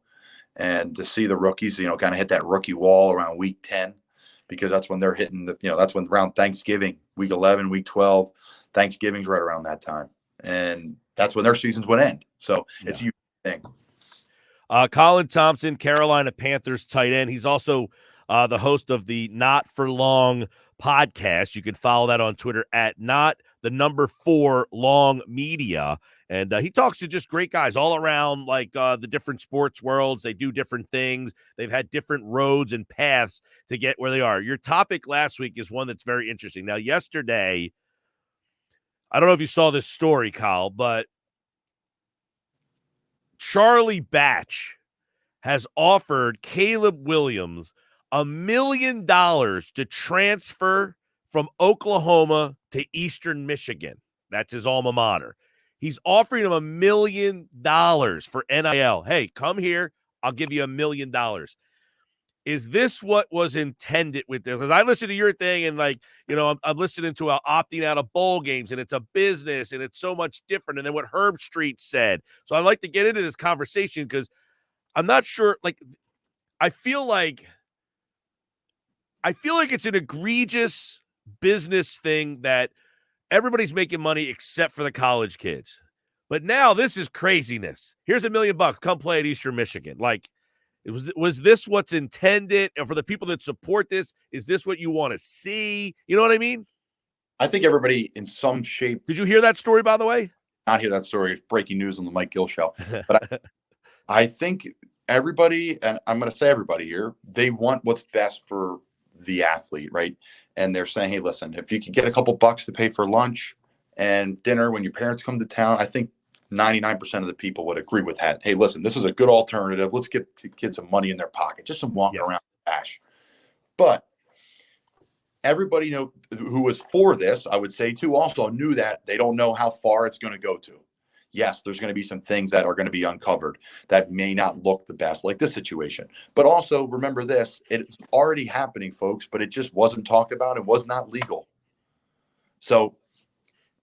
And to see the rookies, kind of hit that rookie wall around week 10, because that's when they're hitting that's when around Thanksgiving, week 11, week 12, Thanksgiving's right around that time. And that's when their seasons would end. So it's a huge thing. Colin Thompson, Carolina Panthers tight end. He's also the host of the Not For Long podcast. You can follow that on Twitter at @4LongMedia. And he talks to just great guys all around, like the different sports worlds. They do different things. They've had different roads and paths to get where they are. Your topic last week is one that's very interesting. Now, yesterday, I don't know if you saw this story, Kyle, but Charlie Batch has offered Caleb Williams $1 million to transfer from Oklahoma to Eastern Michigan. That's his alma mater. He's offering him $1 million for NIL. Hey, come here. I'll give you $1 million. Is this what was intended with this? Because I listened to your thing and I'm listening to opting out of bowl games and it's a business and it's so much different. And then what Herb Street said. So I'd like to get into this conversation because I'm not sure. I feel like I feel like it's an egregious business thing that everybody's making money except for the college kids. But now this is craziness. Here's $1 million. Come play at Eastern Michigan. Like, was this what's intended? And for the people that support this, is this what you want to see? You know what I mean? I think everybody in some shape. Did you hear that story, by the way? Not hear that story. It's breaking news on the Mike Gill show. But I think everybody, and I'm going to say everybody here, they want what's best for the athlete, right? And they're saying, hey, listen, if you can get a couple bucks to pay for lunch and dinner when your parents come to town, I think 99% of the people would agree with that. Hey, listen, this is a good alternative. Let's get the kids some money in their pocket, just some walking around cash. But everybody who was for this, I would say too, also knew that they don't know how far it's going to go to. Yes, there's going to be some things that are going to be uncovered that may not look the best, like this situation. But also remember this, it's already happening, folks, but it just wasn't talked about. It was not legal. So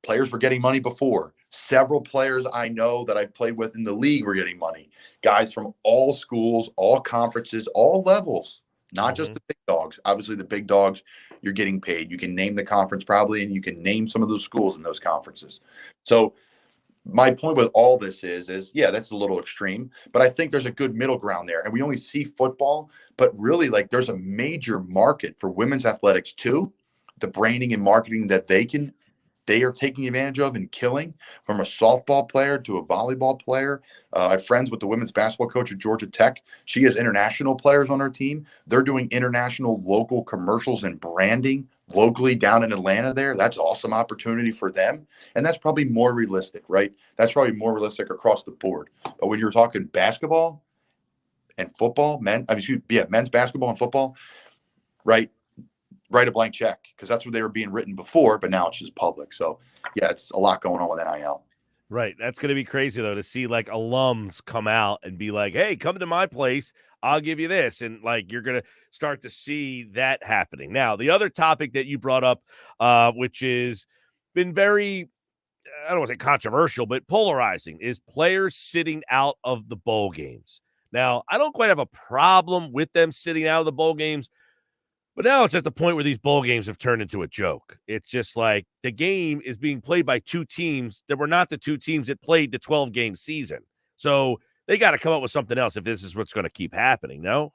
players were getting money before. Several players I know that I've played with in the league were getting money. Guys from all schools, all conferences, all levels, not just the big dogs. Obviously, the big dogs, you're getting paid. You can name the conference probably, and you can name some of those schools in those conferences. So my point with all this is yeah, that's a little extreme, but I think there's a good middle ground there. And we only see football, but really, like, there's a major market for women's athletics too. The branding and marketing that they are taking advantage of and killing, from a softball player to a volleyball player. I have friends with the women's basketball coach at Georgia Tech. She has international players on her team. They're doing international local commercials and branding locally down in Atlanta there. That's an awesome opportunity for them. And that's probably more realistic, right? That's probably more realistic across the board. But when you're talking basketball and football, men's basketball and football, right? Write a blank check, because that's what they were being written before, but now it's just public. So yeah, it's a lot going on with NIL. Right. That's going to be crazy, though, to see like alums come out and be like, hey, come to my place. I'll give you this. And like, you're going to start to see that happening. Now, the other topic that you brought up, which is been very, I don't want to say controversial, but polarizing, is players sitting out of the bowl games. Now, I don't quite have a problem with them sitting out of the bowl games, but now it's at the point where these bowl games have turned into a joke. It's just like the game is being played by two teams that were not the two teams that played the 12-game season. So they got to come up with something else if this is what's going to keep happening, no?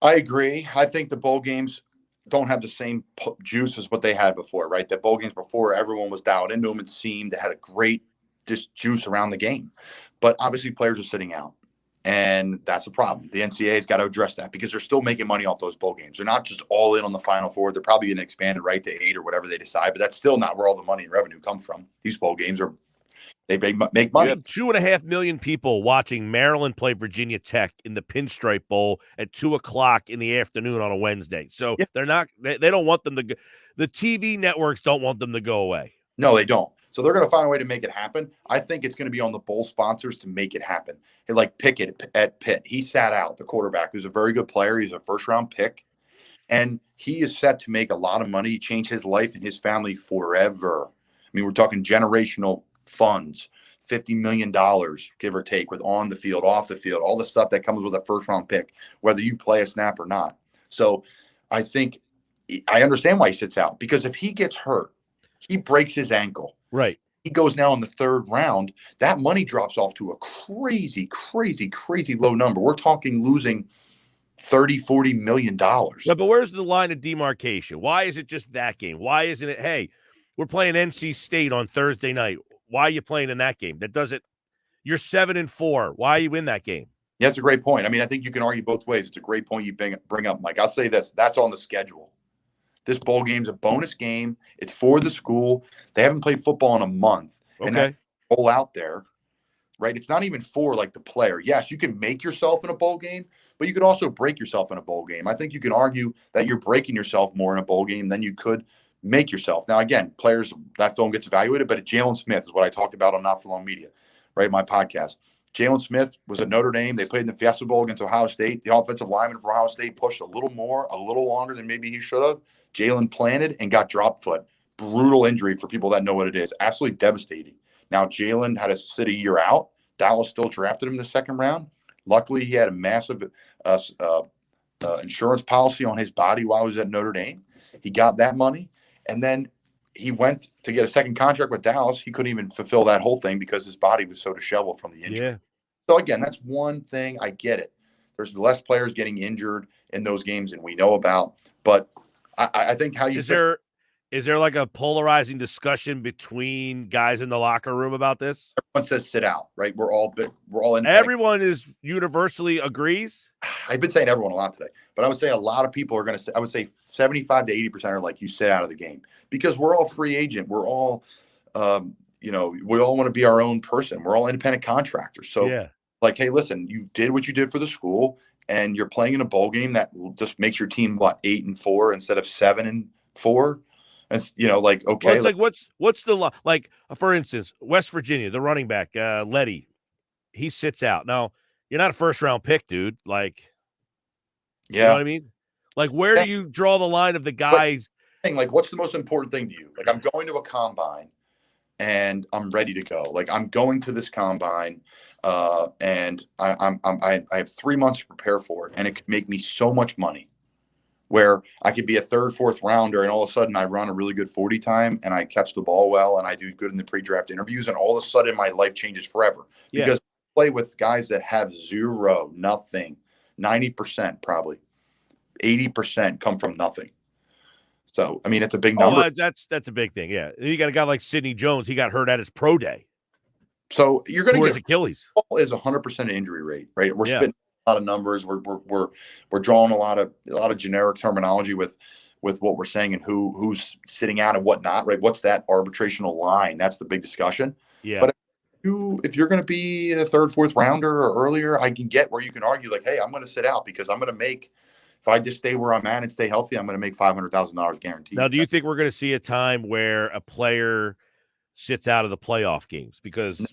I agree. I think the bowl games don't have the same juice as what they had before, right? The bowl games before, everyone was dialed into them. It seemed they had a great just juice around the game. But obviously players are sitting out. And that's a problem. The NCAA has got to address that, because they're still making money off those bowl games. They're not just all in on the Final Four. They're probably going to expand it right to 8 or whatever they decide, but that's still not where all the money and revenue comes from. These bowl games they make money. You have 2.5 million people watching Maryland play Virginia Tech in the Pinstripe Bowl at 2:00 in the afternoon on a Wednesday. So they're not. They don't want them to go. The TV networks don't want them to go away. No, they don't. So they're going to find a way to make it happen. I think it's going to be on the bowl sponsors to make it happen. Like Pickett at Pitt, he sat out, the quarterback, who's a very good player. He's a first-round pick, and he is set to make a lot of money, change his life and his family forever. I mean, we're talking generational funds, $50 million, give or take, with on the field, off the field, all the stuff that comes with a first-round pick, whether you play a snap or not. So I think I understand why he sits out, because if he gets hurt, he breaks his ankle. Right. He goes now in the 3rd round. That money drops off to a crazy, crazy, crazy low number. We're talking losing $30-40 million. Yeah, but where's the line of demarcation? Why is it just that game? Why isn't it, hey, we're playing NC State on Thursday night. Why are you playing in that game? That doesn't – you're 7-4. Why are you in that game? Yeah, that's a great point. I mean, I think you can argue both ways. It's a great point you bring up, Mike. I'll say this. That's on the schedule. This bowl game's a bonus game. It's for the school. They haven't played football in a month. Okay. And that bowl out there, right? It's not even for like the player. Yes, you can make yourself in a bowl game, but you could also break yourself in a bowl game. I think you can argue that you're breaking yourself more in a bowl game than you could make yourself. Now, again, players, that film gets evaluated, but Jalen Smith is what I talked about on Not For Long Media, right? My podcast. Jalen Smith was at Notre Dame. They played in the Fiesta Bowl against Ohio State. The offensive lineman for Ohio State pushed a little longer than maybe he should have. Jalen planted and got drop foot. Brutal injury for people that know what it is. Absolutely devastating. Now, Jalen had to sit a year out. Dallas still drafted him in the 2nd round. Luckily, he had a massive insurance policy on his body while he was at Notre Dame. He got that money, and then he went to get a second contract with Dallas. He couldn't even fulfill that whole thing because his body was so disheveled from the injury. Yeah. So again, that's one thing. I get it. There's less players getting injured in those games than we know about. But I think how you is there like a polarizing discussion between guys in the locker room about this? Everyone says sit out, right? We're all in. Everyone is universally agrees. I've been saying everyone a lot today, but I would say a lot of people are going to say, I would say 75 to 80% are like, you sit out of the game, because we're all free agent. We're all, we all want to be our own person. We're all independent contractors. So yeah. Like, hey, listen, you did what you did for the school, and you're playing in a bowl game that will just makes your team 8-4 instead of 7-4. And okay, well, it's like what's the like? For instance, West Virginia, the running back Letty, he sits out. Now you're not a first round pick, dude. Like, yeah, you know what I mean? Like, where do you draw the line of the guys? Like, what's the most important thing to you? Like, I'm going to a combine and I'm ready to go. Like, I'm going to this combine, and I have 3 months to prepare for it, and it could make me so much money, where I could be a third, fourth rounder, and all of a sudden I run a really good 40 time, and I catch the ball well, and I do good in the pre-draft interviews, and all of a sudden my life changes forever. Yeah. Because I play with guys that have zero, nothing, 90% probably, 80% come from nothing. So, I mean, it's a big number. That's a big thing, yeah. You got a guy like Sidney Jones. He got hurt at his pro day. So you're going to get Achilles. Is 100% injury rate, right? We're spitting a lot of numbers. We're drawing a lot of generic terminology with what we're saying and who's sitting out and whatnot, right? What's that arbitrational line? That's the big discussion. Yeah. But if you're going to be a third, fourth rounder or earlier, I can get where you can argue like, hey, I'm going to sit out because I'm going to make, if I just stay where I'm at and stay healthy, I'm going to make $500,000 guaranteed. Now, do you think we're going to see a time where a player sits out of the playoff games? Because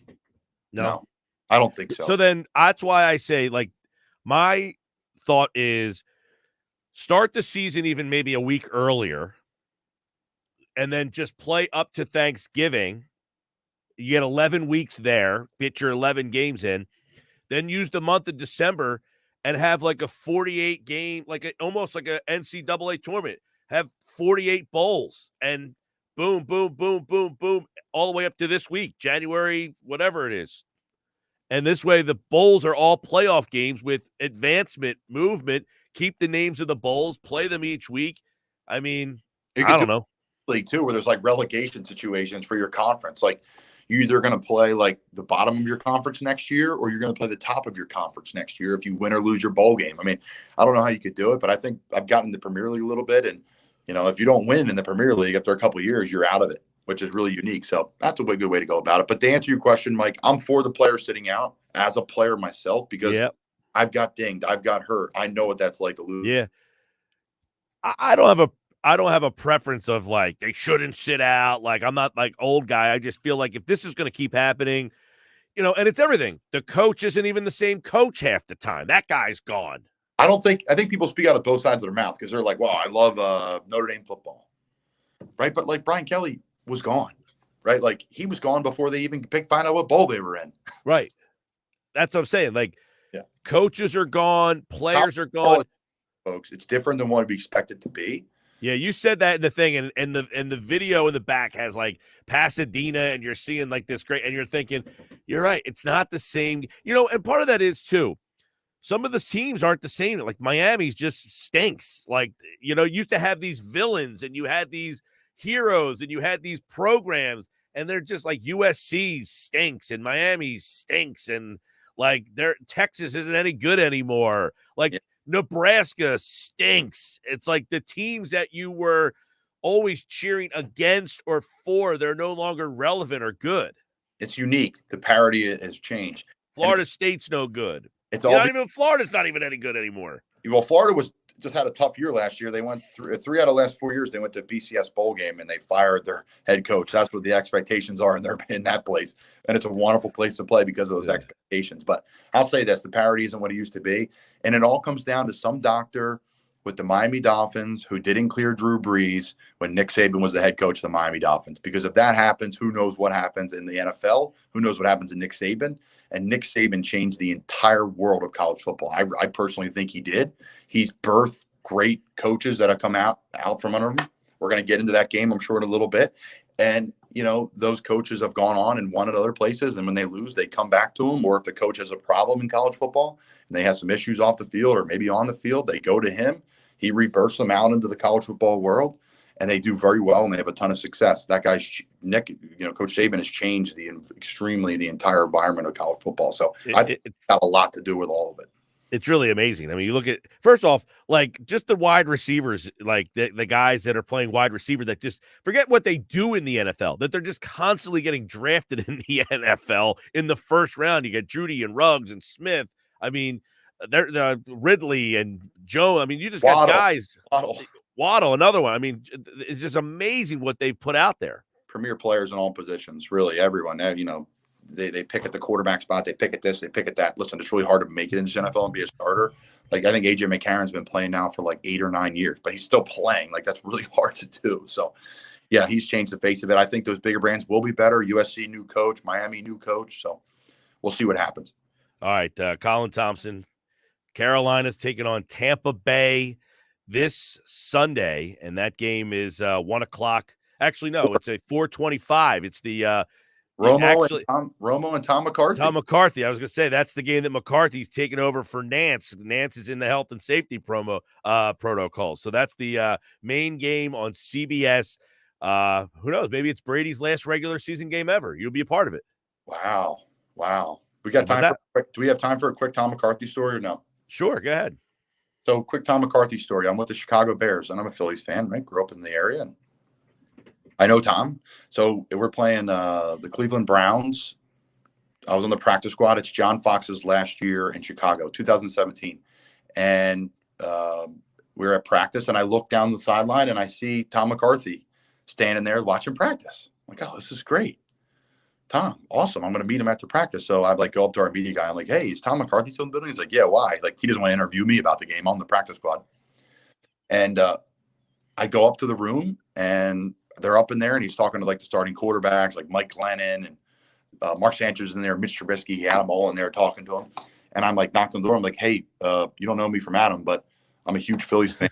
no, I don't think so. So then that's why I say, like, my thought is start the season even maybe a week earlier and then just play up to Thanksgiving. You get 11 weeks there, get your 11 games in, then use the month of December and have like a 48 game, almost like a NCAA tournament, have 48 bowls and boom, boom, boom, boom, boom, all the way up to this week, January, whatever it is. And this way, the bowls are all playoff games with advancement, movement. Keep the names of the bowls, play them each week. I mean, I don't know. League too, where there's like relegation situations for your conference. Like, you're either going to play like the bottom of your conference next year, or you're going to play the top of your conference next year if you win or lose your bowl game. I mean, I don't know how you could do it, but I think I've gotten the Premier League a little bit, and if you don't win in the Premier League after a couple of years, you're out of it, which is really unique. So that's a good way to go about it. But to answer your question, Mike, I'm for the player sitting out as a player myself, because I've got dinged, I've got hurt. I know what that's like to lose. Yeah. I don't have a preference of like they shouldn't sit out. Like, I'm not like old guy. I just feel like if this is going to keep happening, and it's everything. The coach isn't even the same coach half the time. That guy's gone. I think people speak out of both sides of their mouth because they're like, well, I love Notre Dame football. Right. But like Brian Kelly was gone. Right. Like, he was gone before they even find out what bowl they were in. Right. That's what I'm saying. Like, coaches are gone. Players are gone. Folks, it's different than what we expect it to be. Yeah, you said that in the thing, and the video in the back has like Pasadena, and you're seeing like this great, and you're thinking, you're right, it's not the same, and part of that is too, some of the teams aren't the same. Like Miami's just stinks. Like, you used to have these villains, and you had these heroes, and you had these programs, and they're just like USC stinks, and Miami stinks, and like Texas isn't any good anymore. Like. Nebraska stinks. It's like the teams that you were always cheering against or for, they're no longer relevant or good. It's unique. The parity has changed. Florida State's no good. It's all even Florida's not even any good anymore. Well, Florida just had a tough year last year. They went through 3 out of the last 4 years. They went to BCS bowl game and they fired their head coach. That's what the expectations are, and they're in that place. And it's a wonderful place to play because of those expectations. But I'll say this: the parity isn't what it used to be, and it all comes down to some doctor with the Miami Dolphins, who didn't clear Drew Brees when Nick Saban was the head coach of the Miami Dolphins. Because if that happens, who knows what happens in the NFL? Who knows what happens in Nick Saban? And Nick Saban changed the entire world of college football. I personally think he did. He's birthed great coaches that have come out from under him. We're going to get into that game, I'm sure, in a little bit. And, you know, those coaches have gone on and won at other places. And when they lose, they come back to him. Or if the coach has a problem in college football and they have some issues off the field or maybe on the field, they go to him. He rebirths them out into the college football world, and they do very well, and they have a ton of success. That guy's Nick, you know, Coach Saban has changed extremely the entire environment of college football. So I think it's got a lot to do with all of it. It's really amazing. I mean, you look at, first off, like just the wide receivers, like the guys that are playing wide receiver that just forget what they do in the NFL, that they're just constantly getting drafted in the NFL in the first round. You get Judy and Ruggs and Smith. I mean, they're Ridley and Joe. I mean, you just got guys. Waddle, another one. I mean, it's just amazing what they've put out there. Premier players in all positions, really everyone. You know, they pick at the quarterback spot. They pick at this. They pick at that. Listen, it's really hard to make it in the NFL and be a starter. Like, I think A.J. McCarron's been playing now for like 8 or 9 years, but he's still playing. Like, that's really hard to do. So, yeah, he's changed the face of it. I think those bigger brands will be better. USC, new coach. Miami, new coach. So we'll see what happens. All right, Colin Thompson. Carolina's taking on Tampa Bay this Sunday, and that game is 1 o'clock. Actually, no, it's a 4:25. It's the Romo and Tom McCarthy. Tom McCarthy. I was going to say that's the game that McCarthy's taking over for Nance. Nance is in the health and safety protocols. So that's the main game on CBS. Who knows? Maybe it's Brady's last regular season game ever. You'll be a part of it. Wow. We got time do we have time for a quick Tom McCarthy story or no? Sure, go ahead. So, quick Tom McCarthy story. I'm with the Chicago Bears, and I'm a Phillies fan, right? Grew up in the area, and I know Tom. So, we're playing the Cleveland Browns. I was on the practice squad. It's John Fox's last year in Chicago, 2017. And we were at practice, and I look down the sideline, and I see Tom McCarthy standing there watching practice. I'm like, oh, this is great. Tom, awesome. I'm going to meet him after practice. So I'd like go up to our media guy. I'm like, hey, is Tom McCarthy still in the building? He's like, yeah, why? Like, he doesn't want to interview me about the game. I'm on the practice squad. And I go up to the room, and they're up in there, and he's talking to like the starting quarterbacks, like Mike Glennon and Mark Sanchez in there, Mitch Trubisky. He had them all in there talking to him. And I'm like, knocked on the door. I'm like, hey, you don't know me from Adam, but I'm a huge Phillies fan.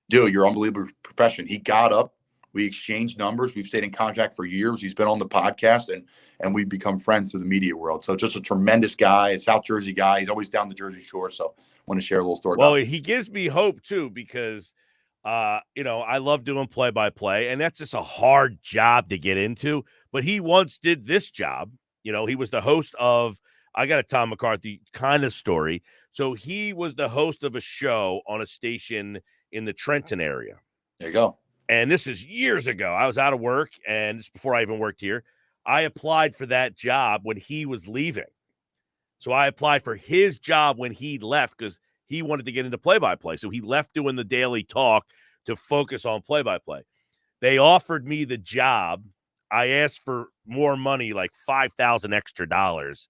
Dude, you're an unbelievable profession. He got up. We exchanged numbers. We've stayed in contact for years. He's been on the podcast, and we've become friends through the media world. So just a tremendous guy, a South Jersey guy. He's always down the Jersey Shore. So I want to share a little story about he gives me hope, too, because, you know, I love doing play-by-play, and that's just a hard job to get into. But he once did this job. You know, he was the host of – I got a Tom McCarthy kind of story. So he was the host of a show on a station in the Trenton area. There you go. And this is years ago. I was out of work, and this is before I even worked here. I applied for that job when he was leaving. So I applied for his job when he left because he wanted to get into play-by-play. So he left doing the daily talk to focus on play-by-play. They offered me the job. I asked for more money, like $5,000 extra dollars,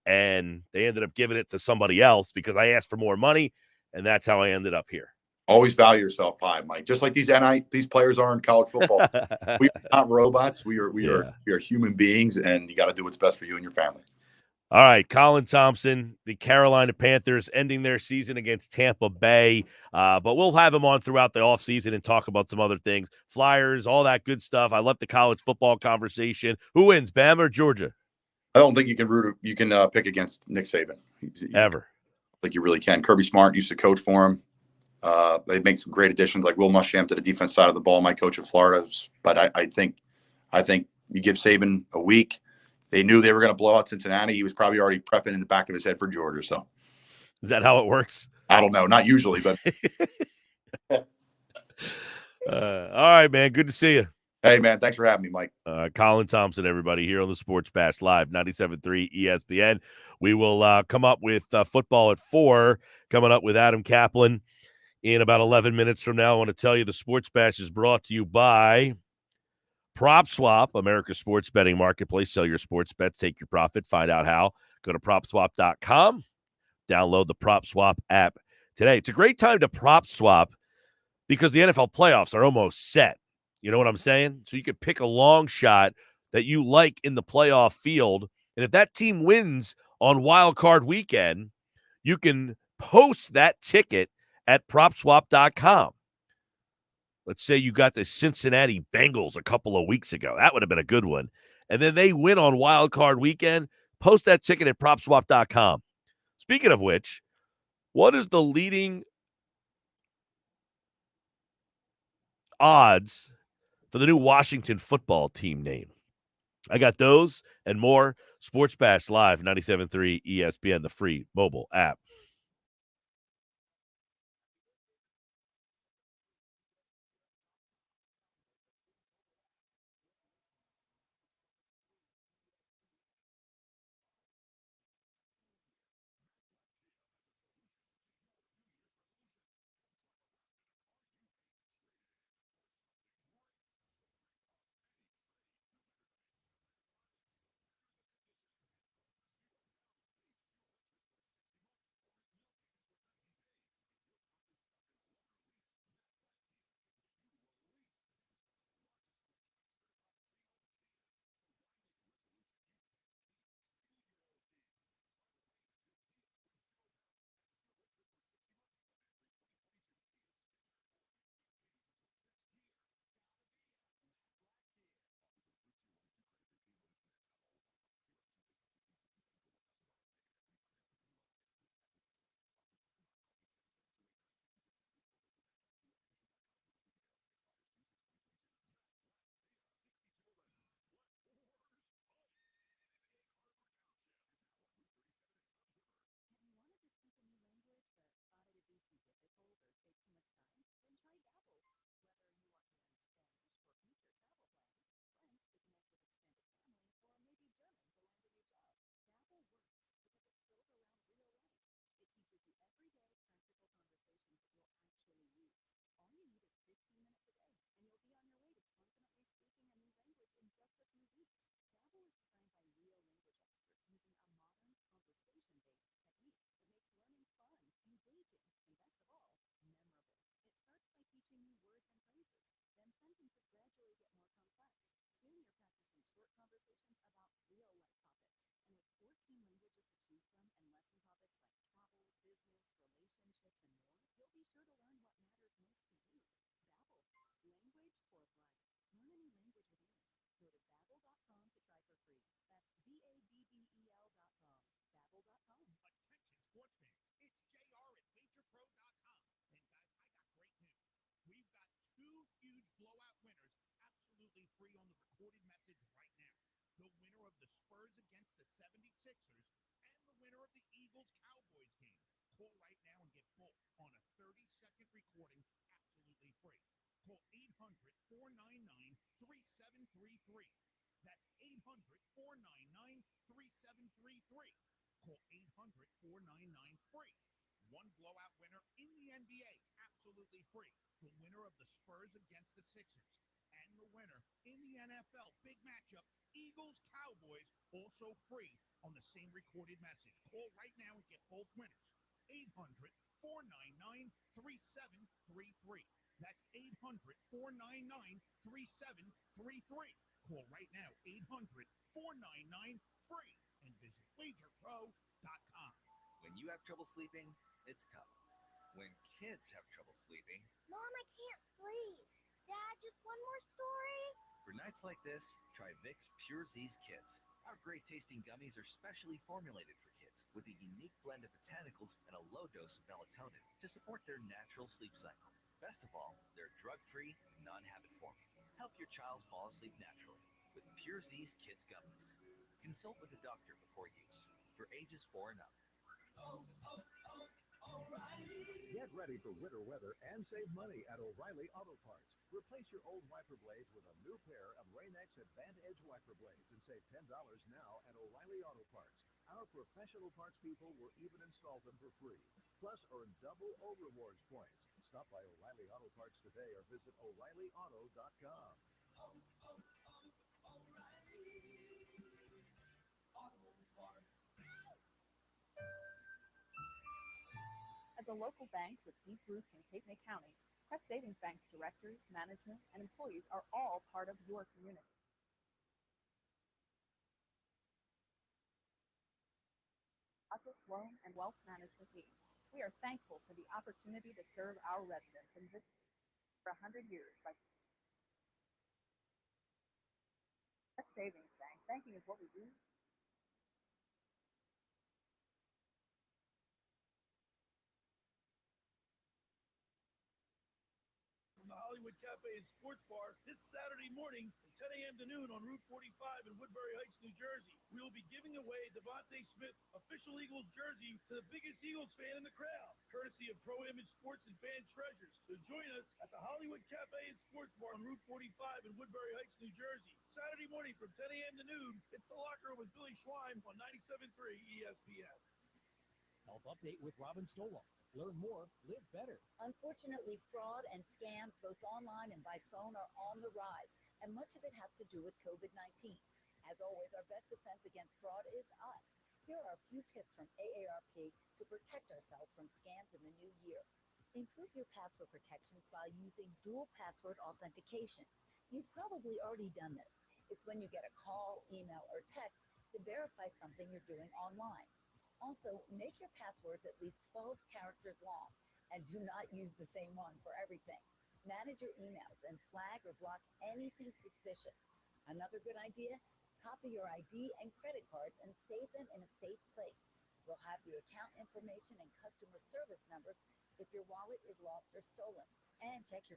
and they ended up giving it to somebody else because I asked for more money, and that's how I ended up here. Always value yourself high, Mike. Just like these players are in college football. We're not robots. We are human beings, and you got to do what's best for you and your family. All right, Colin Thompson, the Carolina Panthers ending their season against Tampa Bay. But we'll have him on throughout the offseason and talk about some other things. Flyers, all that good stuff. I love the college football conversation. Who wins, Bama or Georgia? I don't think you can pick against Nick Saban. Ever. I think you really can. Kirby Smart used to coach for him. They make some great additions, like Will Muschamp to the defense side of the ball, my coach at Florida. But I think you give Saban a week. They knew they were going to blow out Cincinnati. He was probably already prepping in the back of his head for Georgia. So, is that how it works? I don't know. Not usually, but. All right, man. Good to see you. Hey, man. Thanks for having me, Mike. Colin Thompson, everybody, here on the Sports Bash Live, 97.3 ESPN. We will come up with football at 4, coming up with Adam Kaplan in about 11 minutes from now. I want to tell you the Sports Bash is brought to you by PropSwap, America's sports betting marketplace. Sell your sports bets, take your profit, find out how. Go to PropSwap.com. Download the PropSwap app today. It's a great time to prop swap because the NFL playoffs are almost set. You know what I'm saying? So you could pick a long shot that you like in the playoff field. And if that team wins on Wildcard weekend, you can post that ticket at propswap.com. Let's say you got the Cincinnati Bengals a couple of weeks ago. That would have been a good one. And then they win on Wildcard weekend. Post that ticket at propswap.com. Speaking of which, what is the leading odds for the new Washington football team name? I got those and more. Sports Bash Live, 97.3 ESPN, the free mobile app. Eagles Cowboys also free on the same recorded message. Call right now and get both winners. 800-499-3733. That's 800-499-3733. Call right now, 800-499-FREE, and visit wagerpro.com. When you have trouble sleeping, it's tough. When kids have trouble sleeping, Mom, I can't sleep. Dad, just one more story? for nights like this, try Vick's Pure Z's Kids. Our great tasting gummies are specially formulated for kids with a unique blend of botanicals and a low dose of melatonin to support their natural sleep cycle. Best of all, they're drug-free, non-habit forming. Help your child fall asleep naturally with Pure Z's Kids Gummies. Consult with a doctor before use. For ages 4 and up. Get ready for winter weather and save money at O'Reilly Auto Parts. Replace your old wiper blades with a new pair of Rain-X Advantage wiper blades and save $10 now at O'Reilly Auto Parts. Our professional parts people will even install them for free. Plus, earn double O-Rewards points. Stop by O'Reilly Auto Parts today or visit O'ReillyAuto.com. As As a local bank with deep roots in Cape May County, Crest Savings Bank's directors, management, and employees are all part of your community. Project loan and wealth management needs. We are thankful for the opportunity to serve our residents and visitors for 100 years by Crest Savings Bank. Banking is what we do. From the Hollywood Cafe and Sports Bar this Saturday morning from 10 a.m. to noon on Route 45 in Woodbury Heights, New Jersey. We will be giving away Devonte Smith official Eagles jersey to the biggest Eagles fan in the crowd, courtesy of Pro Image Sports and Fan Treasures. So join us at the Hollywood Cafe and Sports Bar on Route 45 in Woodbury Heights, New Jersey. Saturday morning from 10 a.m. to noon, it's the Locker Room with Billy Schwein on 97.3 ESPN. Health update with Robin Stoloff. Learn more, live better. Unfortunately, fraud and scams both online and by phone are on the rise, and much of it has to do with COVID-19. As always, our best defense against fraud is us. Here are a few tips from AARP to protect ourselves from scams in the new year. Improve your password protections by using dual password authentication. You've probably already done this. It's when you get a call, email, or text to verify something you're doing online. Also, make your passwords at least 12 characters long and do not use the same one for everything. Manage your emails and flag or block anything suspicious. Another good idea, copy your ID and credit cards and save them in a safe place. We'll have your account information and customer service numbers if your wallet is lost or stolen. And check your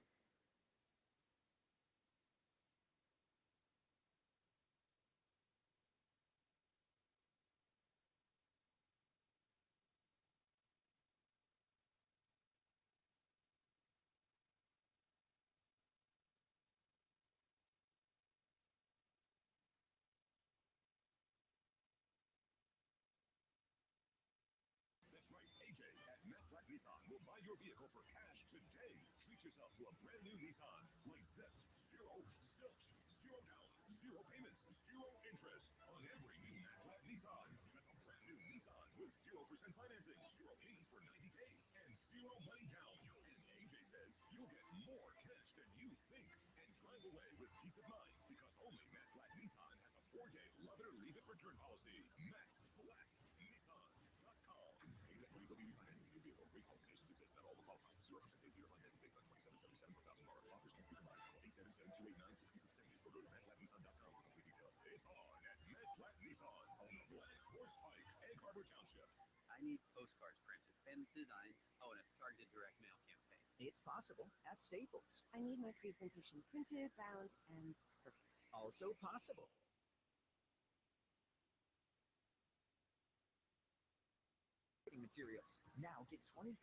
That's right, AJ at Matt Black Nissan will buy your vehicle for cash today. Treat yourself to a brand new Nissan like Zep, zero, zilch, zero down, zero payments, zero interest on every new Matt Black Nissan. That's a brand new Nissan with 0% financing, zero payments for 90 days, and zero money down. And AJ says you'll get more cash than you think and drive away with peace of mind because only Matt Black Nissan has a 4-day love it or leave it return policy. Matt Black Nissan.com. AWW financing to your vehicle. Rate qualifications exist. Not all will qualify. 0% APR financing based on 2777 per $1,000. Offers can be combined. Call 877-289-6670 or go to mattblacknissan.com for complete details. It's on at Matt Black Nissan on the Black Horse Pike, Egg Harbor Township. I need postcards printed and designed. Oh, and a targeted direct mail campaign. It's possible at Staples. I need my presentation printed, bound, and perfect. Also possible. Materials. Now get 25%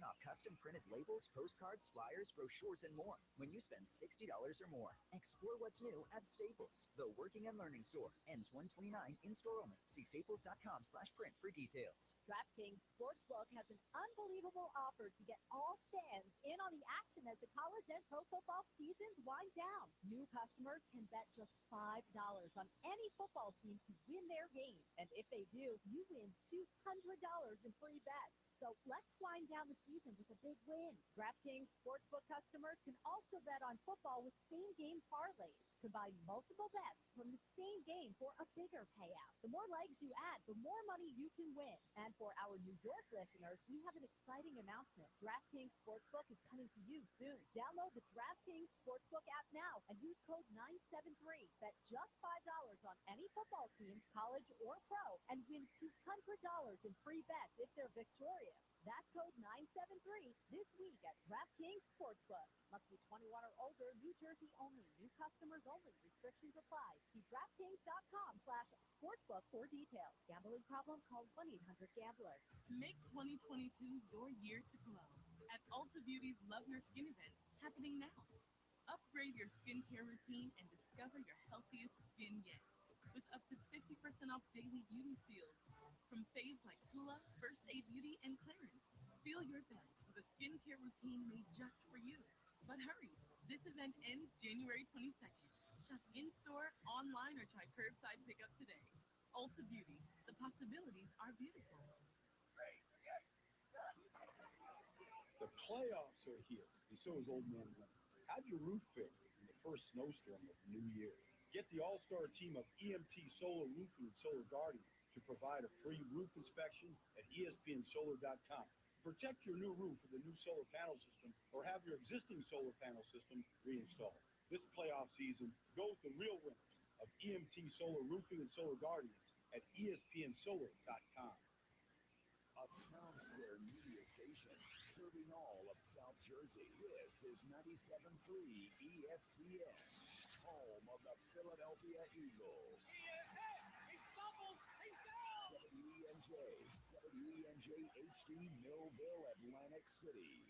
off custom printed labels, postcards, flyers, brochures, and more when you spend $60 or more. Explore what's new at Staples, the working and learning store. Ends 129 in store only. See staples.com/print for details. DraftKings Sportsbook has an unbelievable offer to get all fans in on the action as the college and pro football seasons wind down. New customers can bet just $5 on any football team to win their game. And if they do, you win $200 in free bets. So let's wind down the season with a big win. DraftKings Sportsbook customers can also bet on football with same-game parlays. Combine multiple bets from the same game for a bigger payout. The more legs you add, the more money you can win. And for our New York listeners, we have an exciting announcement. DraftKings Sportsbook is coming to you soon. Download the DraftKings Sportsbook app now and use code 973. Bet just $5 on any football team, college or pro, and win $200 in free bets if they're victorious. That's code 973 this week at DraftKings Sportsbook. Must be 21 or older, New Jersey only. New customers only. Restrictions apply. See DraftKings.com/sportsbook for details. Gambling problem? Call 1-800-GAMBLER. Make 2022 your year to glow at Ulta Beauty's Love Your Skin event happening now. Upgrade your skincare routine and discover your healthiest skin yet with up to 50% off daily beauty steals from faves like Tula, First Aid Beauty, and Clarence. Feel your best with a skincare routine made just for you. But hurry, this event ends January 22nd. Shop in-store, online, or try curbside pickup today. Ulta Beauty, the possibilities are beautiful. The playoffs are here, and so is Old Man Winter. How'd your roof feel in the first snowstorm of the new year? Get the all-star team of EMT Solar Roofing and Solar Guardian to provide a free roof inspection at espnsolar.com. Protect your new roof with a new solar panel system or have your existing solar panel system reinstalled. This playoff season, go with the real winners of EMT Solar Roofing and Solar Guardians at espnsolar.com. A town square media station serving all of South Jersey. This is 97.3 ESPN, home of the Philadelphia Eagles. WENJ HD Millville, Atlantic City.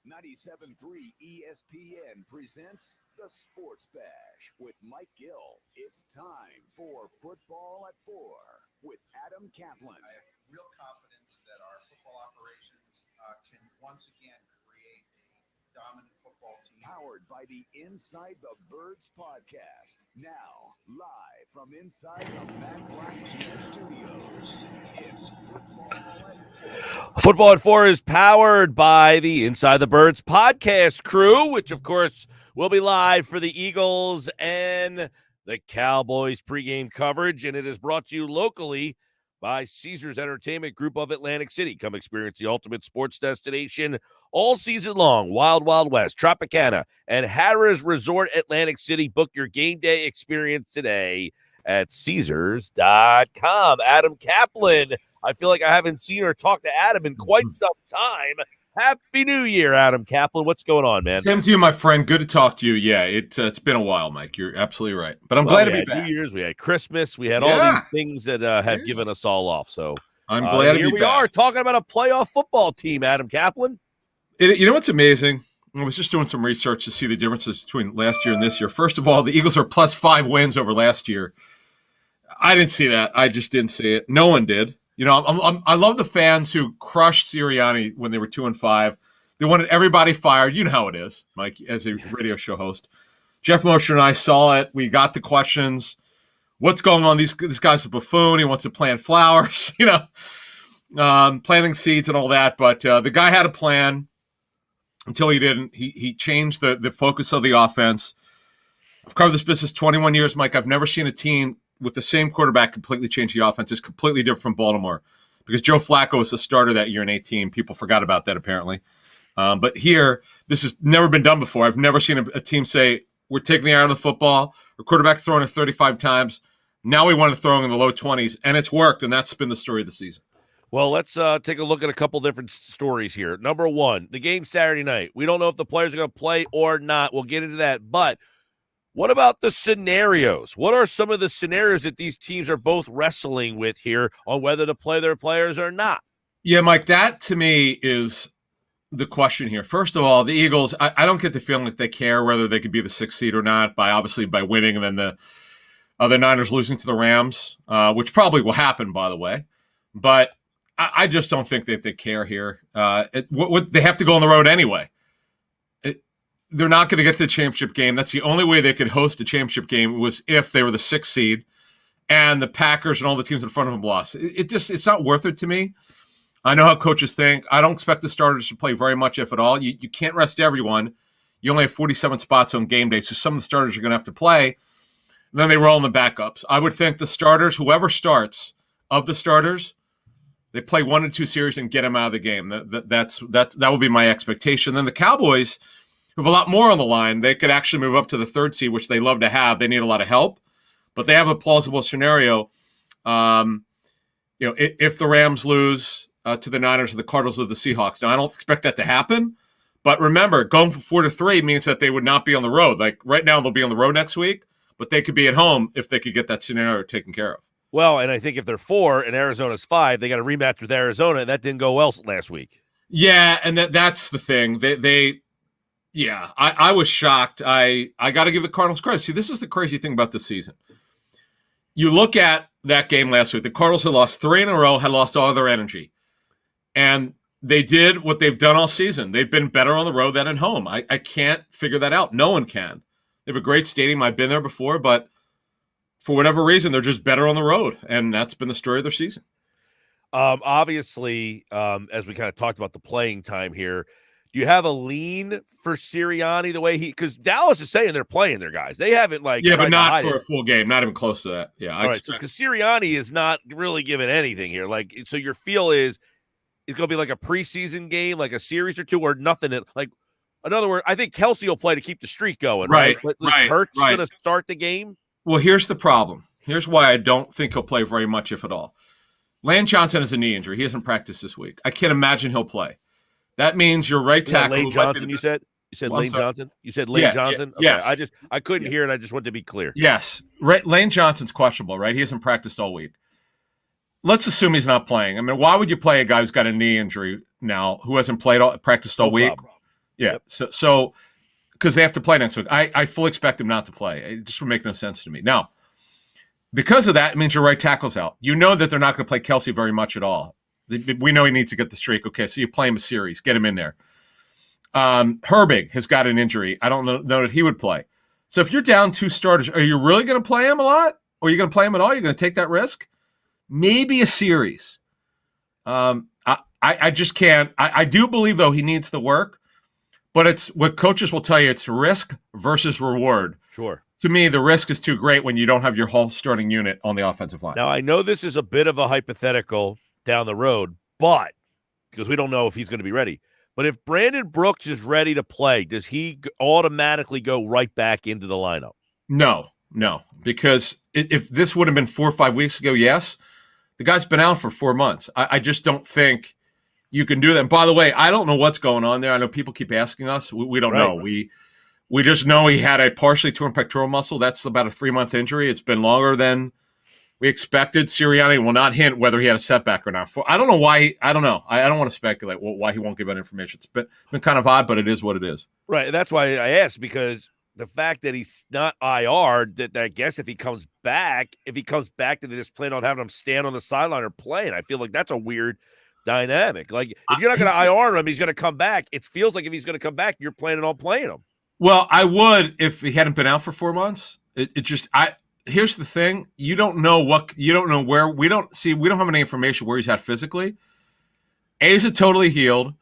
97.3 ESPN presents the Sports Bash with Mike Gill. It's time for Football at 4 with Adam Kaplan. I have real confidence that our football operations can once again create a dominant football team. Powered by the Inside the Birds podcast. Now, live from inside the Matt Black Kia Studios, it's Football at 4. Football at 4 is powered by the Inside the Birds podcast crew, which, of course, will be live for the Eagles and the Cowboys pregame coverage, and it is brought to you locally by Caesars Entertainment Group of Atlantic City. Come experience the ultimate sports destination all season long. Wild Wild West, Tropicana, and Harrah's Resort Atlantic City. Book your game day experience today at Caesars.com. Adam Kaplan. I feel like I haven't seen or talked to Adam in quite some time. Happy New Year, Adam Kaplan. What's going on, man? Same to you, my friend. Good to talk to you. Yeah, it's been a while, Mike. You're absolutely right. But I'm glad to be back. New Year's, we had Christmas, we had all these things that have given us all off. So I'm glad to be here we back. are talking about a playoff football team, Adam Kaplan. You know what's amazing? I was just doing some research to see the differences between last year and this year. First of all, the Eagles are plus 5 wins over last year. I didn't see that. I just didn't see it. No one did. You know, I love the fans who crushed Sirianni when they were 2-5. They wanted everybody fired. You know how it is, Mike, as a radio show host. Jeff Mosher and I saw it. We got the questions. What's going on? This guy's a buffoon. He wants to plant flowers, planting seeds and all that. But the guy had a plan until he didn't. He changed the focus of the offense. I've covered this business 21 years, Mike. I've never seen a team with the same quarterback completely change the offense. It's completely different from Baltimore because Joe Flacco was the starter that year in 2018. People forgot about that apparently. But here, this has never been done before. I've never seen a team say, we're taking the eye out of the football. Our quarterback throwing it 35 times. Now we want to throw in the low 20s, and it's worked, and that's been the story of the season. Well, let's take a look at a couple different stories here. Number one, the game Saturday night. We don't know if the players are going to play or not. We'll get into that. But what about the scenarios? What are some of the scenarios that these teams are both wrestling with here on whether to play their players or not? Yeah, Mike, that to me is the question here. First of all, the Eagles, I don't get the feeling that they care whether they could be the 6th seed or not by winning and then the other Niners losing to the Rams, which probably will happen, by the way. But I just don't think that they care here. They have to go on the road anyway. They're not going to get to the championship game. That's the only way they could host a championship game was if they were the 6th seed and the Packers and all the teams in front of them lost. It's not worth it to me. I know how coaches think. I don't expect the starters to play very much, if at all. You can't rest everyone. You only have 47 spots on game day, so some of the starters are going to have to play. And then they roll in the backups. I would think the starters, whoever starts of the starters, they play 1 or 2 series and get them out of the game. That would be my expectation. Then the Cowboys have a lot more on the line. They could actually move up to the 3rd seed, which they love to have. They need a lot of help, but they have a plausible scenario. If the Rams lose to the Niners or the Cardinals or the Seahawks. Now, I don't expect that to happen, but remember, going from 4-3 means that they would not be on the road. Like right now, they'll be on the road next week, but they could be at home if they could get that scenario taken care of. Well, and I think if they're 4 and Arizona's 5, they got a rematch with Arizona, and that didn't go well last week. Yeah, and that's the thing. I was shocked. I got to give the Cardinals credit. See, this is the crazy thing about this season. You look at that game last week. The Cardinals had lost 3 in a row, had lost all their energy. And they did what they've done all season. They've been better on the road than at home. I can't figure that out. No one can. They have a great stadium. I've been there before, but for whatever reason, they're just better on the road. And that's been the story of their season. Obviously, as we kind of talked about the playing time here, Do you have a lean for Sirianni the way because Dallas is saying they're playing their guys. They haven't but tried to not hide for it. a full game, not even close to that. Yeah, All right, so because Sirianni is not really giving anything here. So your feel is it's going to be like a preseason game, like a series or two, or nothing. In other words, I think Kelsey will play to keep the streak going, right? But Hurts going to start the game. Well, here's the problem. Here's why I don't think he'll play very much, if at all. Lane Johnson has a knee injury. He hasn't practiced this week. I can't imagine he'll play. That means your right tackle. Lane Johnson, you said? You said Lane Johnson? You said Lane Johnson? Okay. Yes. I couldn't hear it. I just wanted to be clear. Yes. Right. Lane Johnson's questionable, right? He hasn't practiced all week. Let's assume he's not playing. I mean, why would you play a guy who's got a knee injury now who hasn't practiced all week? Problem. Yeah. Yep. So because they have to play next week. I fully expect him not to play. It just would make no sense to me. Now, because of that, it means your right tackle's out. You know that they're not going to play Kelsey very much at all. We know he needs to get the streak. Okay, so you play him a series. Get him in there. Herbig has got an injury. I don't know that he would play. So if you're down 2 starters, are you really going to play him a lot? Or are you going to play him at all? You're going to take that risk? Maybe a series. I just can't. I do believe, though, he needs the work. But it's what coaches will tell you. It's risk versus reward. Sure. To me, the risk is too great when you don't have your whole starting unit on the offensive line. Now, I know this is a bit of a hypothetical down the road, but because we don't know if he's going to be ready. But if Brandon Brooks is ready to play, does he automatically go right back into the lineup? No, because if this would have been 4 or 5 weeks ago, yes. The guy's been out for 4 months. I just don't think you can do that. And by the way, I don't know what's going on there. I know people keep asking us. We don't know. We just know he had a partially torn pectoral muscle. That's about a 3-month injury. It's been longer than we expected. Sirianni will not hint whether he had a setback or not. I don't know why. I don't know. I don't want to speculate why he won't give that information. It's been kind of odd, but it is what it is. Right. And that's why I asked, because the fact that he's not IR, that I guess if he comes back, that they just plan on having him stand on the sideline or play. And I feel like that's a weird dynamic. Like, if you're not going to IR him, he's going to come back. It feels like if he's going to come back, you're planning on playing him. Well, I would if he hadn't been out for 4 months. Here's the thing. You don't know where. We don't have any information where he's at physically. Is it totally healed?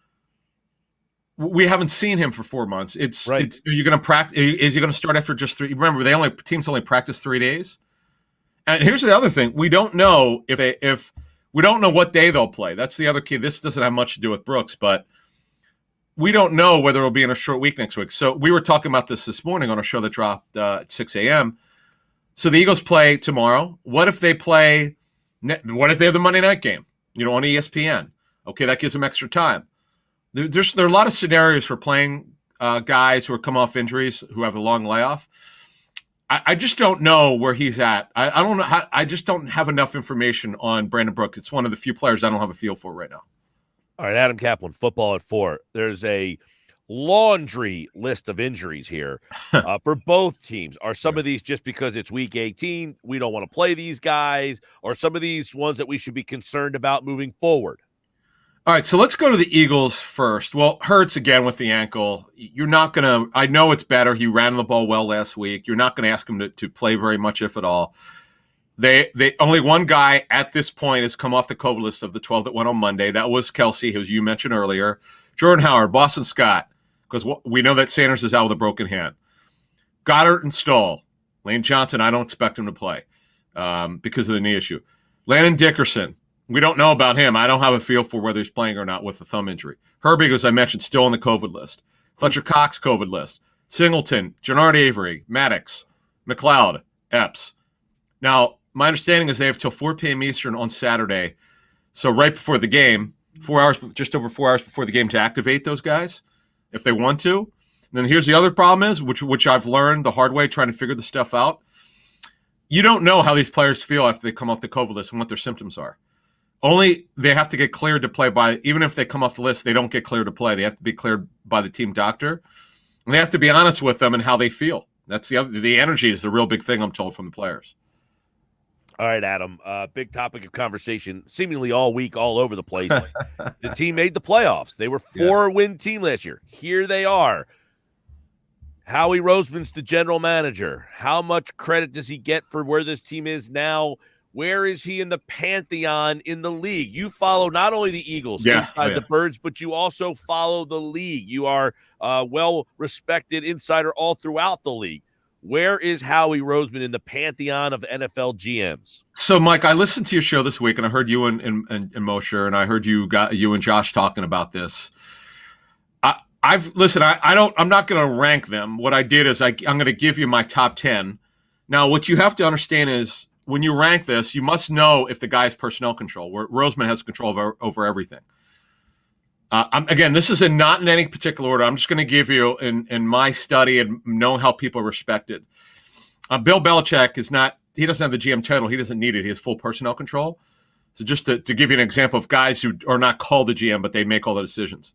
We haven't seen him for 4 months. Are you going to practice? Is he going to start after just 3? Remember, teams only practice 3 days. And here's the other thing. We don't know if we don't know what day they'll play. That's the other key. This doesn't have much to do with Brooks, but we don't know whether it'll be in a short week next week. So we were talking about this morning on a show that dropped at 6 a.m. So the Eagles play tomorrow. What if they have the Monday night game, on ESPN? Okay, that gives them extra time. There are a lot of scenarios for playing guys who are come off injuries, who have a long layoff. I just don't know where he's at. I don't know. I just don't have enough information on Brandon Brooks. It's one of the few players I don't have a feel for right now. All right, Adam Kaplan, Football at 4. There's a laundry list of injuries here for both teams. Are some of these just because it's week 18, we don't want to play these guys, or some of these ones that we should be concerned about moving forward? All right, so let's go to the Eagles first. Well, Hurts again with the ankle. You're not going to – I know it's better. He ran the ball well last week. You're not going to ask him to play very much, if at all. They only one guy at this point has come off the COVID list of the 12 that went on Monday. That was Kelsey, who you mentioned earlier. Jordan Howard, Boston Scott, because we know that Sanders is out with a broken hand. Goddard and Stoll. Lane Johnson, I don't expect him to play because of the knee issue. Landon Dickerson, we don't know about him. I don't have a feel for whether he's playing or not with the thumb injury. Herbig, as I mentioned, still on the COVID list. Fletcher Cox, COVID list. Singleton, Jannard Avery, Maddox, McLeod, Epps. Now, my understanding is they have till 4 p.m. Eastern on Saturday, so right before the game, just over 4 hours before the game to activate those guys if they want to. And then here's the other problem is, which I've learned the hard way trying to figure this stuff out. You don't know how these players feel after they come off the COVID list and what their symptoms are. Only they have to get cleared to play by, even if they come off the list, they don't get cleared to play. They have to be cleared by the team doctor. And they have to be honest with them and how they feel. That's the energy is the real big thing, I'm told, from the players. All right, Adam, big topic of conversation seemingly all week, all over the place. The team made the playoffs. They were 4-win team last year. Here they are. Howie Roseman's the general manager. How much credit does he get for where this team is now Where is he in the pantheon in the league? You follow not only the Eagles inside the Birds, but you also follow the league. You are a well-respected insider all throughout the league. Where is Howie Roseman in the pantheon of NFL GMs? So, Mike, I listened to your show this week, and I heard you and Mosher, and I heard you and Josh talking about this. I'm not going to rank them. What I did is I'm going to give you my top 10. Now, what you have to understand is when you rank this, you must know if the guy's personnel control, where Roseman has control over everything. Again, this is not in any particular order. I'm just going to give you in my study and know how people are respected. Bill Belichick he doesn't have the GM title. He doesn't need it. He has full personnel control. So just to give you an example of guys who are not called the GM, but they make all the decisions.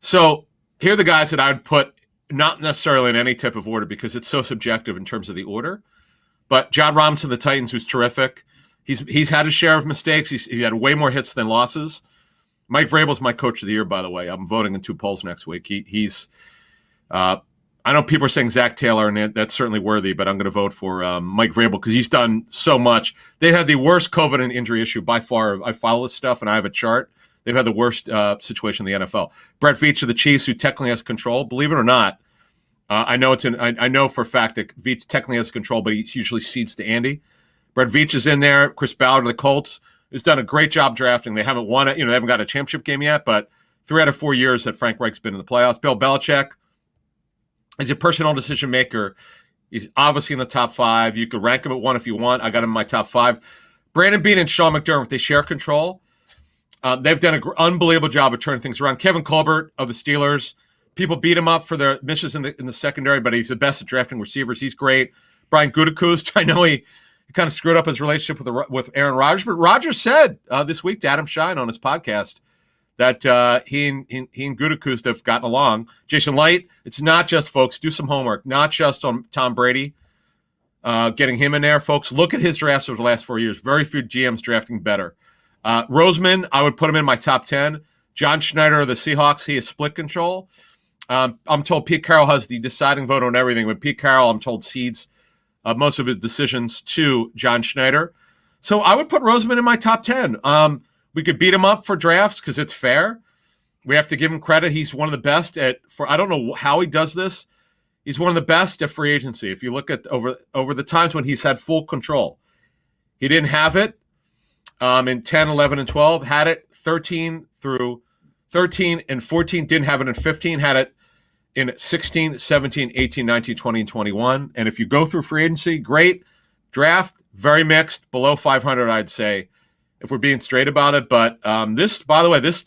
So here are the guys that I would put not necessarily in any type of order because it's so subjective in terms of the order. But John Robinson, the Titans, who's terrific. He's had his share of mistakes. He had way more hits than losses. Mike Vrabel's my coach of the year, by the way. I'm voting in 2 polls next week. He's I know people are saying Zach Taylor, and that's certainly worthy, but I'm going to vote for Mike Vrabel because he's done so much. They had the worst COVID and injury issue by far. I follow this stuff, and I have a chart. They've had the worst situation in the NFL. Brett Veach of the Chiefs, who technically has control, believe it or not, I know for a fact that Veach technically has control, but he usually cedes to Andy. Brett Veach is in there. Chris Ballard of the Colts has done a great job drafting. They haven't won it. They haven't got a championship game yet, but 3 out of 4 years that Frank Reich's been in the playoffs. Bill Belichick is a personnel decision maker. He's obviously in the top 5. You could rank him at 1 if you want. I got him in my top 5. Brandon Beane and Sean McDermott, they share control. They've done an unbelievable job of turning things around. Kevin Colbert of the Steelers, people beat him up for their misses in the secondary, but he's the best at drafting receivers. He's great. Brian Gutekunst, I know he kind of screwed up his relationship with Aaron Rodgers, but Rodgers said this week to Adam Shine on his podcast that he and Gutekunst have gotten along. Jason Light, it's not just, folks, do some homework, not just on Tom Brady, getting him in there. Folks, look at his drafts over the last 4 years. Very few GMs drafting better. Roseman, I would put him in my top 10. John Schneider of the Seahawks, he has split control. I'm told Pete Carroll has the deciding vote on everything, but Pete Carroll, I'm told, cedes most of his decisions to John Schneider. So I would put Roseman in my top 10. We could beat him up for drafts because it's fair. We have to give him credit. He's one of the best I don't know how he does this. He's one of the best at free agency. If you look at over the times when he's had full control, he didn't have it in 10, 11, and 12, had it 13 and 14, didn't have it in 15, had it in 16, 17, 18, 19, 20, and 21. And if you go through free agency, great. Draft, very mixed, below 500, I'd say, if we're being straight about it. But this, by the way, this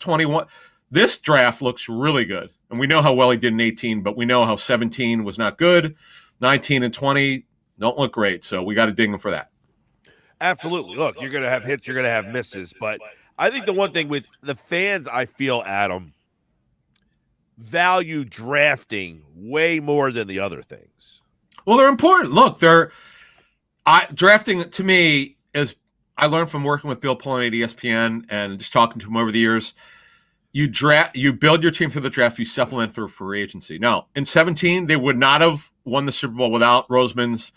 draft looks really good. And we know how well he did in 18, but we know how 17 was not good. 19 and 20 don't look great. So we got to ding him for that. Absolutely. Look, you're going to have hits, you're going to have misses. But I think the one thing with the fans, I feel, Adam, value drafting way more than the other things. Well, they're important. Look, drafting to me is, I learned from working with Bill Pullen at ESPN and just talking to him over the years. You build your team through the draft, you supplement through free agency. Now, in 17, they would not have won the Super Bowl without Roseman's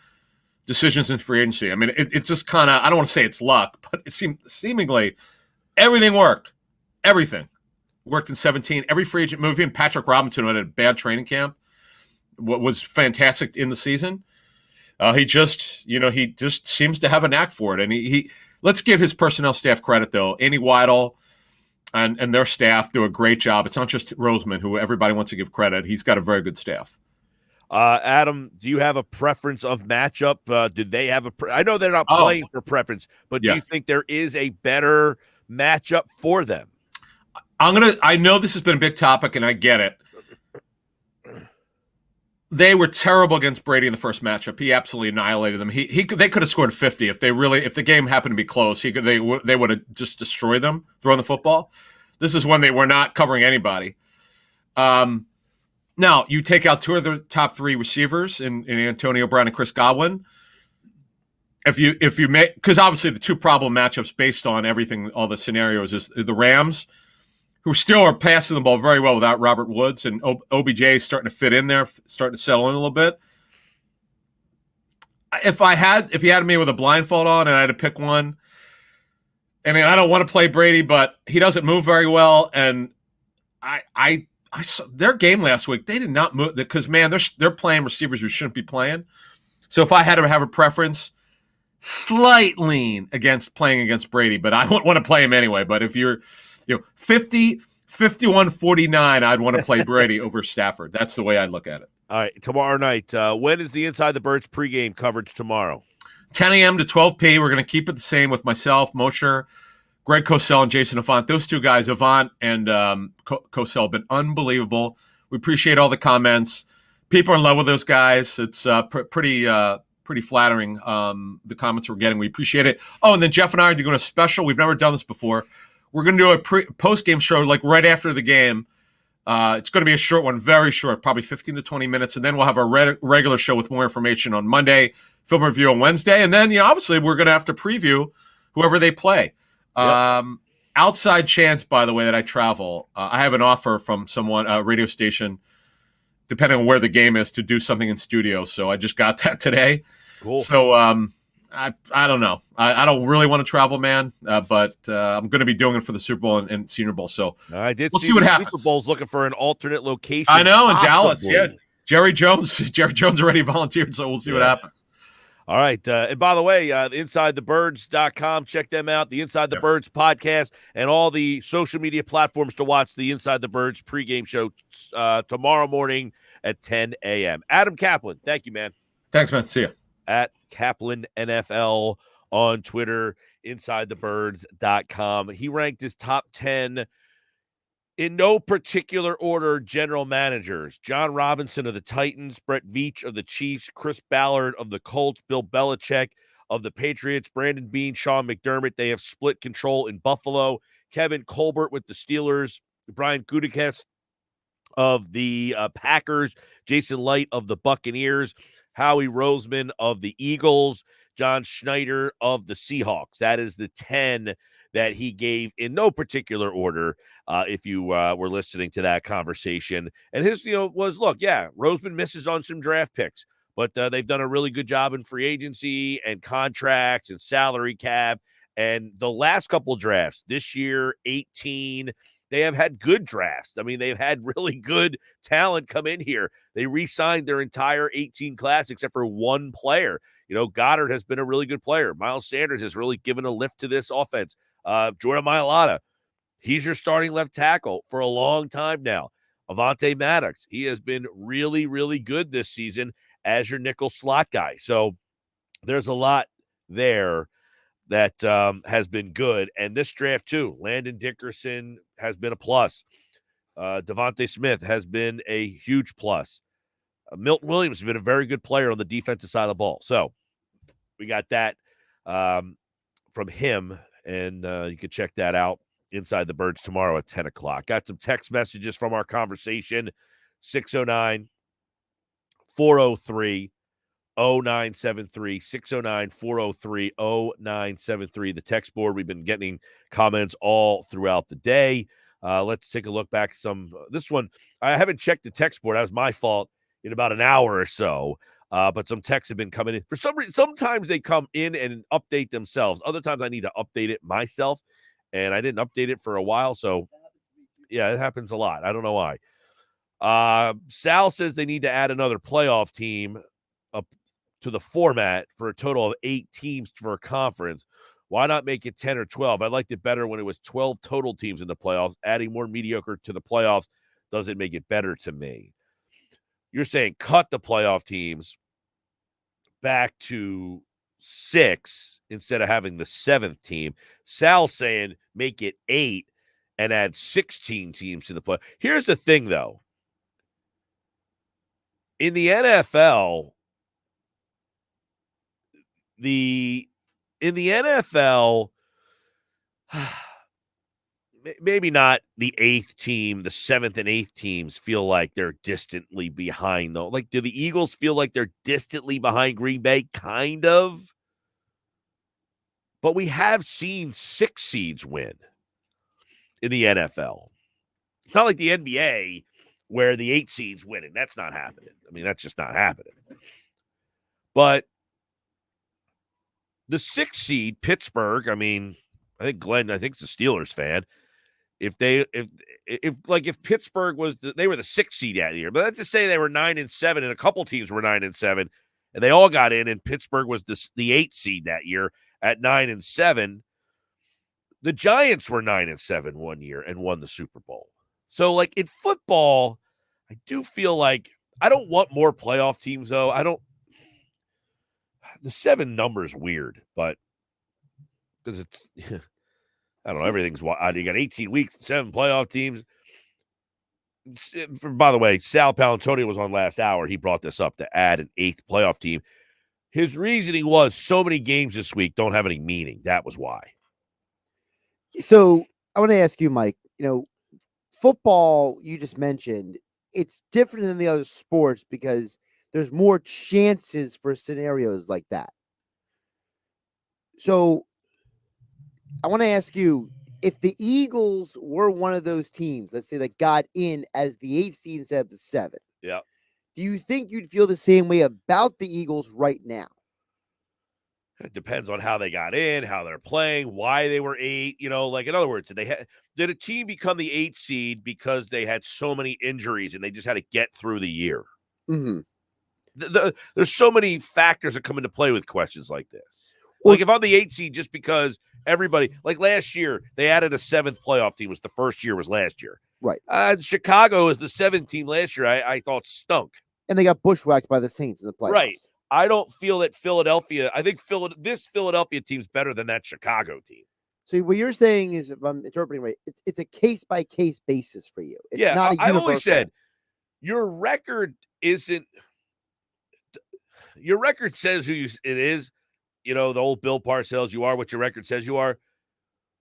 decisions in free agency. I mean, it's just kind of, I don't want to say it's luck, but it seemingly everything worked. Everything worked in 17. Every free agent move, even Patrick Robinson, who had a bad training camp, was fantastic in the season. He just seems to have a knack for it. And he let's give his personnel staff credit, though. Andy Weidel and their staff do a great job. It's not just Roseman, who everybody wants to give credit. He's got a very good staff. Adam, do you have a preference of matchup? Did they have I know they're not playing for preference, but do you think there is a better matchup for them? I know this has been a big topic, and I get it. They were terrible against Brady in the first matchup. He absolutely annihilated them. They could have scored 50 if the game happened to be close. They would have just destroyed them throwing the football. This is when they were not covering anybody. Now you take out 2 of the top 3 receivers in Antonio Brown and Chris Godwin. If you make, because obviously the 2 problem matchups based on everything, all the scenarios, is the Rams, who still are passing the ball very well without Robert Woods, and OBJ is starting to fit in there, starting to settle in a little bit. if you had me with a blindfold on and I had to pick one, I mean, I don't want to play Brady, but he doesn't move very well. And I saw their game last week. They did not move because, man, they're playing receivers who shouldn't be playing. So if I had to have a preference, slight lean against playing against Brady, but I wouldn't want to play him anyway. But if you're 50, 51, 49, I'd want to play Brady over Stafford. That's the way I'd look at it. All right, tomorrow night. When is the Inside the Birds pregame coverage tomorrow? 10 a.m. to 12 p. We're going to keep it the same with myself, Mosher, Greg Cosell, and Jason Avant. Those two guys, Avant and Cosell, have been unbelievable. We appreciate all the comments. People are in love with those guys. It's pretty flattering, the comments we're getting. We appreciate it. Oh, and then Jeff and I are doing a special. We've never done this before. We're going to do a post-game show like right after the game. It's going to be a short one, very short, probably 15 to 20 minutes. And then we'll have our regular show with more information on Monday, film review on Wednesday. And then, obviously we're going to have to preview whoever they play. Yep. Outside chance, by the way, that I travel, I have an offer from someone, a radio station, depending on where the game is, to do something in studio. So I just got that today. Cool. So I don't know. I don't really want to travel, man, but I'm going to be doing it for the Super Bowl and Senior Bowl. So I did we'll see what the happens. Super Bowl's looking for an alternate location. I know, in possibly. Dallas, yeah. Jerry Jones already volunteered, so we'll see what happens. All right. And by the way, InsideTheBirds.com, check them out. The Inside the Birds podcast and all the social media platforms to watch the Inside the Birds pregame show tomorrow morning at 10 a.m. Adam Kaplan, thank you, man. Thanks, man. See you. At Kaplan NFL on Twitter, InsideTheBirds.com. He ranked his top 10 in no particular order general managers. John Robinson of the Titans, Brett Veach of the Chiefs, Chris Ballard of the Colts, Bill Belichick of the Patriots, Brandon Beane, Sean McDermott. They have split control in Buffalo. Kevin Colbert with the Steelers, Brian Gutekunst of the Packers, Jason Light of the Buccaneers, Howie Roseman of the Eagles, John Schneider of the Seahawks. That is the 10 that he gave in no particular order, if you were listening to that conversation. And his, was, look, yeah, Roseman misses on some draft picks, but they've done a really good job in free agency and contracts and salary cap. And the last couple of drafts, this year, 18, they have had good drafts. I mean, they've had really good talent come in here. They re-signed their entire 18 class except for one player. Goddard has been a really good player. Miles Sanders has really given a lift to this offense. Jordan Mailata, he's your starting left tackle for a long time now. Avonte Maddox, he has been really, really good this season as your nickel slot guy. So there's a lot there that has been good. And this draft, too, Landon Dickerson has been a plus. Devonte Smith has been a huge plus. Milton Williams has been a very good player on the defensive side of the ball. So we got that from him, and you can check that out Inside the Birds tomorrow at 10 o'clock. Got some text messages from our conversation, 609-403-0973, 609-403-0973, the text board. We've been getting comments all throughout the day. Let's take a look back. This one, I haven't checked the text board. That was my fault in about an hour or so. But some texts have been coming in. For some reason, sometimes they come in and update themselves. Other times I need to update it myself, and I didn't update it for a while. So, yeah, it happens a lot. I don't know why. Sal says they need to add another playoff team up to the format for a total of 8 teams for a conference. Why not make it 10 or 12? I liked it better when it was 12 total teams in the playoffs. Adding more mediocre to the playoffs doesn't make it better to me. You're saying cut the playoff teams back to 6 instead of having the 7th team. Sal's saying make it 8 and add 16 teams to the play. Here's the thing, though. In the NFL, maybe not the 8th team, the 7th and 8th teams feel like they're distantly behind, though. Like, do the Eagles feel like they're distantly behind Green Bay? Kind of. But we have seen 6 seeds win in the NFL. It's not like the NBA where the 8 seeds winning. That's not happening. I mean, that's just not happening. But The 6th seed, Pittsburgh, I mean, I think Glenn, I think it's a Steelers fan. If Pittsburgh was, they were the 6th seed that year, but let's just say they were 9-7, and a couple teams were 9-7, and they all got in, and Pittsburgh was the 8th seed that year at 9-7. The Giants were 9-7 one year and won the Super Bowl. So, like in football, I do feel like I don't want more playoff teams, though. The 7 number is weird, but because it's, I don't know, everything's wild. You got 18 weeks, 7 playoff teams. By the way, Sal Palantonio was on last hour. He brought this up to add an 8th playoff team. His reasoning was so many games this week don't have any meaning. That was why. So I want to ask you, Mike, football, you just mentioned, it's different than the other sports because there's more chances for scenarios like that. So I want to ask you, if the Eagles were one of those teams, let's say that got in as the 8th seed instead of the 7th, yeah, do you think you'd feel the same way about the Eagles right now? It depends on how they got in, how they're playing, why they were 8. Like in other words, did a team become the 8th seed because they had so many injuries and they just had to get through the year? Mm-hmm. There's so many factors that come into play with questions like this. Like if I'm the 8th seed, just because everybody, like last year, they added a 7th playoff team. Was the first year was last year, right? Chicago is the 7th team last year. I thought stunk, and they got bushwhacked by the Saints in the playoffs. Right. I don't feel that Philadelphia. I think this Philadelphia team's better than that Chicago team. So what you're saying is, if I'm interpreting right, it's a case-by-case basis for you. It's not a universal. I've always said your record isn't. Your record says who it is. The old Bill Parcells, you are what your record says you are.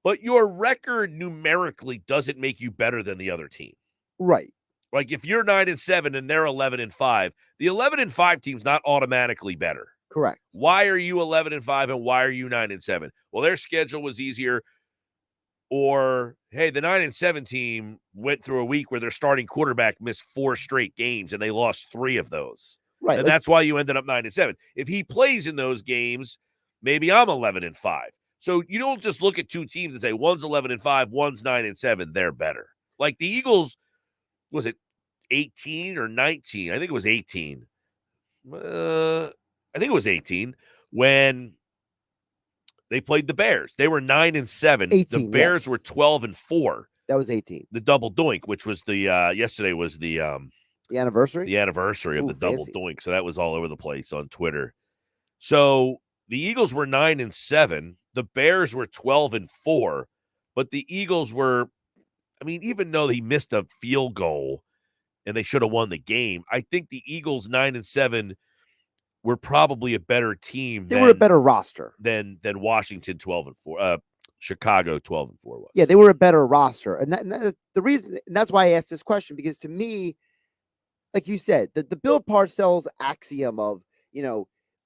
But your record numerically doesn't make you better than the other team. Right. Like if you're 9-7 and they're 11-5, the 11-5 team's not automatically better. Correct. Why are you 11-5 and why are you 9-7? Well, their schedule was easier. Or, hey, the 9-7 team went through a week where their starting quarterback missed 4 straight games and they lost 3 of those. Right. And that's why you ended up 9-7. If he plays in those games, maybe I'm 11-5. So you don't just look at 2 teams and say one's 11-5, one's 9-7. They're better. Like the Eagles, was it 18 or 19? I think it was 18. I think it was 18 when they played the Bears. They were 9-7. 18, the Bears yes. were 12-4. That was 18. The double doink, which was the yesterday was the anniversary. The anniversary of Ooh, the double fancy. doink. So that was all over the place on Twitter. So the Eagles were 9-7. The Bears were 12-4. But the Eagles were, I mean, even though he missed a field goal and they should have won the game, I think the Eagles 9-7 were probably a better team. They were a better roster than Washington 12-4. Chicago 12-4 was. Yeah, they were a better roster, and the reason, and that's why I asked this question, because to me, like you said, the Bill Parcells axiom of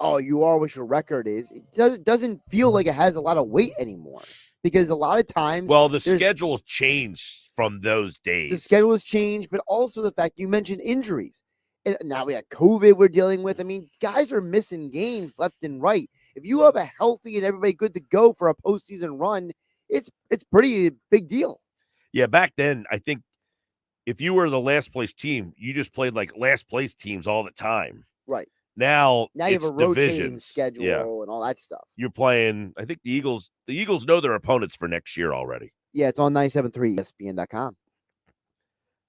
oh, you are what your record is, it doesn't feel like it has a lot of weight anymore, because a lot of times, well, the schedule changed from those days. The schedule has changed, but also the fact you mentioned injuries. And now we got COVID we're dealing with. I mean, guys are missing games left and right. If you have a healthy and everybody good to go for a postseason run, it's pretty big deal. Yeah, back then, I think if you were the last place team, you just played like last place teams all the time. Right. Now you have a rotating divisions. schedule and all that stuff. You're playing, I think the Eagles know their opponents for next year already. Yeah, it's on 97.3 ESPN.com.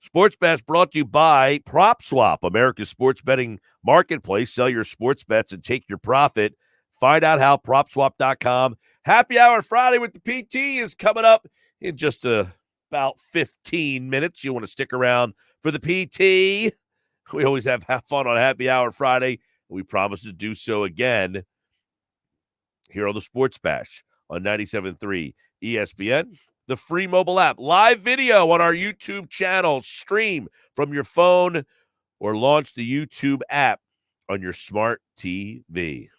Sports Bets brought to you by PropSwap, America's sports betting marketplace. Sell your sports bets and take your profit. Find out how, PropSwap.com. Happy Hour Friday with the PT is coming up in just about 15 minutes. You want to stick around for the PT. We always have fun on Happy Hour Friday. We promise to do so again here on the Sports Bash on 97.3 ESPN. The free mobile app, live video on our YouTube channel, stream from your phone or launch the YouTube app on your smart TV.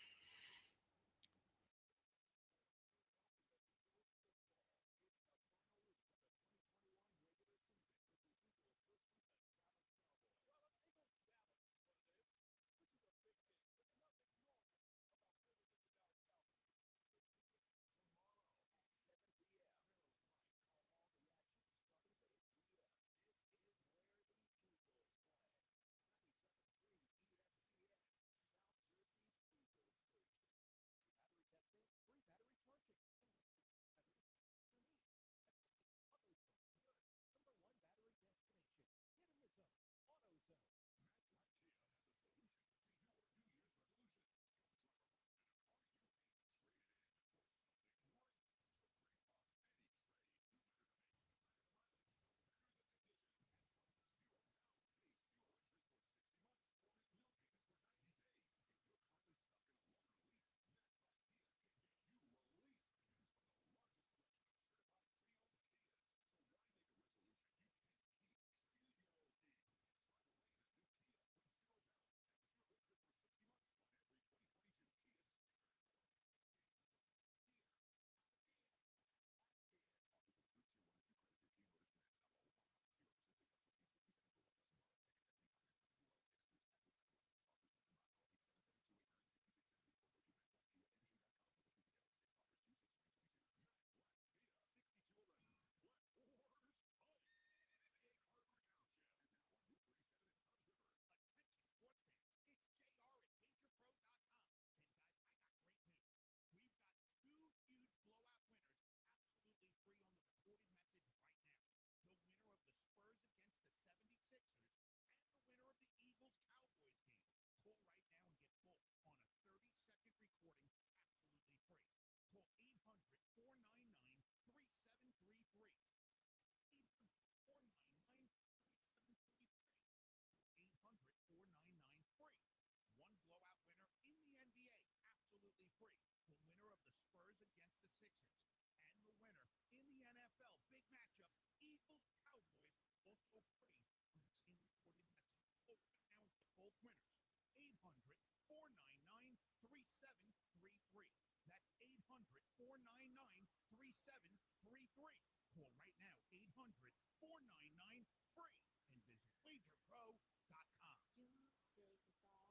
800-499-3733. That's 800-499-3733. Call right now, 800-499-FREE, and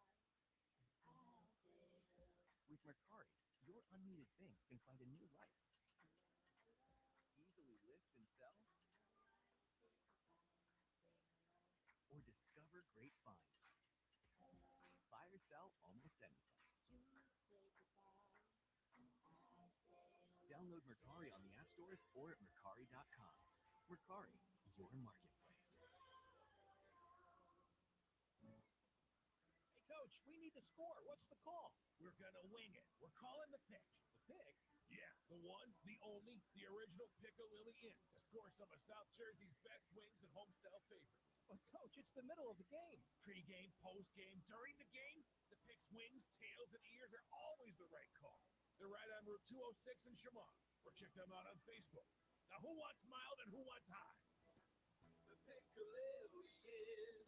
visit WagerPro.com. With Mercari, your unneeded things can find a new life. Easily list and sell, or discover great finds. Buy or sell almost anything. Download Mercari on the app stores or at Mercari.com. Mercari, your marketplace. Hey, Coach, we need to score. What's the call? We're going to wing it. We're calling the pick. The pick? Yeah, the one, the only, the original Piccalilli Inn. To score some of South Jersey's best wings and homestyle favorites. But, Coach, it's the middle of the game. Pre-game, post-game, during the game, the pick's wings, tails, and ears are always the right call. They're right on Route 206 in Shamrock. Or check them out on Facebook. Now, who wants mild and who wants high? The Piccalilli Inn.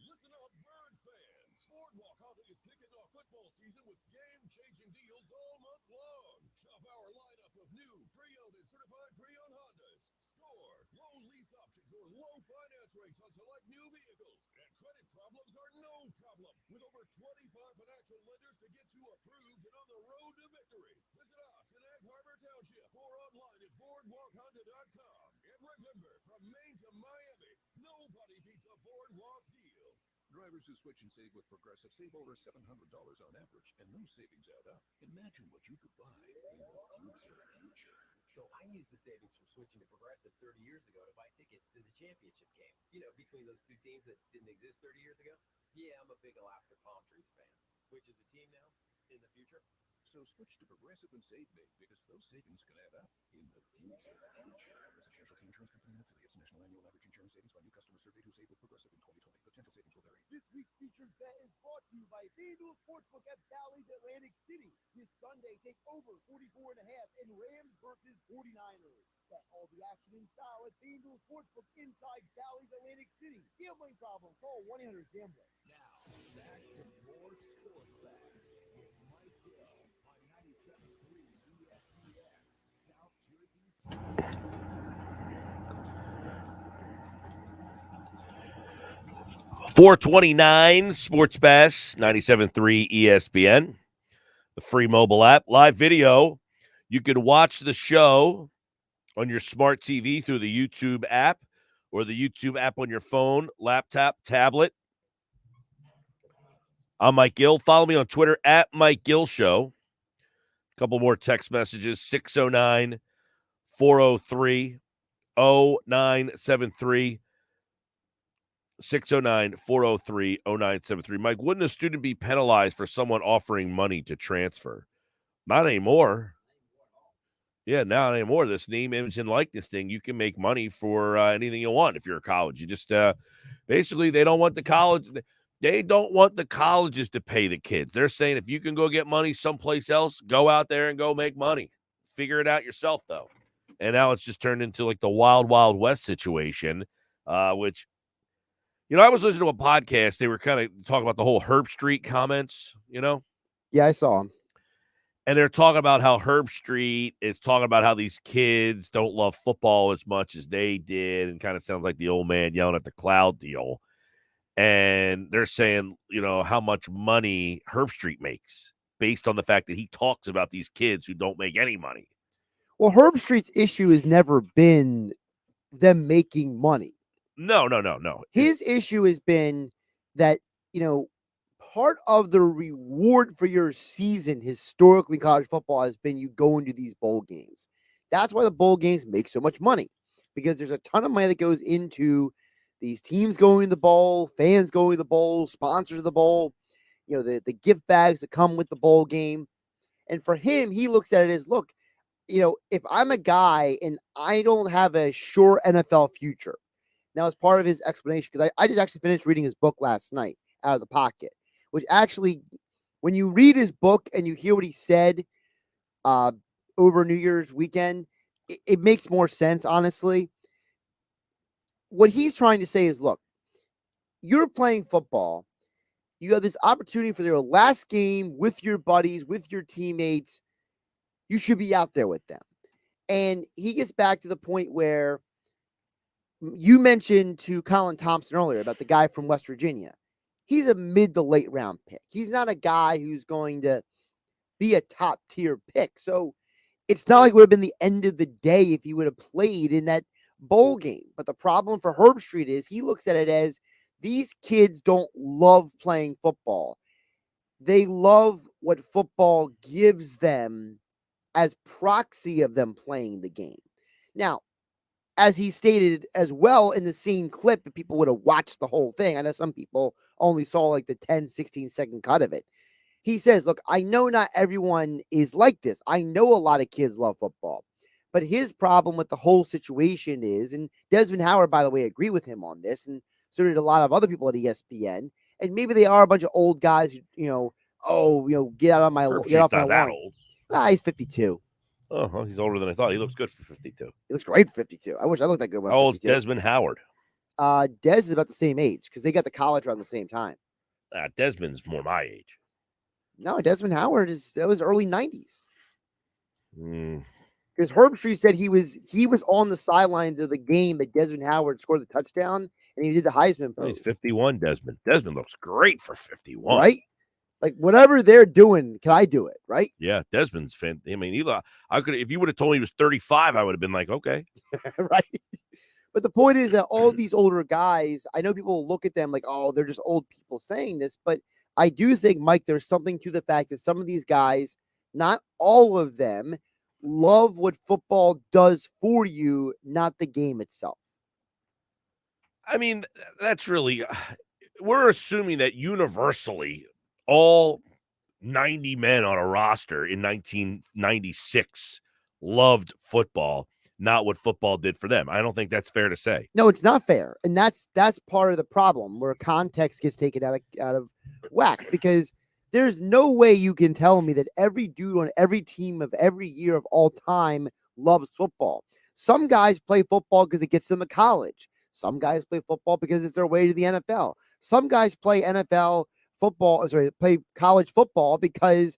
Listen up, Birds fans. Boardwalk Honda is kicking off football season with game-changing deals all month long. Shop our lineup of new, pre-owned, and certified pre-owned Hondas. Score low lease options or low finance rates on select new vehicles. And credit problems are no problem. With over 25 financial lenders to get you approved and on the road to victory. Visit us in Egg Harbor Township or online at BoardwalkHonda.com. And remember, from Maine to Miami, nobody beats a Boardwalk deal. Drivers who switch and save with Progressive save over $700 on average, and those savings add up. Imagine what you could buy in the future. So I used the savings from switching to Progressive 30 years ago to buy tickets to the championship game. You know, between those two teams that didn't exist 30 years ago. Yeah, I'm a big Alaska Palm Trees fan. Which is a team now in the future. So switch to Progressive and save big, because those savings can add up in the future. Progressive Casualty Insurance Company and affiliates. National annual average insurance savings by new customers surveyed who saved with Progressive in 2020. Potential savings will vary. This week's featured bet is brought to you by FanDuel Sportsbook at Bally's Atlantic City. This Sunday, take over 44.5 in Rams versus 49ers. Bet all the action in style at FanDuel Sportsbook inside Bally's Atlantic City. Gambling problem? Call 1-800-GAMBLER. Now, back to more Sports Bash with Mike Gill on 97.3 ESPN, South Jersey. 429 Sports Bash, 97.3 ESPN, the free mobile app, live video. You can watch the show on your smart TV through the YouTube app or the YouTube app on your phone, laptop, tablet. I'm Mike Gill. Follow me on Twitter at Mike Gill Show. A couple more text messages, 609-403-0973. 609-403-0973. Mike, wouldn't a student be penalized for someone offering money to transfer? Not anymore. Yeah, not anymore. This name, image, and likeness thing, you can make money for anything you want if you're a college. You just basically, they don't want the college. They don't want the colleges to pay the kids. They're saying if you can go get money someplace else, go out there and go make money. Figure it out yourself, though. And now it's just turned into like the Wild Wild West situation, which, you know, I was listening to a podcast. They were kind of talking about the whole Herb Street comments, you know? Yeah, I saw him. And they're talking about how Herb Street is talking about how these kids don't love football as much as they did, and kind of sounds like the old man yelling at the cloud deal. And they're saying, you know, how much money Herb Street makes based on the fact that he talks about these kids who don't make any money. Well, Herb Street's issue has never been them making money. No. His issue has been that, you know, part of the reward for your season historically in college football has been you go into these bowl games. That's why the bowl games make so much money, because there's a ton of money that goes into these teams going to the bowl, fans going to the bowl, sponsors of the bowl, you know, the gift bags that come with the bowl game. And for him, he looks at it as, look, you know, if I'm a guy and I don't have a sure NFL future. Now, as part of his explanation, because I just actually finished reading his book last night, Out of the Pocket, which actually, when you read his book and you hear what he said over New Year's weekend, it makes more sense, honestly. What he's trying to say is, look, you're playing football. You have this opportunity for your last game with your buddies, with your teammates. You should be out there with them. And he gets back to the point where you mentioned to Colin Thompson earlier about the guy from West Virginia. He's a mid to late round pick. He's not a guy who's going to be a top tier pick. So it's not like it would have been the end of the day if he would have played in that bowl game. But the problem for Herb Street is he looks at it as these kids don't love playing football. They love what football gives them as proxy of them playing the game. Now, as he stated as well in the same clip, if people would have watched the whole thing, I know some people only saw like the 10, 16-second cut of it. He says, look, I know not everyone is like this. I know a lot of kids love football. But his problem with the whole situation is, and Desmond Howard, by the way, agreed with him on this, and so did a lot of other people at ESPN, and maybe they are a bunch of old guys, get out of my Herb get off Street's my not that lawn. old. He's 52. Oh, well, he's older than I thought. He looks good for 52. He looks great for 52. I wish I looked that good when How I was old's 52. Desmond Howard? Des is about the same age because they got the college around the same time. Desmond's more my age. No, Desmond Howard that was early 90s. Mm. Because Herb Street said he was on the sidelines of the game that Desmond Howard scored the touchdown and he did the Heisman pose. He's 51, Desmond. Desmond looks great for 51. Right? Like whatever they're doing, can I do it? Right? Yeah, Desmond's fan. I mean, I could if you would have told me he was 35, I would have been like, okay. Right. But the point is that all these older guys, I know people look at them like, oh, they're just old people saying this, but I do think, Mike, there's something to the fact that some of these guys, not all of them, love what football does for you, not the game itself. I mean, that's really, we're assuming that universally all 90 men on a roster in 1996 loved football, not what football did for them. I don't think that's fair to say. No, it's not fair. And that's part of the problem where context gets taken out of whack, because there's no way you can tell me that every dude on every team of every year of all time loves football. Some guys play football because it gets them to college. Some guys play football because it's their way to the NFL. Some guys play play college football because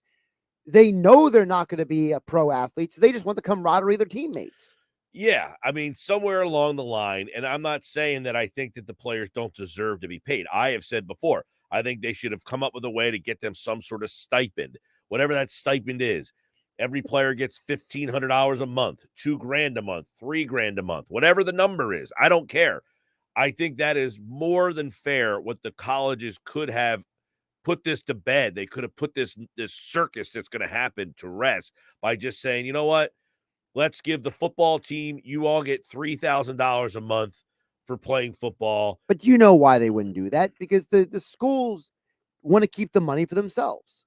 they know they're not going to be a pro athlete. So they just want the camaraderie of their teammates. Yeah, I mean, somewhere along the line, and I'm not saying that I think that the players don't deserve to be paid. I have said before, I think they should have come up with a way to get them some sort of stipend, whatever that stipend is. Every player gets $1,500 a month, $2,000 a month, $3,000 a month, whatever the number is. I don't care. I think that is more than fair. What the colleges could have put this to bed. They could have put this circus that's going to happen to rest by just saying, you know what? Let's give the football team, you all get $3,000 a month for playing football. But you know why they wouldn't do that? Because the schools want to keep the money for themselves.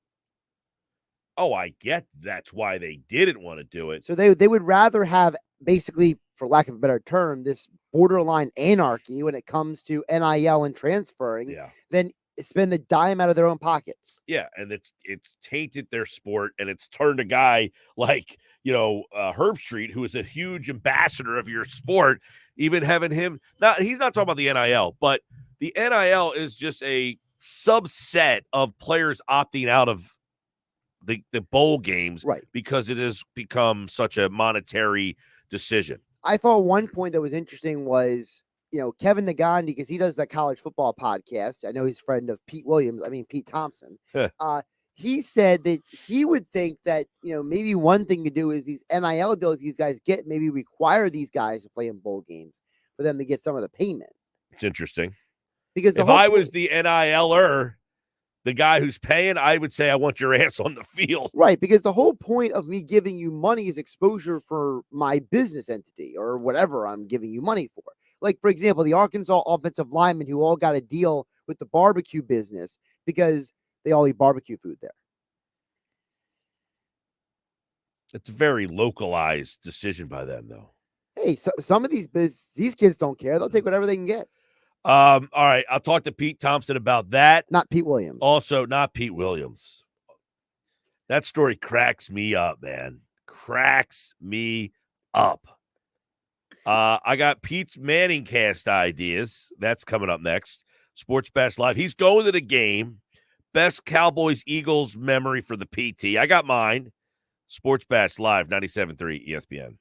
Oh, I get that's why they didn't want to do it. So they would rather have, basically, for lack of a better term, this borderline anarchy when it comes to NIL and transferring than spend a dime out of their own pockets. Yeah, and it's tainted their sport, and it's turned a guy like, Herb Street, who is a huge ambassador of your sport, even having him. Now, he's not talking about the NIL, but the NIL is just a subset of players opting out of the bowl games, right? Because it has become such a monetary decision. I thought one point that was interesting was, Kevin Nagandi, because he does that college football podcast. I know he's a friend of Pete Thompson. He said that he would think that, maybe one thing to do is these NIL deals these guys get, maybe require these guys to play in bowl games for them to get some of the payment. It's interesting. Because if I was the NILer, the guy who's paying, I would say I want your ass on the field. Right, because the whole point of me giving you money is exposure for my business entity or whatever I'm giving you money for. Like, for example, the Arkansas offensive linemen who all got a deal with the barbecue business because they all eat barbecue food there. It's a very localized decision by them, though. Hey, so some of these kids don't care. They'll take whatever they can get. All right, I'll talk to Pete Thompson about that. Not Pete Williams. Also, not Pete Williams. That story cracks me up, man. Cracks me up. I got Pete's Manning cast ideas. That's coming up next. Sports Bash Live. He's going to the game. Best Cowboys Eagles memory for the PT. I got mine. Sports Bash Live, 97.3 ESPN.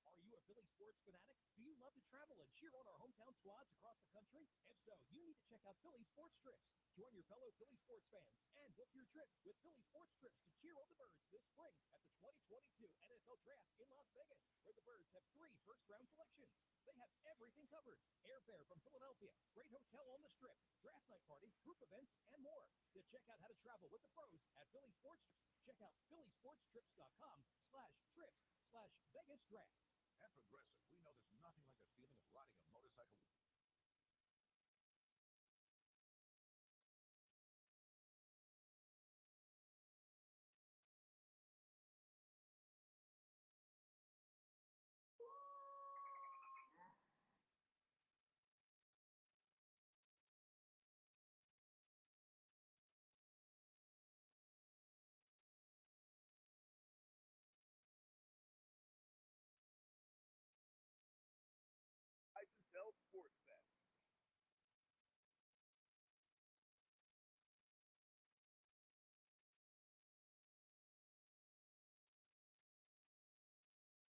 Are you a Philly sports fanatic? Do you love to travel and cheer on our hometown squads across the country? If so, you need to check out Philly Sports Trips. Join your fellow Philly sports fans and book your trip with Philly Sports Trips to cheer on the Birds this spring at the 2022 NFL Draft in Las Vegas, where the Birds have 3 first-round selections. They have everything covered: airfare from Philadelphia, great hotel on the Strip, draft night party, group events, and more. To check out how to travel with the pros at Philly Sports Trips, check out phillysportstrips.com/trips/Vegas Draft. At Progressive, we know there's nothing like the feeling of riding a motorcycle. Untitled Sports Bet.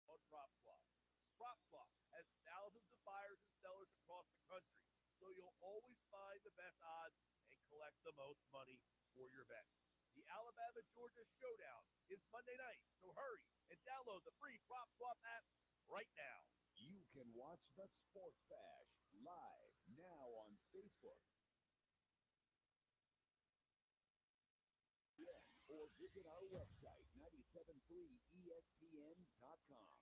On PropSwap. PropSwap has thousands of buyers and sellers across the country, so you'll always find the best odds and collect the most money for your bet. The Alabama-Georgia showdown is Monday night, so hurry and download the free PropSwap app right now. You can watch the Sports Bash live now on Facebook. Yeah, or visit our website, 973ESPN.com.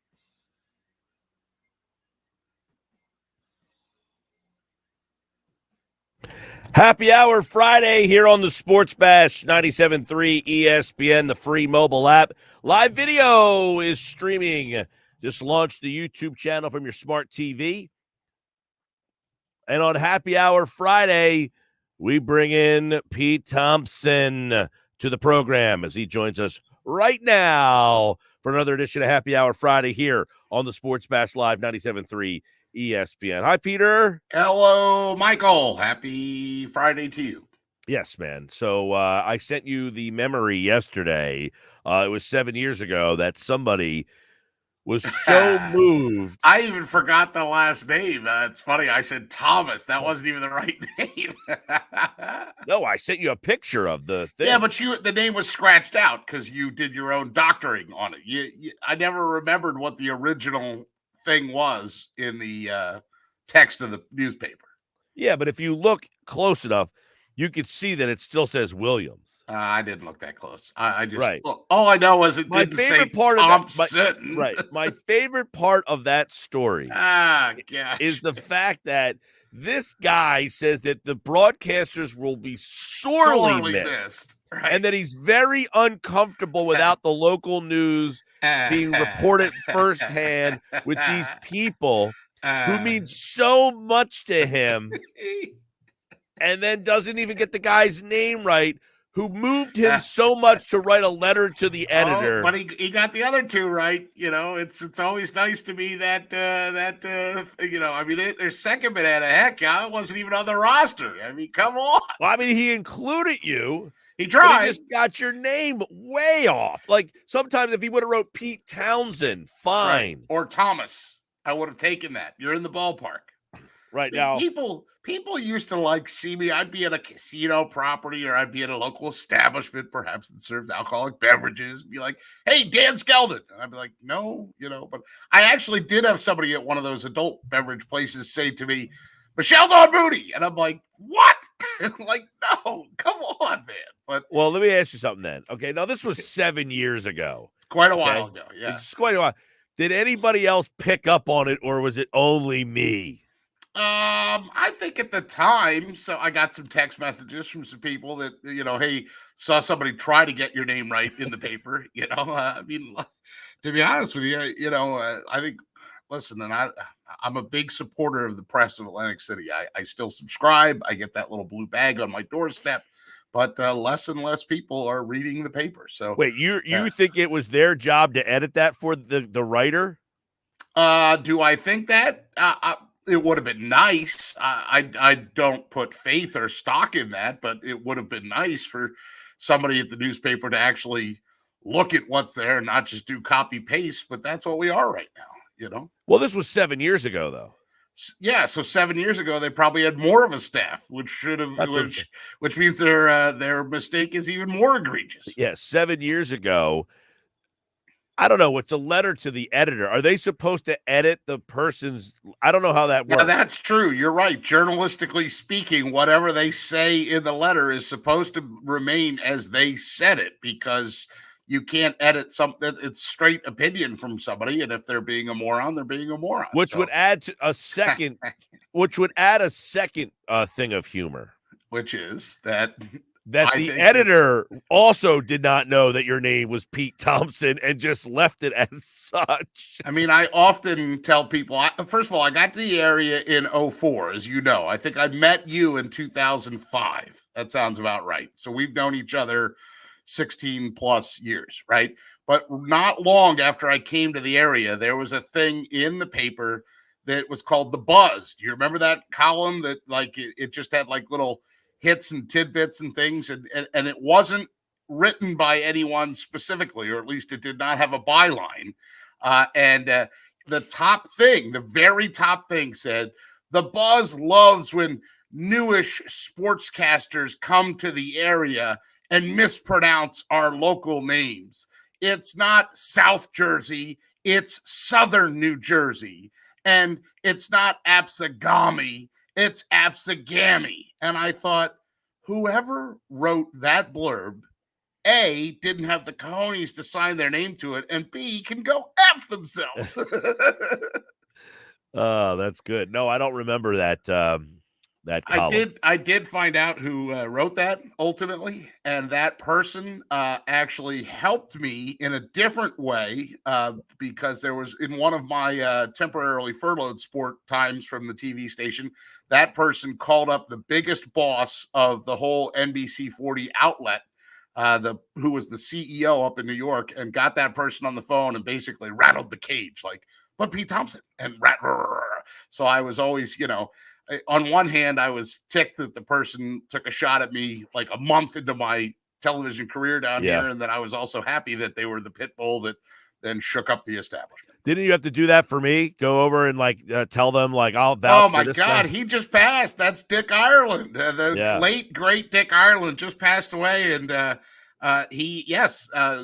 Happy Hour Friday here on the Sports Bash, 97.3 ESPN, the free mobile app. Live video is streaming. Just launched the YouTube channel from your smart TV. And on Happy Hour Friday, we bring in Pete Thompson to the program as he joins us right now for another edition of Happy Hour Friday here on the Sports Bash Live 97.3 ESPN. Hi, Peter. Hello, Michael. Happy Friday to you. Yes, man. So I sent you the memory yesterday. It was 7 years ago that somebody was so moved. I even forgot the last name. It's funny. I said Thomas. That wasn't even the right name. No, I sent you a picture of the thing. Yeah, but the name was scratched out because you did your own doctoring on it. I never remembered what the original thing was in the text of the newspaper. Yeah, but if you look close enough, you could see that it still says Williams. I didn't look that close. I just right. All I know is it didn't say Thompson. My favorite part of that story is the fact that this guy says that the broadcasters will be sorely missed. Right. And that he's very uncomfortable without the local news being reported firsthand with these people who mean so much to him, and then doesn't even get the guy's name right, who moved him so much to write a letter to the editor. But he got the other two right. You know, it's always nice to me that I mean, their second banana, heck, I wasn't even on the roster. I mean, come on. Well, I mean, he included you. He tried. But he just got your name way off. Like, sometimes if he would have wrote Pete Townsend, fine. Right. Or Thomas, I would have taken that. You're in the ballpark. Right now. People used to see me. I'd be at a casino property or I'd be at a local establishment, perhaps that served alcoholic beverages. Be like, hey, Dan Skeldon. And I'd be like, no, but I actually did have somebody at one of those adult beverage places say to me, Michelle Dawn Moody. And I'm like, what? Like, no, come on, man. But well, let me ask you something then. Okay, now this was 7 years ago. Quite a while ago, yeah. It's quite a while. Did anybody else pick up on it, or was it only me? I think at the time, so I got some text messages from some people that, hey, saw somebody try to get your name right in the paper, I mean, to be honest with you, I think, listen, and I'm a big supporter of the press of Atlantic City. I still subscribe. I get that little blue bag on my doorstep, but less and less people are reading the paper. So wait, you think it was their job to edit that for the writer? Do I think that? It would have been nice. I don't put faith or stock in that, but it would have been nice for somebody at the newspaper to actually look at what's there and not just do copy paste. But that's what we are right now, Well, this was 7 years ago, though. Yeah, so 7 years ago they probably had more of a staff, which means their mistake is even more egregious. Yeah, 7 years ago. I don't know. It's a letter to the editor. Are they supposed to edit the person's? I don't know how that works. Yeah, that's true. You're right. Journalistically speaking, whatever they say in the letter is supposed to remain as they said it, because you can't edit something. It's straight opinion from somebody, and if they're being a moron, they're being a moron. Which would add to a second. Which would add a second thing of humor, which is that the editor also did not know that your name was Pete Thompson and just left it as such. I mean, I often tell people, first of all, I got to the area in 2004, as you know. I think I met you in 2005. That sounds about right. So we've known each other 16 plus years, right? But not long after I came to the area, there was a thing in the paper that was called The Buzz. Do you remember that column that it just had little hits and tidbits and things, and it wasn't written by anyone specifically, or at least it did not have a byline. The top thing, the very top thing said, "The Buzz loves when newish sportscasters come to the area and mispronounce our local names. It's not South Jersey, it's Southern New Jersey. And it's not Absagami, it's Absagami." And I thought, whoever wrote that blurb, A, didn't have the cojones to sign their name to it, and B, can go F themselves. Oh, that's good. No, I don't remember that that column. I did find out who wrote that ultimately, and that person actually helped me in a different way because there was in one of my temporarily furloughed sport times from the TV station, that person called up the biggest boss of the whole NBC 40 outlet, who was the CEO up in New York, and got that person on the phone and basically rattled the cage like, "But Pete Thompson," and so I was always, on one hand, I was ticked that the person took a shot at me like a month into my television career down Yeah. here, and that I was also happy that they were the pit bull that then shook up the establishment. Didn't you have to do that for me? Go over and tell them I'll vouch Oh my for this God, guy? he just passed. That's Dick Ireland. The late great Dick Ireland just passed away, and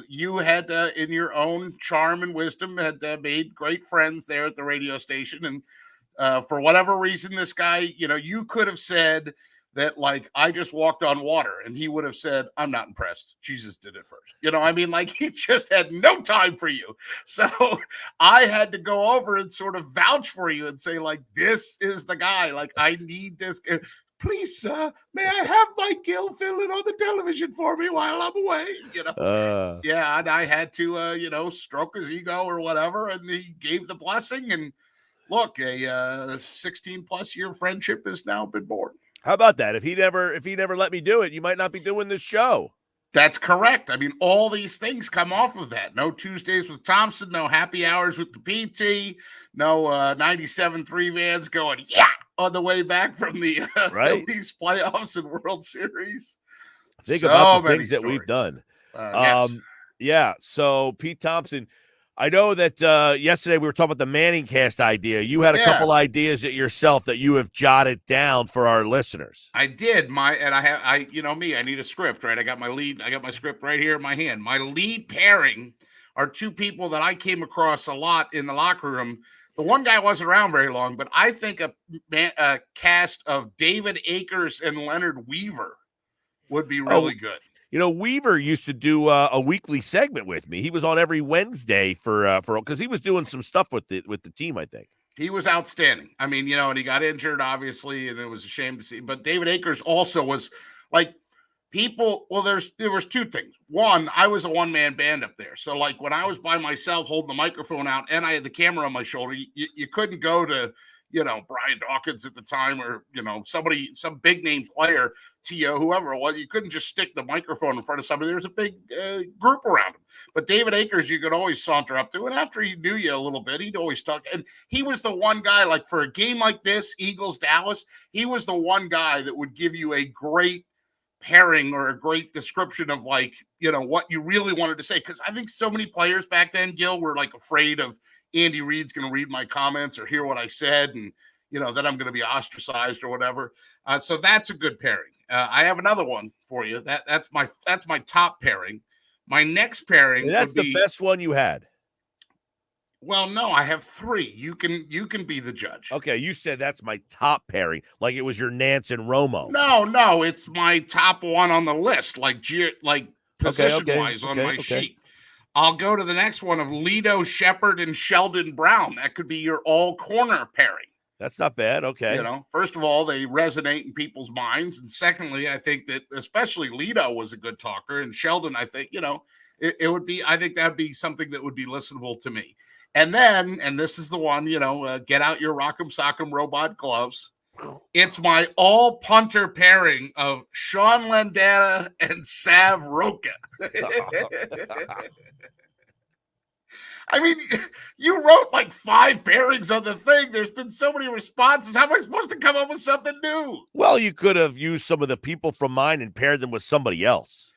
you had in your own charm and wisdom had made great friends there at the radio station, and for whatever reason, this guy, you could have said that I just walked on water, and he would have said, "I'm not impressed. Jesus did it first." He just had no time for you. So I had to go over and sort of vouch for you and say, this is the guy. I need this. Please, sir, may I have my Gill fill in on the television for me while I'm away? Yeah, and I had to, stroke his ego or whatever, and he gave the blessing. And look, a 16-plus year friendship has now been born. How about that? If he never let me do it, you might not be doing this show. That's correct. I mean, all these things come off of that. No Tuesdays with Thompson, no happy hours with the PT, no 97.3 vans going, on the way back from the Phillies playoffs and World Series. Think about the things that we've done. Yes. Yeah. So Pete Thompson, I know that yesterday we were talking about the Manning cast idea. You had a couple ideas yourself that you have jotted down for our listeners. I did. I need a script, right? I got my script right here in my hand. My lead pairing are two people that I came across a lot in the locker room. The one guy wasn't around very long, but I think a cast of David Akers and Leonard Weaver would be really good. Weaver used to do a weekly segment with me. He was on every Wednesday for because he was doing some stuff with the team, I think. He was outstanding. I mean, and he got injured, obviously, and it was a shame to see. But David Akers also was there was two things. One, I was a one-man band up there. So, when I was by myself holding the microphone out and I had the camera on my shoulder, you couldn't go to, Brian Dawkins at the time or, some big-name player, T.O., whoever it was. You couldn't just stick the microphone in front of somebody. There was a big group around him. But David Akers, you could always saunter up to. And after he knew you a little bit, he'd always talk. And he was the one guy, for a game like this, Eagles-Dallas, he was the one guy that would give you a great pairing or a great description of what you really wanted to say. Because I think so many players back then, Gill, were afraid of Andy Reid's going to read my comments or hear what I said, and that I'm going to be ostracized or whatever. So that's a good pairing. I have another one for you. That's my top pairing. My next pairing. And that's the best one you had. Well, no, I have three. You can be the judge. Okay, you said that's my top pairing, like it was your Nance and Romo. No, it's my top one on the list, position-wise on my sheet. I'll go to the next one of Lido Shepherd and Sheldon Brown. That could be your all-corner pairing. That's not bad. Okay. First of all, they resonate in people's minds. And secondly, I think that especially Lido was a good talker. And Sheldon, I think, it would be, I think that'd be something that would be listenable to me. And then, and this is the one, get out your Rock'em Sock'em robot gloves. It's my all punter pairing of Sean Landeta and Sav Roca. I mean, you wrote 5 pairings on the thing. There's been so many responses. How am I supposed to come up with something new? Well, you could have used some of the people from mine and paired them with somebody else.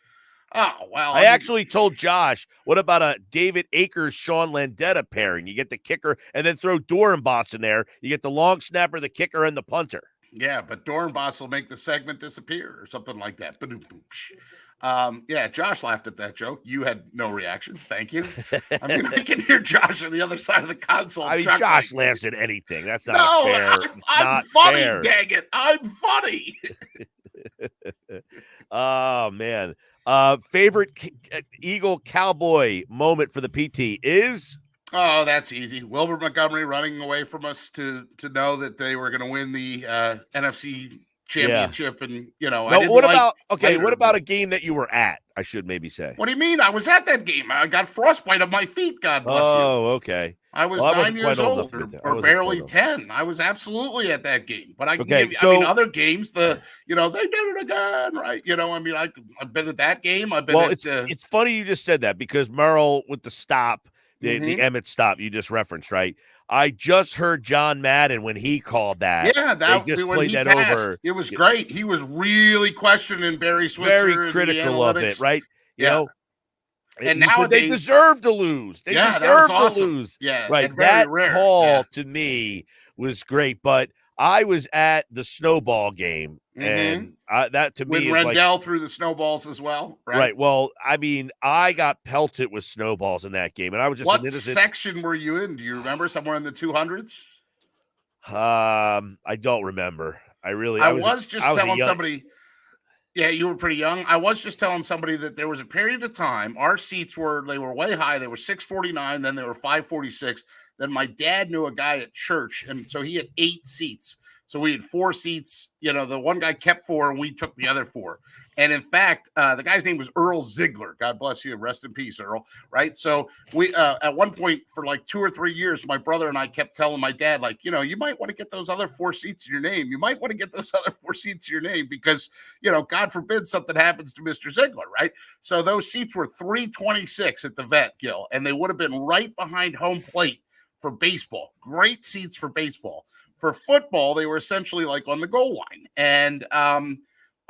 Oh, well. I actually told Josh, what about a David Akers, Sean Landeta pairing? You get the kicker and then throw Durambos in there. You get the long snapper, the kicker, and the punter. Yeah, but Durambos will make the segment disappear or something like that. Yeah, Josh laughed at that joke. You had no reaction. Thank you. I mean, I can hear Josh on the other side of the console. I mean, Josh laughs at anything. That's not fair. I'm funny, dang it. I'm funny. Oh, man. Favorite Eagle Cowboy moment for the PT is? Oh, that's easy. Wilbur Montgomery running away from us to know that they were going to win the NFC championship, and I No, didn't what like about later, what about but- a game that you were at? I should maybe say. What do you mean? I was at that game. I got frostbite on my feet. God bless you. Oh, okay. I was Well, I 9 wasn't quite years old old, enough to be there. I or wasn't barely quite old. 10. I was absolutely at that game. But I can Okay, give you, so- other games, they did it again, right? I've been at that game. I've been Well, at. it's funny you just said that because Merrill with the stop, the Mhm. Emmett stop you just referenced, right? I just heard John Madden when he called that. Yeah, they just when played he that passed, over. it was great. He was really questioning Barry Switzer, Very and the critical of it, analytics. right? You Yeah. know, And he said they nowadays- deserve to lose. They Yeah, that was deserve to awesome. lose. Yeah, right. and very That rare. call Yeah. to me was great, but I was at the snowball game, and that to When me is like Rendell threw the snowballs as well, right? right. Well, I mean, I got pelted with snowballs in that game, and I was just What an innocent. section were you in? Do you remember? Somewhere in the 200s? I don't remember. I was just a telling young- somebody. Yeah, you were pretty young. I was just telling somebody that there was a period of time our seats were way high. They were 649, then they were 546. Then my dad knew a guy at church, and so he had 8 seats. So we had 4 seats. The one guy kept 4, and we took the other 4. And in fact, the guy's name was Earl Ziegler. God bless you. Rest in peace, Earl. Right. So we, at one point for like 2 or 3 years, my brother and I kept telling my dad, like, you might want to get those other 4 seats in your name. You might want to get those other 4 seats in your name because, God forbid something happens to Mr. Ziegler. Right. So those seats were 326 at the vet, Gill, and they would have been right behind home plate for baseball. Great seats for baseball. For football, they were essentially like on the goal line. And,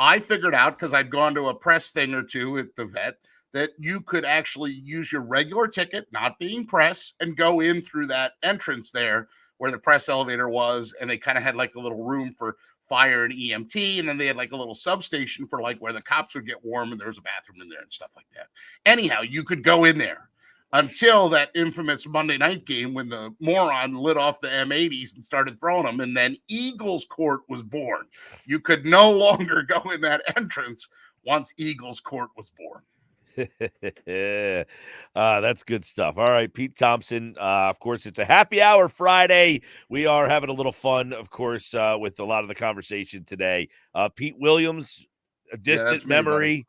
I figured out, because I'd gone to a press thing or two at the vet, that you could actually use your regular ticket, not being press, and go in through that entrance there where the press elevator was. And they kind of had like a little room for fire and EMT. And then they had like a little substation for like where the cops would get warm. And there was a bathroom in there and stuff like that. Anyhow, you could go in there until that infamous Monday night game when the moron lit off the M80s and started throwing them. And then Eagles Court was born. You could no longer go in that entrance once Eagles Court was born. That's good stuff. All right, Pete Thompson. Of course, it's a happy hour Friday. We are having a little fun, of course, with a lot of the conversation today. Pete Williams, a distant that's me, memory.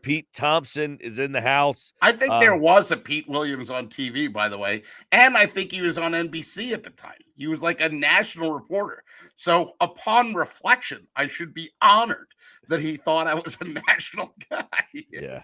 Pete Thompson is in the house. I think there was a Pete Williams on TV, by the way. And I think he was on NBC at the time. He was like a national reporter. So upon reflection, I should be honored that he thought I was a national guy. Yeah.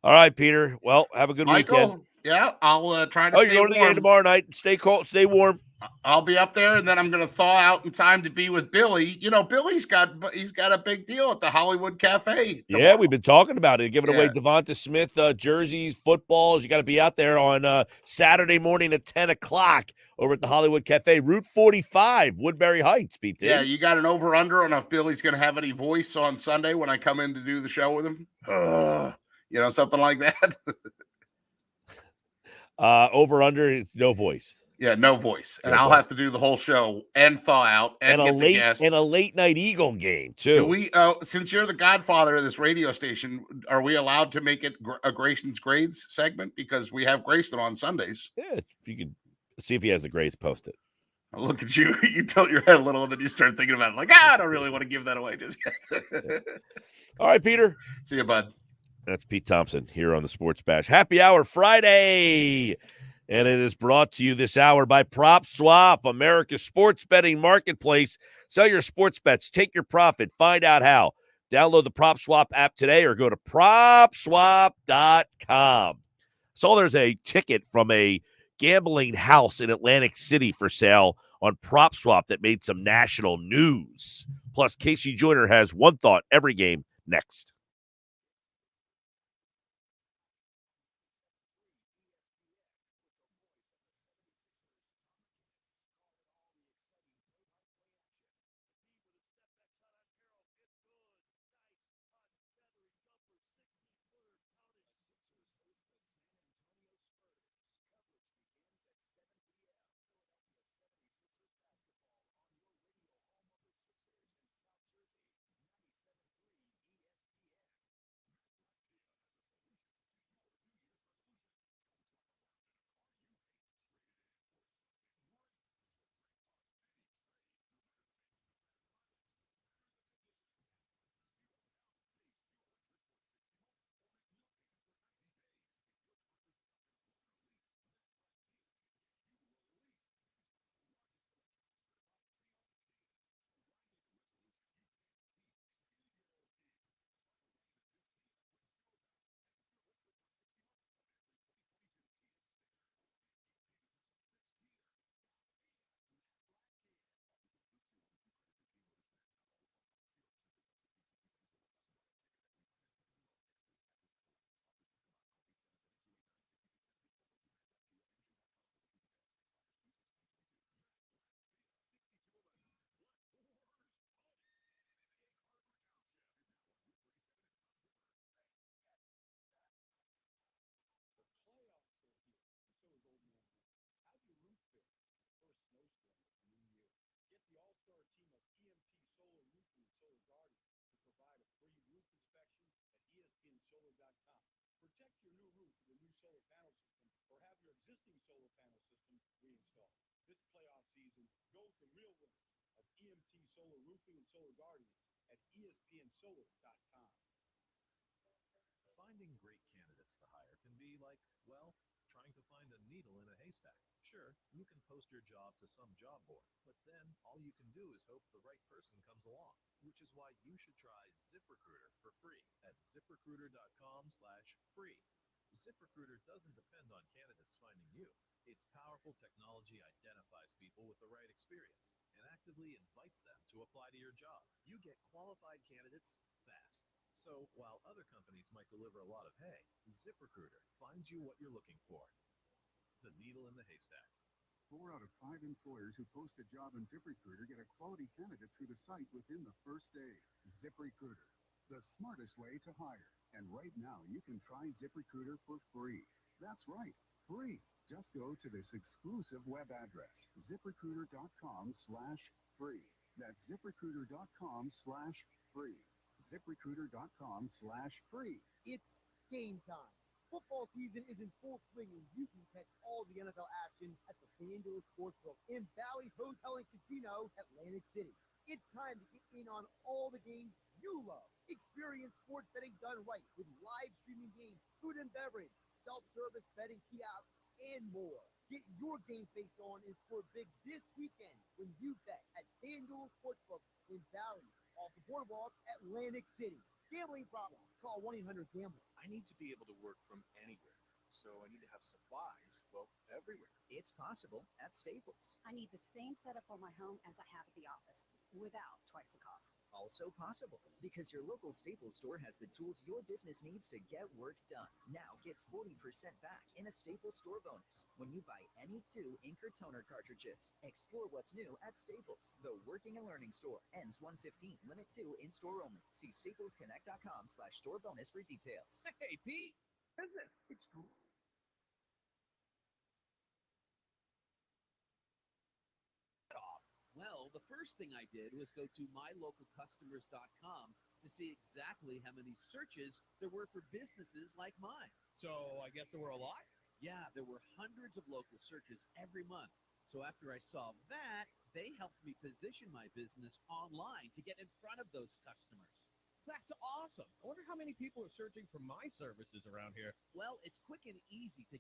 All right, Peter. Well, have a good weekend. Michael, yeah, I'll try to Oh, stay you're going to the game warm. tomorrow night. Stay cold. Stay warm. I'll be up there, and then I'm going to thaw out in time to be with Billy. Billy's got a big deal at the Hollywood Cafe tomorrow. Yeah, we've been talking about it. Giving away Yeah. Devonte Smith jerseys, footballs. You got to be out there on Saturday morning at 10 o'clock over at the Hollywood Cafe, Route 45, Woodbury Heights, PT. Yeah, you got an over-under on if Billy's going to have any voice on Sunday when I come in to do the show with him? Something like that. Over under, no voice. Yeah, no voice. And No I'll voice. have to do the whole show and thaw out and a get the late guests. and a late night Eagle game too. Do we, since you're the godfather of this radio station, are we allowed to make it a Grayson's Grades segment? Because we have Grayson on Sundays. Yeah, you can see if he has the grades posted. Look at you. You tilt your head a little and then you start thinking about it like, I don't really want to give that away just yet. All right, Peter. See you, bud. That's Pete Thompson here on the Sports Bash. Happy Hour Friday. And it is brought to you this hour by Prop Swap, America's sports betting marketplace. Sell your sports bets, take your profit, find out how. Download the Prop Swap app today or go to PropSwap.com. So there's a ticket from a gambling house in Atlantic City for sale on Prop Swap that made some national news. Plus, Casey Joyner has one thought every game next. Protect your new roof with a new solar panel system or have your existing solar panel system reinstalled. This playoff season, go with the real winners of EMT Solar Roofing and Solar Guardians at ESPNSolar.com. Finding great candidates to hire can be like, well, trying to find a needle in a haystack. Sure, you can post your job to some job board, but then all you can do is hope the right person comes along, which is why you should try ZipRecruiter for free at ZipRecruiter.com/free. ZipRecruiter doesn't depend on candidates finding you. Its powerful technology identifies people with the right experience and actively invites them to apply to your job. You get qualified candidates fast. So while other companies might deliver a lot of hay, ZipRecruiter finds you what you're looking for. The needle in the haystack. 4 out of 5 employers who post a job on ZipRecruiter get a quality candidate through the site within the first day. ZipRecruiter, the smartest way to hire. And right now, you can try ZipRecruiter for free. That's right, free. Just go to this exclusive web address, ZipRecruiter.com/free. That's ZipRecruiter.com/free. ZipRecruiter.com/free. It's game time. Football season is in full swing, and you can catch all the NFL action at the FanDuel Sportsbook in Bally's Hotel and Casino, Atlantic City. It's time to get in on all the games you love. Experience sports betting done right with live streaming games, food and beverage, self-service betting kiosks, and more. Get your game face on and score big this weekend when you bet at FanDuel Sportsbook in Bally's off the boardwalk, Atlantic City. Gambling problem? Call 1-800-GAMBLER. I need to be able to work from anywhere, so I need to have supplies, well, everywhere. It's possible at Staples. I need the same setup for my home as I have at the office, without twice the cost. Also possible, because your local Staples store has the tools your business needs to get work done. Now get 40% back in a Staples store bonus when you buy any 2 ink or toner cartridges. Explore what's new at Staples, the working and learning store. Ends 1/15, limit 2 in-store only. See staplesconnect.com/store bonus for details. Hey, Pete, business. It's cool. Well, the first thing I did was go to mylocalcustomers.com to see exactly how many searches there were for businesses like mine. So I guess there were a lot? Yeah, there were hundreds of local searches every month. So after I saw that, they helped me position my business online to get in front of those customers. That's awesome. I wonder how many people are searching for my services around here. Well, it's quick and easy to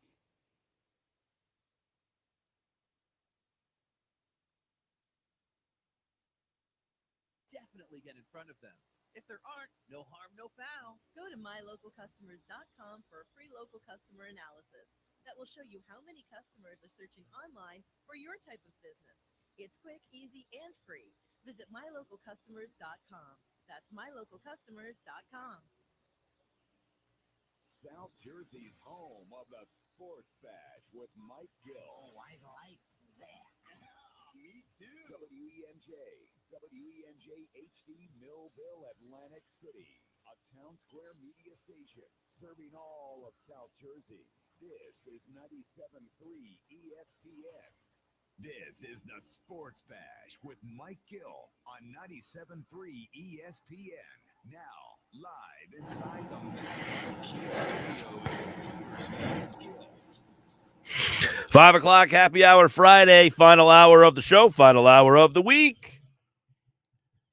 definitely get in front of them. If there aren't, no harm, no foul. Go to mylocalcustomers.com for a free local customer analysis that will show you how many customers are searching online for your type of business. It's quick, easy, and free. Visit mylocalcustomers.com. That's mylocalcustomers.com. South Jersey's home of the Sports Bash with Mike Gill. Oh, I like that. Me too. WENJ HD Millville, Atlantic City. A Town Square media station serving all of South Jersey. This is 97.3 ESPN. This is the Sports Bash with Mike Gill on 97.3 ESPN. Now, live inside the Mcnabb Studios, here's Mike Gill. 5 o'clock, happy hour Friday, final hour of the show, final hour of the week.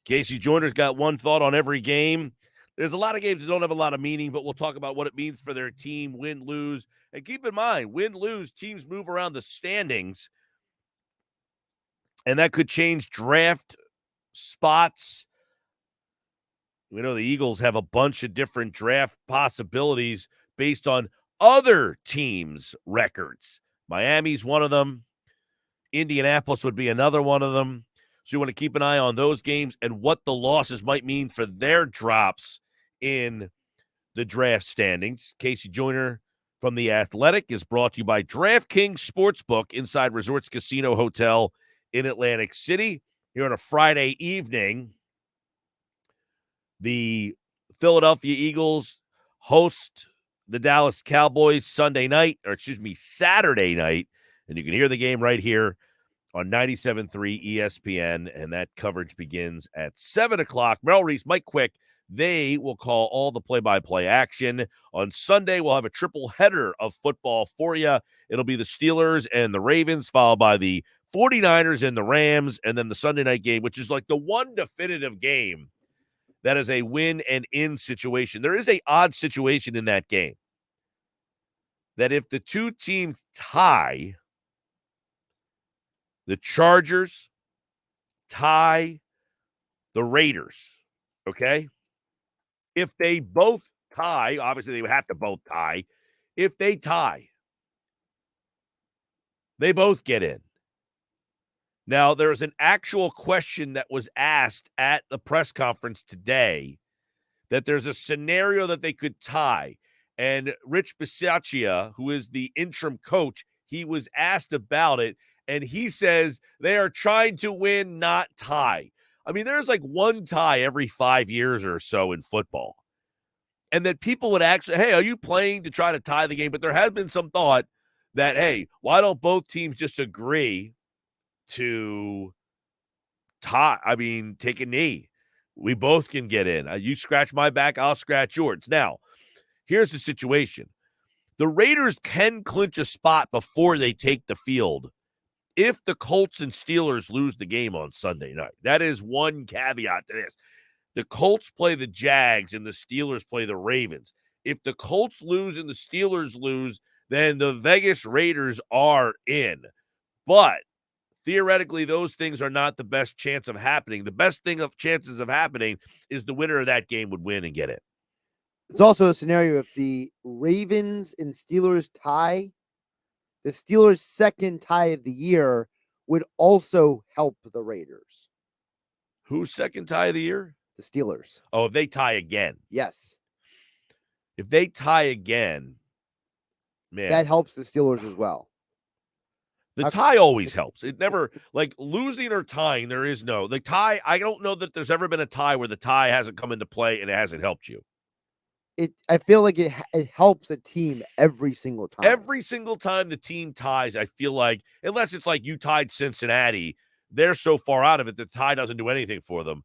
Casey Joyner's got one thought on every game. There's a lot of games that don't have a lot of meaning, but we'll talk about what it means for their team, win, lose. And keep in mind, win, lose, teams move around the standings, and that could change draft spots. We know the Eagles have a bunch of different draft possibilities based on other teams' records. Miami's one of them. Indianapolis would be another one of them. So you want to keep an eye on those games and what the losses might mean for their drops in the draft standings. Casey Joyner from The Athletic is brought to you by DraftKings Sportsbook inside Resorts Casino Hotel in Atlantic City. Here on a Friday evening, the Philadelphia Eagles host the Dallas Cowboys Saturday night, and you can hear the game right here on 97.3 ESPN, and that coverage begins at 7 o'clock. Merrill Reese, Mike Quick, They will call all the play-by-play action. On Sunday, we'll have a triple header of football for you. It'll be the Steelers and the Ravens, followed by the 49ers and the Rams, and then the Sunday night game, which is like the one definitive game that is a win and in situation. There is a odd situation in that game that if the two teams tie, the Chargers tie the Raiders, okay? If they both tie, obviously they would have to both tie. If they tie, they both get in. Now, there's an actual question that was asked at the press conference today that there's a scenario that they could tie. And Rich Bisaccia, who is the interim coach, he was asked about it, and he says they are trying to win, not tie. I mean, there's like one tie every 5 years or so in football. And that people would actually, hey, are you playing to try to tie the game? But there has been some thought that, hey, why don't both teams just agree to tie? I mean, take a knee. We both can get in. You scratch my back, I'll scratch yours. Now, here's the situation. The Raiders can clinch a spot before they take the field if the Colts and Steelers lose the game on Sunday night. That is one caveat to this. The Colts play the Jags and the Steelers play the Ravens. If the Colts lose and the Steelers lose, then the Vegas Raiders are in. But theoretically, those things are not the best chance of happening. The best thing of chances of happening is the winner of that game would win and get it. It's also a scenario if the Ravens and Steelers tie, the Steelers' second tie of the year would also help the Raiders. Who's second tie of the year? The Steelers. Oh, if they tie again. Yes. If they tie again, man. That helps the Steelers as well. The tie always helps. It never, like losing or tying, there is no. The tie, I don't know that there's ever been a tie where the tie hasn't come into play and it hasn't helped you. I feel like it helps a team every single time. Every single time the team ties, I feel like, unless it's like you tied Cincinnati, they're so far out of it, the tie doesn't do anything for them.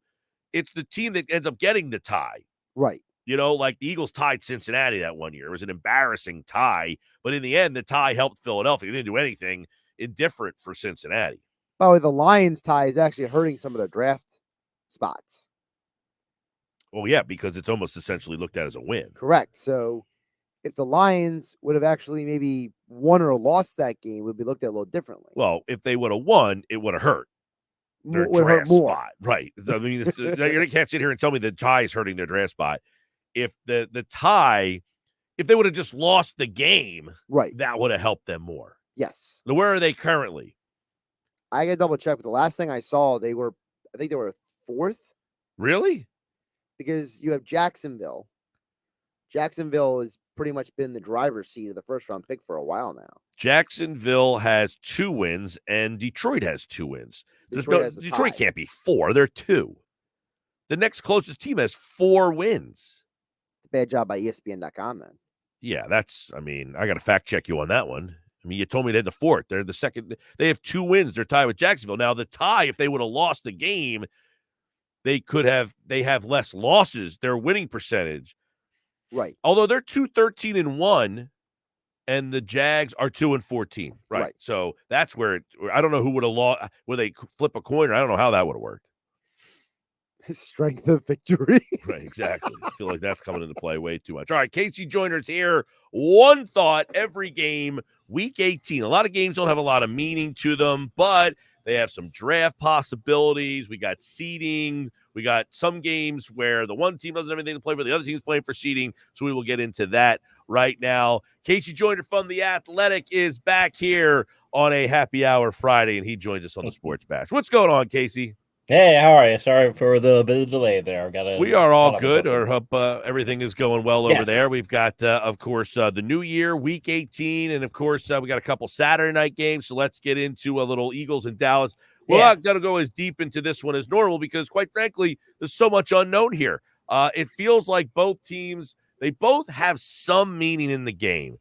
It's the team that ends up getting the tie. Right. You know, like the Eagles tied Cincinnati that one year. It was an embarrassing tie, but in the end, the tie helped Philadelphia. It didn't do anything indifferent for Cincinnati. By the way, the Lions tie is actually hurting some of their draft spots. Well, yeah, because it's almost essentially looked at as a win. Correct. So if the Lions would have actually maybe won or lost that game, it would be looked at a little differently. Well, if they would have won, it would have hurt. Their Would hurt draft more. spot. Right. I mean, you can't sit here and tell me the tie is hurting their draft spot. If the tie, if they would have just lost the game, right, that would have helped them more. Yes. So where are they currently? I got to double check, but the last thing I saw, I think they were fourth. Really? Because you have Jacksonville. Jacksonville has pretty much been the driver's seat of the first round pick for a while now. Jacksonville has 2 wins and Detroit has 2 wins. Detroit can't be 4. They're 2. The next closest team has 4 wins. It's a bad job by ESPN.com then. Yeah, I mean, I got to fact check you on that one. I mean, you told me they had the 4th. They're the second. They have 2 wins. They're tied with Jacksonville. Now, the tie, if they would have lost the game, they have less losses. Their winning percentage. Right. Although they're 2-13-1, and the Jags are 2-14. Right. So that's where I don't know who would have lost. Where they flip a coin, or I don't know how that would have worked. Strength of victory. Right, exactly. I feel like that's coming into play way too much. All right, Casey Joyner's here. One thought every game, week 18. A lot of games don't have a lot of meaning to them, but they have some draft possibilities. We got seeding. We got some games where the one team doesn't have anything to play for, the other team's playing for seeding. So we will get into that right now. Casey Joyner from The Athletic is back here on a happy hour Friday, and he joins us on the Sports Bash. What's going on, Casey? Hey, how are you? Sorry for the bit of delay there. We are all good, or hope everything is going well over there. We've got, of course, the new year, week 18, and, of course, we got a couple Saturday night games, so let's get into a little Eagles and Dallas. We're not going to go as deep into this one as normal because, quite frankly, there's so much unknown here. It feels like both teams, they both have some meaning in the game.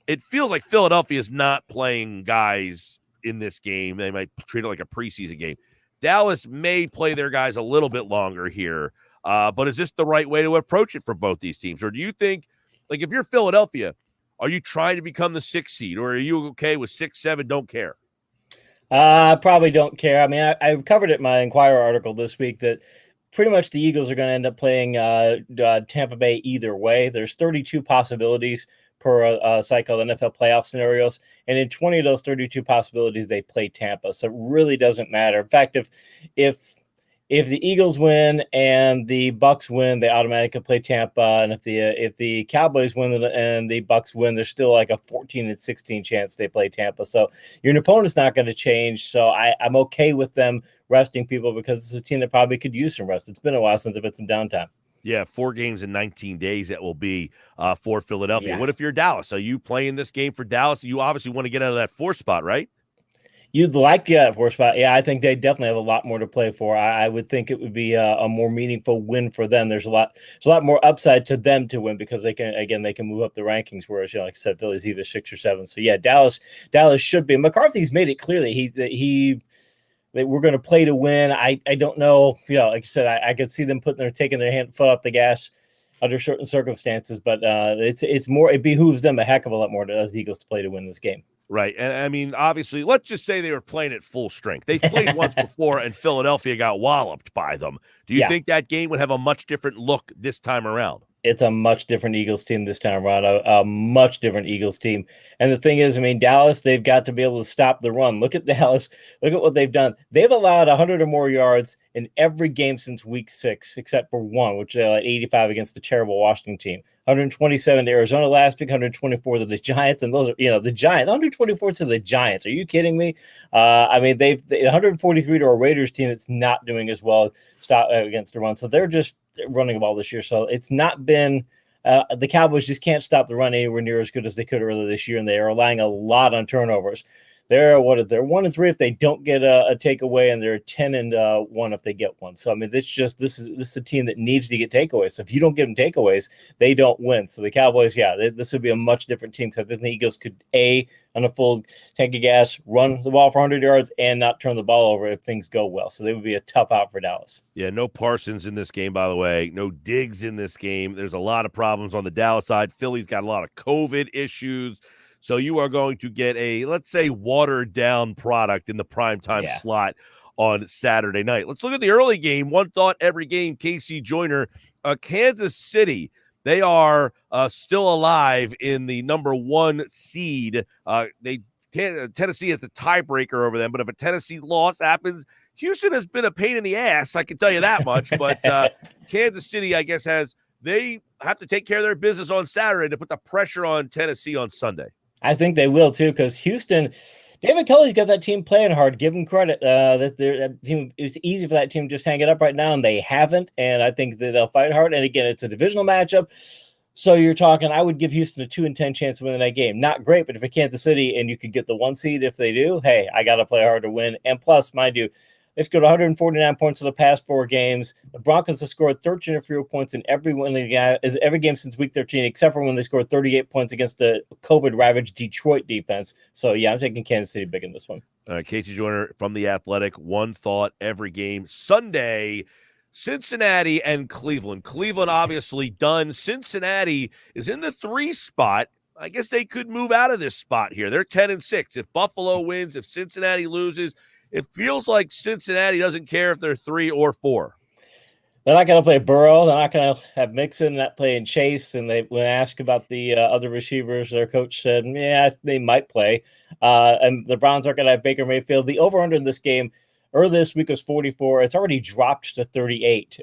It feels like Philadelphia is not playing guys in this game. They might treat it like a preseason game. Dallas may play their guys a little bit longer here. But is this the right way to approach it for both these teams? Or do you think, like, if you're Philadelphia, are you trying to become the 6th seed, or are you okay with 6, 7, don't care? I probably don't care. I mean, I covered it in my Inquirer article this week that pretty much the Eagles are going to end up playing Tampa Bay either way. There's 32 possibilities per cycle of NFL playoff scenarios, and in 20 of those 32 possibilities, they play Tampa. So it really doesn't matter. In fact, if the Eagles win and the Bucks win, they automatically play Tampa. And if the Cowboys win and the Bucks win, there's still like a 14 and 16 chance they play Tampa. So your opponent's not going to change. So I'm okay with them resting people because it's a team that probably could use some rest. It's been a while since they've had some downtime. Yeah, 4 games in 19 days that will be for Philadelphia. Yeah. What if you're Dallas? Are you playing this game for Dallas? You obviously want to get out of that 4 spot, right? You'd like to get that 4 spot. Yeah, I think they definitely have a lot more to play for. I would think it would be a more meaningful win for them. There's a lot more upside to them to win because they can move up the rankings. Whereas, like I said, Philly's either 6 or 7. So yeah, Dallas should be. McCarthy's made it clear that we're going to play to win. I don't know. Like I said, I could see them taking their foot off the gas under certain circumstances, but it's more. It behooves them a heck of a lot more to us Eagles to play to win this game. Right. And I mean, obviously, let's just say they were playing at full strength. They've played once before and Philadelphia got walloped by them. Do you think that game would have a much different look this time around? It's a much different Eagles team this time around, a much different Eagles team. And the thing is, I mean, Dallas, they've got to be able to stop the run. Look at Dallas. Look at what they've done. They've allowed 100 or more yards in every game since week 6, except for one, which they had 85 against the terrible Washington team. 127 to Arizona last week, 124 to the Giants, and those are, the Giants, 124 to the Giants. Are you kidding me? I mean, they 143 to a Raiders team that's not doing as well against the run. So they're just running the ball this year. So it's not been the Cowboys just can't stop the run anywhere near as good as they could earlier this year, and they are relying a lot on turnovers. They're 1-3 if they don't get a takeaway, and they're 10-1 if they get one. So I mean, this is a team that needs to get takeaways. So if you don't give them takeaways, they don't win. So the Cowboys, this would be a much different team because I think the Eagles could on a full tank of gas run the ball for 100 yards and not turn the ball over if things go well. So they would be a tough out for Dallas. Yeah, no Parsons in this game, by the way. No Diggs in this game. There's a lot of problems on the Dallas side. Philly's got a lot of COVID issues. So you are going to get a, let's say, watered-down product in the primetime slot on Saturday night. Let's look at the early game. One thought every game, Casey Joyner. Kansas City, they are still alive in the number 1 seed. Tennessee has the tiebreaker over them, but if a Tennessee loss happens, Houston has been a pain in the ass, I can tell you that much. But Kansas City, I guess, they have to take care of their business on Saturday to put the pressure on Tennessee on Sunday. I think they will too, because Houston, David Kelly's got that team playing hard. Give them credit. That team, it's easy for that team to just hang it up right now, and they haven't. And I think that they'll fight hard. And again, it's a divisional matchup. So you're talking, I would give Houston a 2-10 chance of winning that game. Not great, but if it's Kansas City and you could get the 1 seed if they do, hey, I got to play hard to win. And plus, mind you, they've scored 149 points in the past 4 games. The Broncos have scored 13 or fewer points in every game since week 13, except for when they scored 38 points against the COVID-ravaged Detroit defense. So, yeah, I'm taking Kansas City big in this one. Casey Joyner from The Athletic, one thought every game. Sunday, Cincinnati and Cleveland. Cleveland obviously done. Cincinnati is in the 3 spot. I guess they could move out of this spot here. They're 10-6. If Buffalo wins, if Cincinnati loses, it feels like Cincinnati doesn't care if they're 3 or 4. They're not going to play Burrow. They're not going to have Mixon not playing Chase. And when asked about the other receivers, their coach said, yeah, they might play. And the Browns aren't going to have Baker Mayfield. The over-under in this game earlier this week was 44. It's already dropped to 38.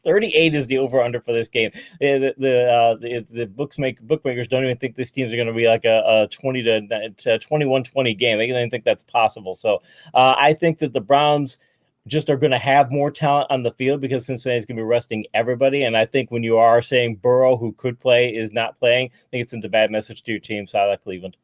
38 is the over-under for this game. The bookmakers don't even think these teams are going to be like a 20 to 21-20 game. They don't even think that's possible. So I think that the Browns just are going to have more talent on the field because Cincinnati's going to be resting everybody. And I think when you are saying Burrow, who could play, is not playing, I think it sends a bad message to your team. So I like Cleveland.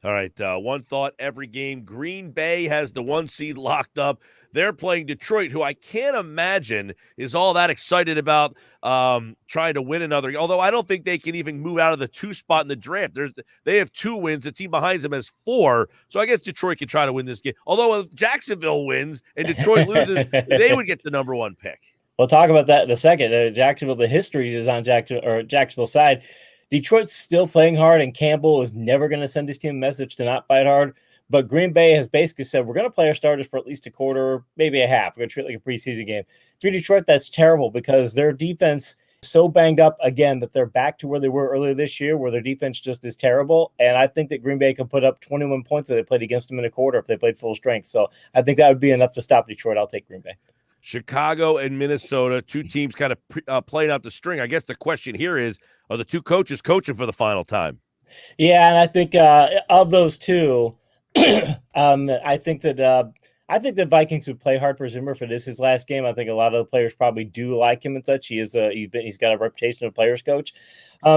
All right, one thought every game. Green Bay has the 1 seed locked up. They're playing Detroit, who I can't imagine is all that excited about trying to win another. Although I don't think they can even move out of the 2 spot in the draft. They have 2 wins. The team behind them has 4. So I guess Detroit can try to win this game. Although if Jacksonville wins and Detroit loses, they would get the number 1 pick. We'll talk about that in a second. Jacksonville, the history is on Jacksonville's side. Detroit's still playing hard, and Campbell is never going to send his team a message to not fight hard. But Green Bay has basically said, we're going to play our starters for at least a quarter, maybe a half. We're going to treat it like a preseason game. For Detroit, that's terrible because their defense is so banged up again that they're back to where they were earlier this year, where their defense just is terrible. And I think that Green Bay can put up 21 points if they played against them in a quarter if they played full strength. So I think that would be enough to stop Detroit. I'll take Green Bay. Chicago and Minnesota, two teams kind of playing out the string. I guess the question here is, are the two coaches coaching for the final time? Yeah, and I think of those two, I think that Vikings would play hard for Zimmer if it is his last game. I think a lot of the players probably do like him and such. He's got a reputation of players coach.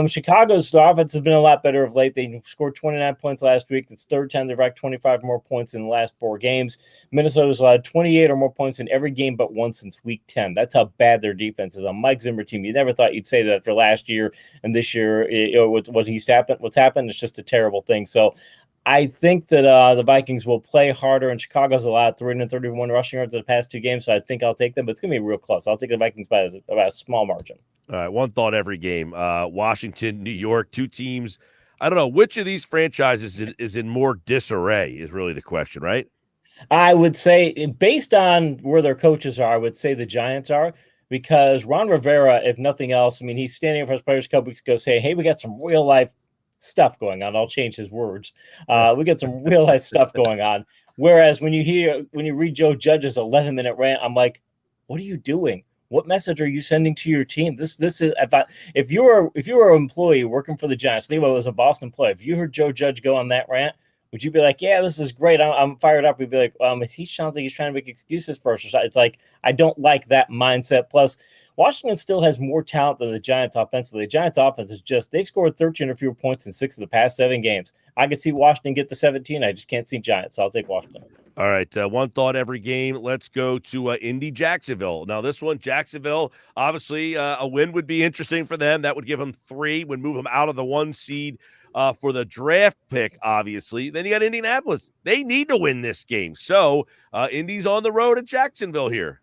Chicago's offense has been a lot better of late. They scored 29 points last week. It's third time they've racked 25 more points in the last 4 games. Minnesota's allowed 28 or more points in every game but one since week 10. That's how bad their defense is. On Mike Zimmer team, you never thought you'd say that for last year, and this year, what's happened, it's just a terrible thing. So I think that the Vikings will play harder, and Chicago's allowed 331 rushing yards in the past 2 games, so I think I'll take them, but it's going to be real close. I'll take the Vikings by about a small margin. All right, one thought every game. Washington, New York, two teams. I don't know, which of these franchises is in more disarray is really the question, right? I would say, based on where their coaches are, I would say the Giants are, because Ron Rivera, if nothing else, I mean, he's standing up for his players a couple weeks ago saying, hey, we got some real-life stuff going on. I'll change his words. We got some real life stuff going on. Whereas when you read Joe Judge's 11-minute rant, I'm like, what are you doing? What message are you sending to your team? This is about, if you were an employee working for the Giants, think about it as a Boston employee. If you heard Joe Judge go on that rant, would you be like, yeah, this is great, I'm fired up? We'd be like, he sounds like he's trying to make excuses for us. It's like, I don't like that mindset. Plus, Washington still has more talent than the Giants offensively. The Giants offense is they've scored 13 or fewer points in 6 of the past 7 games. I could see Washington get to 17. I just can't see Giants. So I'll take Washington. All right. One thought every game. Let's go to Indy Jacksonville. Now, this one, Jacksonville, obviously a win would be interesting for them. That would give them 3, would move them out of the 1 seed for the draft pick, obviously. Then you got Indianapolis. They need to win this game. So Indy's on the road at Jacksonville here.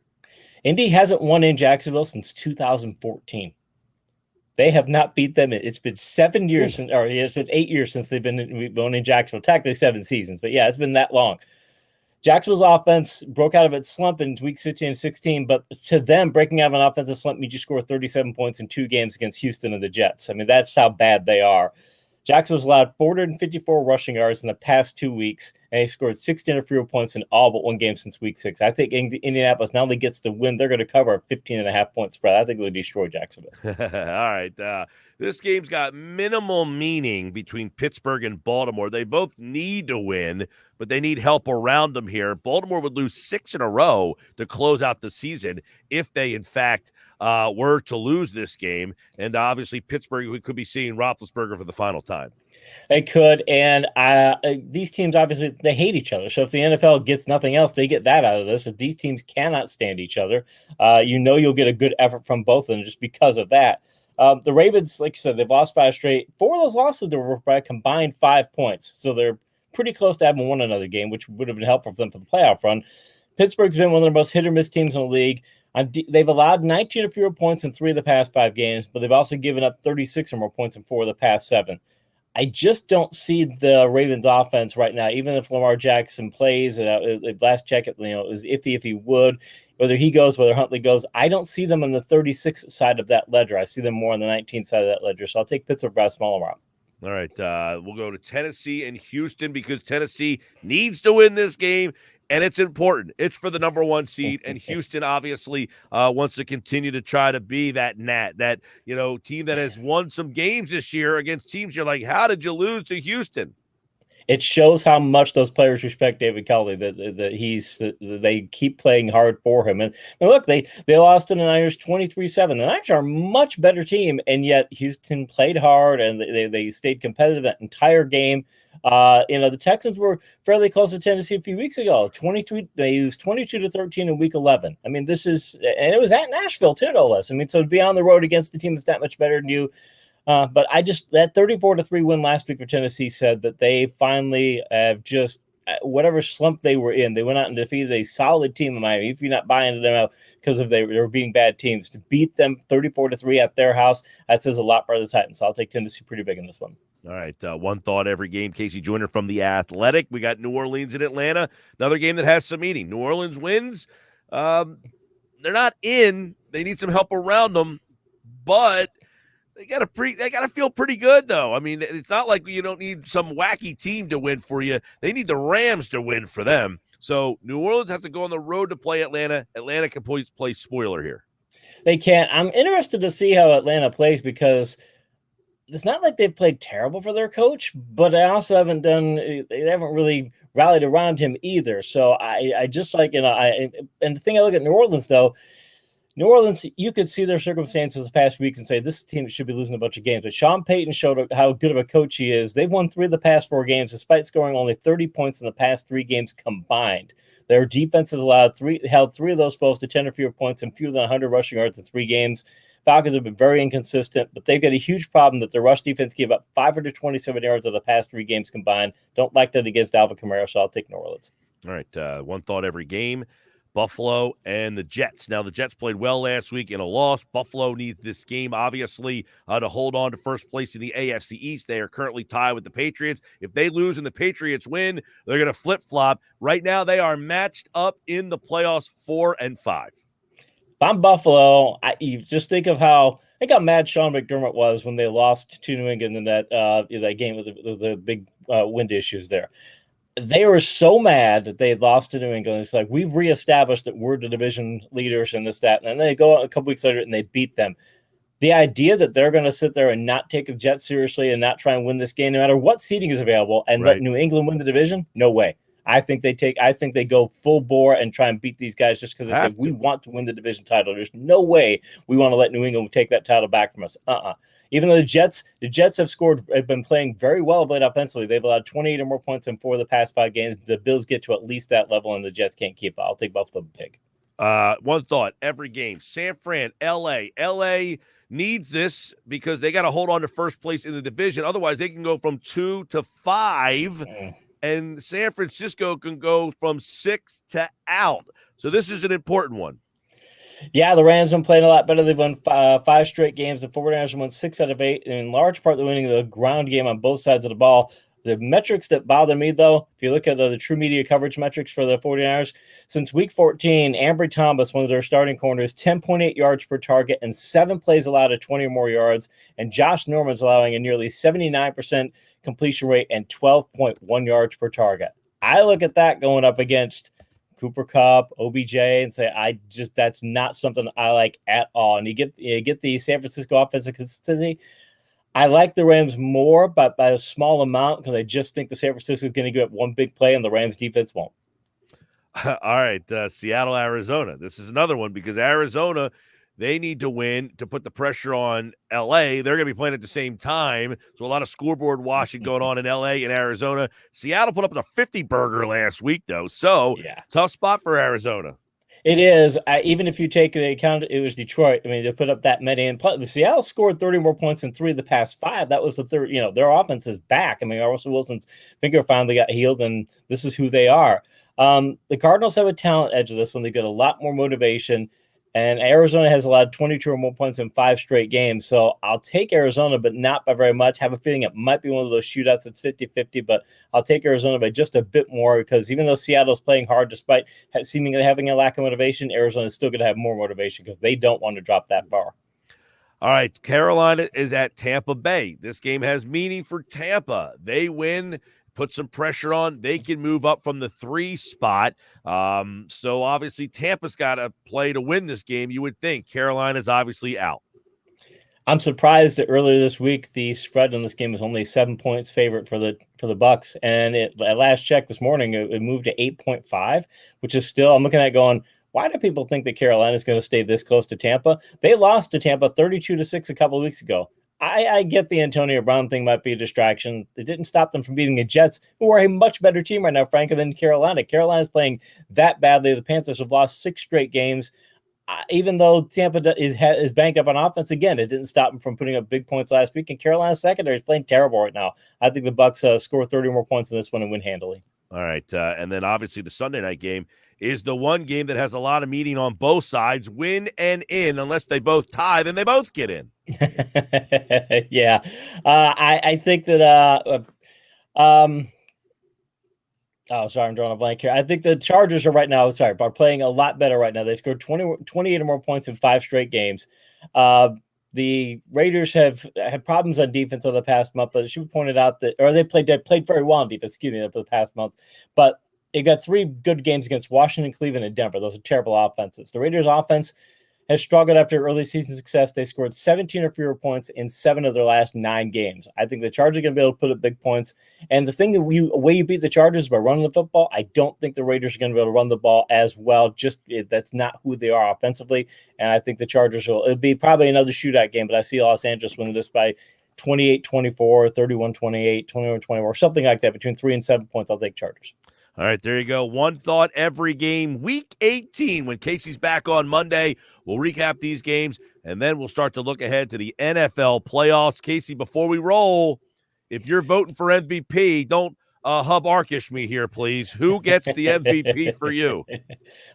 Indy hasn't won in Jacksonville since 2014. They have not beat them. It's been 7 years, since 8 years since they've been in Jacksonville. Technically 7 seasons, but yeah, it's been that long. Jacksonville's offense broke out of its slump in weeks 15 and 16, but to them, breaking out of an offensive slump means you score 37 points in 2 games against Houston and the Jets. I mean, that's how bad they are. Jacksonville's allowed 454 rushing yards in the past 2 weeks, and they scored 16 or fewer points in all but 1 game since week 6. I think Indianapolis not only gets the win, they're going to cover a 15.5 point spread. I think they'll destroy Jacksonville. All right. This game's got minimal meaning between Pittsburgh and Baltimore. They both need to win, but they need help around them here. Baltimore would lose 6 in a row to close out the season if they, in fact, were to lose this game. And obviously, Pittsburgh, we could be seeing Roethlisberger for the final time. They could, and these teams, obviously, they hate each other. So if the NFL gets nothing else, they get that out of this. If these teams cannot stand each other, you'll get a good effort from both of them just because of that. The Ravens, like you said, they've lost 5 straight. 4 of those losses were by a combined 5 points. So they're pretty close to having won another game, which would have been helpful for them for the playoff run. Pittsburgh's been one of the most hit-or-miss teams in the league. They've allowed 19 or fewer points in 3 of the past 5 games, but they've also given up 36 or more points in 4 of the past 7. I just don't see the Ravens offense right now, even if Lamar Jackson plays. Last check, it was iffy if he would. Whether he goes, whether Huntley goes, I don't see them on the 36 side of that ledger. I see them more on the 19 side of that ledger. So I'll take Pittsburgh by a small amount. All right. We'll go to Tennessee and Houston because Tennessee needs to win this game, and it's important. It's for the number 1 seed, and Houston obviously wants to continue to try to be that team that has won some games this year against teams you're like, how did you lose to Houston? It shows how much those players respect David Culley, that they keep playing hard for him. And look, they lost to the Niners 23-7. The Niners are a much better team, and yet Houston played hard, and they stayed competitive that entire game. The Texans were fairly close to Tennessee a few weeks ago. They used 22-13 in week 11. I mean, and it was at Nashville too, no less. I mean, so to be on the road against a team that's that much better than you. But that 34-3 win last week for Tennessee said that they finally have whatever slump they were in, they went out and defeated a solid team in Miami. If you're not buying into them out because they were beating bad teams, to beat them 34-3 at their house, that says a lot for the Titans. So I'll take Tennessee pretty big in this one. All right, one thought every game. Casey Joyner from The Athletic. We got New Orleans and Atlanta. Another game that has some meaning. New Orleans wins. They're not in. They need some help around them, but they gotta feel pretty good, though. I mean, it's not like you don't need some wacky team to win for you. They need the Rams to win for them. So New Orleans has to go on the road to play Atlanta. Atlanta can play spoiler here. They can't. I'm interested to see how Atlanta plays because it's not like they've played terrible for their coach, but they also haven't really rallied around him either. So I just like, and the thing I look at New Orleans, though, New Orleans, you could see their circumstances the past weeks and say this team should be losing a bunch of games. But Sean Payton showed how good of a coach he is. They've won 3 of the past 4 games, despite scoring only 30 points in the past 3 games combined. Their defense has held 3 of those foes to 10 or fewer points and fewer than 100 rushing yards in 3 games. Falcons have been very inconsistent, but they've got a huge problem that their rush defense gave up 527 yards of the past 3 games combined. Don't like that against Alvin Kamara, so I'll take New Orleans. All right, one thought every game. Buffalo and the Jets. Now, the Jets played well last week in a loss. Buffalo needs this game, obviously, to hold on to first place in the AFC East. They are currently tied with the Patriots. If they lose and the Patriots win, they're going to flip-flop. Right now, they are matched up in the playoffs 4-5. If I'm Buffalo, you just think how mad Sean McDermott was when they lost to New England in that game with the big wind issues there. They were so mad that they had lost to New England. It's like, we've reestablished that we're the division leaders and this, that. And then they go out a couple weeks later and they beat them. The idea that they're going to sit there and not take the Jets seriously and not try and win this game, no matter what seeding is available, and let New England win the division, no way. I think they go full bore and try and beat these guys just because they say, we want to win the division title. There's no way we want to let New England take that title back from us. Even though the Jets have been playing very well of late offensively. They've allowed 28 or more points in 4 of the past 5 games. The Bills get to at least that level, and the Jets can't keep it. I'll take Buffalo Pig. One thought every game. San Fran, LA needs this because they got to hold on to first place in the division. Otherwise, they can go from 2 to 5, and San Francisco can go from 6 to out. So this is an important one. Yeah, the Rams have been playing a lot better. They've won 5 straight games. The 49ers have won 6 out of 8, and in large part, they're winning the ground game on both sides of the ball. The metrics that bother me, though, if you look at the true media coverage metrics for the 49ers, since week 14, Ambry Thomas, one of their starting corners, 10.8 yards per target and 7 plays allowed at 20 or more yards, and Josh Norman's allowing a nearly 79% completion rate and 12.1 yards per target. I look at that going up against Cooper Kupp, OBJ, and say, that's not something I like at all. And you get the San Francisco offensive consistency. I like the Rams more, but by a small amount, because I just think the San Francisco is going to give up one big play and the Rams defense won't. All right, Seattle, Arizona. This is another one because Arizona, they need to win to put the pressure on L.A. They're going to be playing at the same time, so a lot of scoreboard washing going on in L.A. and Arizona. Seattle put up a 50-burger last week, though, so tough spot for Arizona. It is. Even if you take into account it was Detroit, I mean, they put up that many. And Seattle scored 30 more points in 3 of the past 5. That was the third. Their offense is back. I mean, Russell Wilson's finger finally got healed, and this is who they are. The Cardinals have a talent edge of this one. They got a lot more motivation. And Arizona has allowed 22 or more points in 5 straight games. So I'll take Arizona, but not by very much. Have a feeling it might be one of those shootouts that's 50-50, but I'll take Arizona by just a bit more because even though Seattle's playing hard despite seemingly having a lack of motivation, Arizona is still going to have more motivation because they don't want to drop that bar. All right, Carolina is at Tampa Bay. This game has meaning for Tampa. They win, put some pressure on. They can move up from the 3 spot. So obviously Tampa's got to play to win this game. You would think Carolina's obviously out. I'm surprised that earlier this week the spread on this game was only 7 points favorite for the Bucks, and at last check this morning it moved to 8.5, which is still. I'm looking at going, why do people think that Carolina's going to stay this close to Tampa? They lost to Tampa 32-6 a couple of weeks ago. I get the Antonio Brown thing might be a distraction. It didn't stop them from beating the Jets, who are a much better team right now, frankly, than Carolina. Carolina's playing that badly. The Panthers have lost 6 straight games. Even though Tampa is banked up on offense, again, it didn't stop them from putting up big points last week. And Carolina's secondary is playing terrible right now. I think the Bucks score 30 more points in this one and win handily. All right. And then obviously the Sunday night game is the one game that has a lot of meaning on both sides. Win and in. Unless they both tie, then they both get in. Yeah. I think that oh, sorry, I'm drawing a blank here. I think the Chargers are are playing a lot better right now. They've scored 28 or more points in 5 straight games. The Raiders have had problems on defense over the past month, but it should be pointed out that, or they played very well on defense, over the past month. But they got 3 good games against Washington, Cleveland, and Denver. Those are terrible offenses. The Raiders' offense has struggled after early season success. They scored 17 or fewer points in 7 of their last 9 games. I think the Chargers are going to be able to put up big points. And the thing that way you beat the Chargers is by running the football. I don't think the Raiders are going to be able to run the ball as well. That's not who they are offensively. And I think the Chargers it'll be probably another shootout game, but I see Los Angeles winning this by 28-24, 31-28, 21-24, something like that, between 3 and 7 points. I'll take Chargers. All right, there you go. One thought every game. Week 18, when Casey's back on Monday, we'll recap these games, and then we'll start to look ahead to the NFL playoffs. Casey, before we roll, if you're voting for MVP, don't hub Arkish me here, please. Who gets the MVP for you?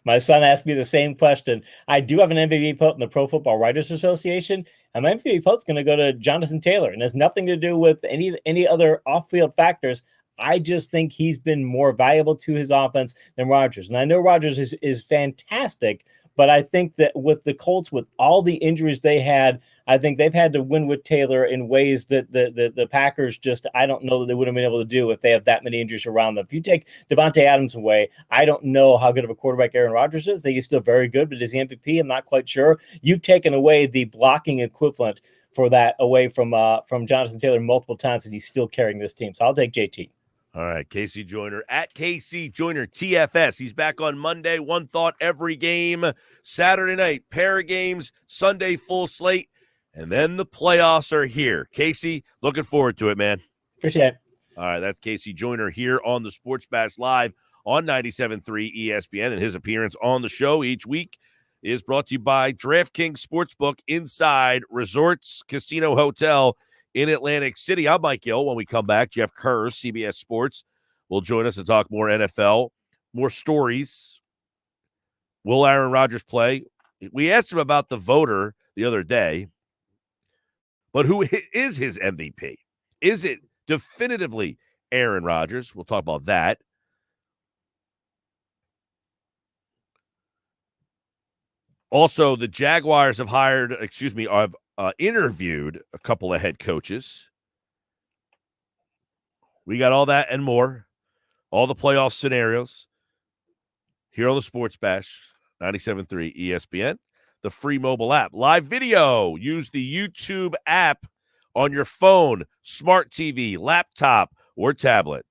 My son asked me the same question. I do have an MVP vote in the Pro Football Writers Association, and my MVP vote's going to go to Jonathan Taylor, and has nothing to do with any other off-field factors. I just think he's been more valuable to his offense than Rodgers. And I know Rodgers is fantastic, but I think that with the Colts, with all the injuries they had, I think they've had to win with Taylor in ways that the Packers I don't know that they would have been able to do if they have that many injuries around them. If you take Devonte Adams away, I don't know how good of a quarterback Aaron Rodgers is. I think he's still very good, but is he MVP? I'm not quite sure. You've taken away the blocking equivalent for that away from Jonathan Taylor multiple times, and he's still carrying this team. So I'll take JT. All right, Casey Joyner at KC Joyner TFS. He's back on Monday. One thought every game. Saturday night, pair of games. Sunday, full slate. And then the playoffs are here. Casey, looking forward to it, man. Appreciate it. All right, that's Casey Joyner here on the Sports Bash Live on 97.3 ESPN. And his appearance on the show each week is brought to you by DraftKings Sportsbook inside Resorts Casino Hotel in Atlantic City. I'm Mike Gill. When we come back, Jeff Kerr, CBS Sports, will join us to talk more NFL, more stories. Will Aaron Rodgers play? We asked him about the voter the other day, but who is his MVP? Is it definitively Aaron Rodgers? We'll talk about that. Also, the Jaguars have interviewed a couple of head coaches. We got all that and more, all the playoff scenarios here on the Sports Bash, 97.3 ESPN, the free mobile app. Live video. Use the YouTube app on your phone, smart TV, laptop, or tablet.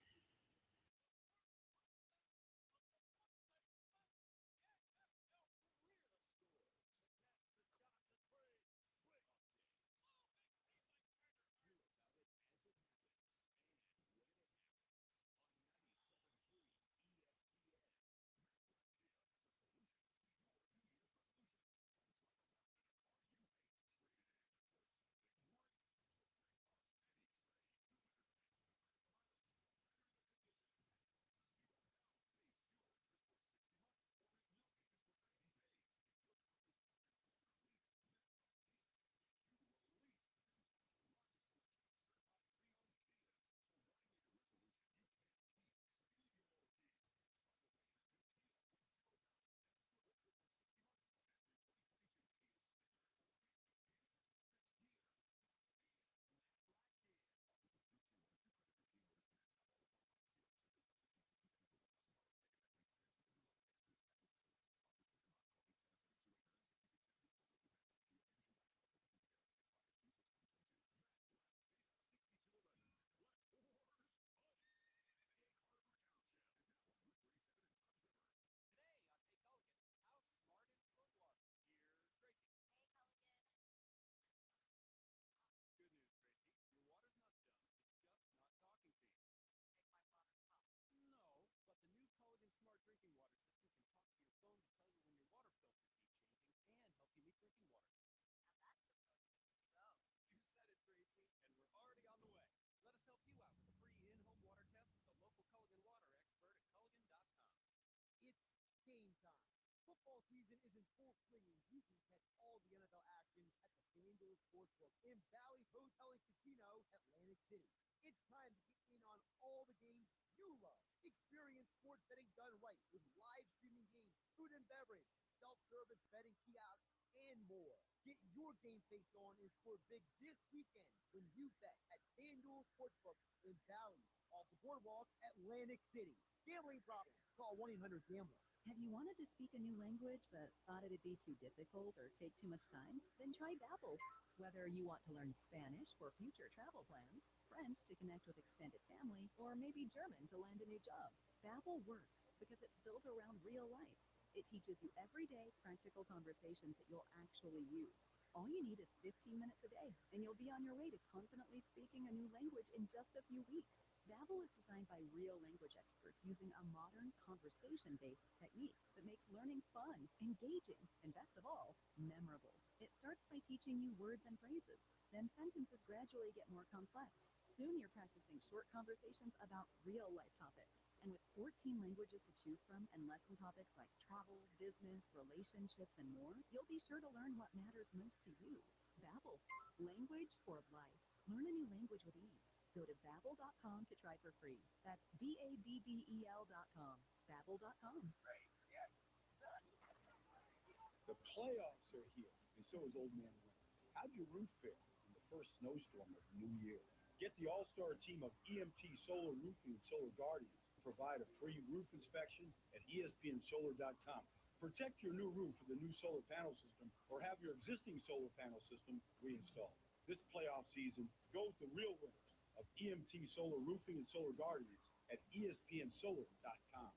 Football season is in full swing, and you can catch all the NFL action at the FanDuel Sportsbook in Bally's Hotel and Casino, Atlantic City. It's time to get in on all the games you love. Experience sports betting done right with live streaming games, food and beverage, self-service betting kiosks, and more. Get your game face on and score big this weekend when you bet at FanDuel Sportsbook in Bally's off the boardwalk, Atlantic City. Gambling problem? Call 1-800-GAMBLER. Have you wanted to speak a new language but thought it'd be too difficult or take too much time? Then try Babbel. Whether you want to learn Spanish for future travel plans, French to connect with extended family, or maybe German to land a new job, Babbel works because it's built around real life. It teaches you everyday practical conversations that you'll actually use. All you need is 15 minutes a day, and you'll be on your way to confidently speaking a new language in just a few weeks. Babbel is designed by real language experts using a modern conversation-based technique that makes learning fun, engaging, and best of all, memorable. It starts by teaching you words and phrases, then sentences gradually get more complex. Soon you're practicing short conversations about real-life topics. And with 14 languages to choose from and lesson topics like travel, business, relationships, and more, you'll be sure to learn what matters most to you. Babbel, language for life. Learn a new language with ease. Go to Babbel.com to try for free. That's Babbel.com. Babbel.com. The playoffs are here, and so is Old Man Winter. How'd your roof fare in the first snowstorm of the new year? Get the all-star team of EMT Solar Roofing and Solar Guardians to provide a free roof inspection at ESPNSolar.com. Protect your new roof with a new solar panel system or have your existing solar panel system reinstalled. This playoff season, go with the real winners of EMT Solar Roofing and Solar Guardians at ESPNSolar.com.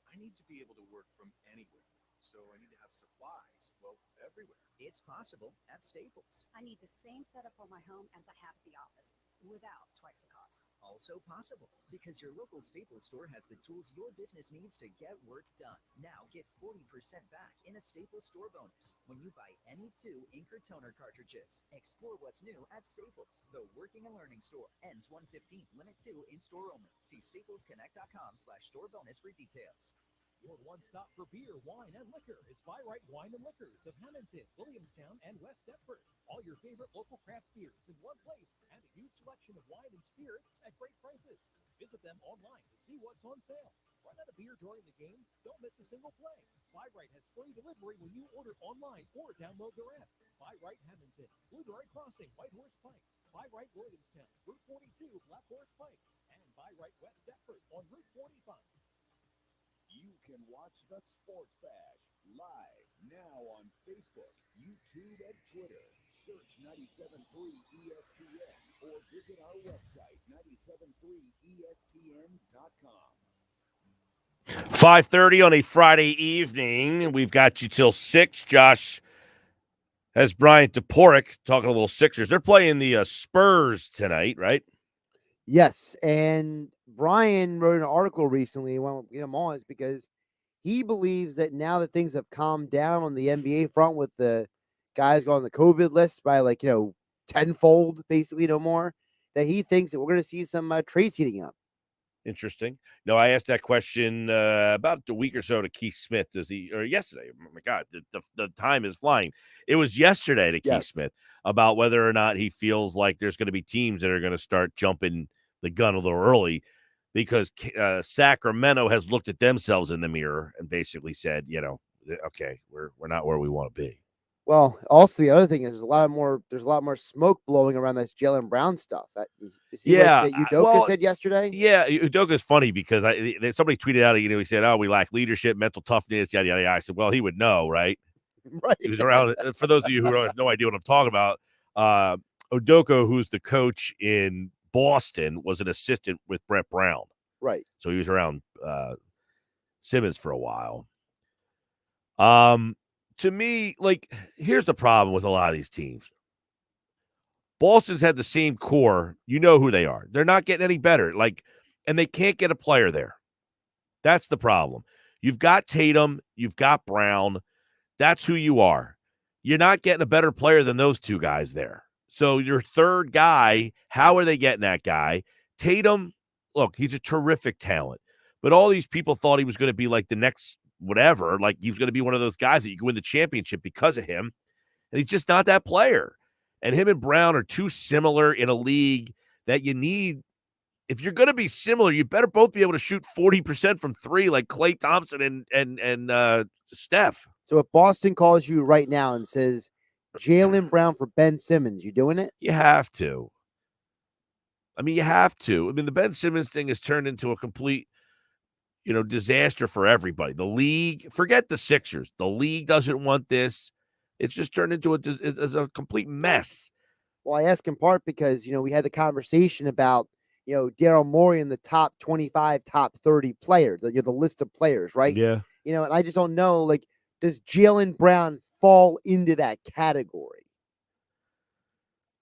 I need to be able to work from anywhere, so I need to have supplies, well, everywhere. It's possible at Staples. I need the same setup for my home as I have at the office, without twice the cost. Also possible, because your local Staples store has the tools your business needs to get work done. Now get 40% back in a Staples store bonus when you buy any 2 ink or toner cartridges. Explore what's new at Staples, the working and learning store. Ends 1/15, limit 2 in-store only. See staplesconnect.com/store bonus for details. Your one-stop for beer, wine, and liquor is Buy Right Wine and Liquors of Hamilton, Williamstown, and West Deptford. All your favorite local craft beers in one place and a huge selection of wine and spirits at great prices. Visit them online to see what's on sale. Run out of beer during the game? Don't miss a single play. Buy Right has free delivery when you order online or download their app. Buy Right Hamilton, Blueberry Crossing, Whitehorse Pike. Buy Right Williamstown, Route 42, Black Horse Pike. And Buy Right West Deptford on Route 45. You can watch the Sports Bash live now on Facebook, YouTube, and Twitter. Search 97.3 ESPN or visit our website, 973ESPN.com. 5:30 on a Friday evening. We've got you till 6. Josh has Brian Toporek talking a little Sixers. They're playing the Spurs tonight, right? Yes, and Brian wrote an article recently. Well, get him on is because he believes that now that things have calmed down on the NBA front, with the guys going on the COVID list by tenfold, basically no more, that he thinks that we're going to see some trades heating up. Interesting. No, I asked that question about a week or so to Keith Smith. Or yesterday? Oh my God, the time is flying. It was yesterday to Keith Smith about whether or not he feels like there's going to be teams that are going to start jumping the gun a little early, because Sacramento has looked at themselves in the mirror and basically said, okay, we're not where we want to be. Well, also the other thing is there's a lot more smoke blowing around this Jaylen Brown stuff. You see what Udoka said yesterday? Yeah, Udoka's funny because somebody tweeted out, he said, "Oh, we lack leadership, mental toughness, yada yada yada." I said, "Well, he would know, right?" Right. He was around. For those of you who have no idea what I'm talking about, Udoka, who's the coach in Boston, was an assistant with Brent Brown. Right. So he was around Simmons for a while. To me, here's the problem with a lot of these teams. Boston's had the same core. You know who they are. They're not getting any better. And they can't get a player there. That's the problem. You've got Tatum. You've got Brown. That's who you are. You're not getting a better player than those two guys there. So your third guy, how are they getting that guy? Tatum, look, he's a terrific talent. But all these people thought he was going to be like the next whatever. Like he's going to be one of those guys that you can win the championship because of him. And he's just not that player. And him and Brown are too similar in a league that you need. If you're going to be similar, you better both be able to shoot 40% from three, like Klay Thompson and Steph. So if Boston calls you right now and says Jaylen Brown for Ben Simmons, you doing it? You have to. I mean, you have to. I mean, the Ben Simmons thing has turned into a complete, disaster for everybody. The league, forget the Sixers. The league doesn't want this. It's just turned into a complete mess. Well, I ask in part because, we had the conversation about, Daryl Morey in the top 25, top 30 players, the list of players, right? Yeah. And I just don't know, like, does Jaylen Brown fall into that category?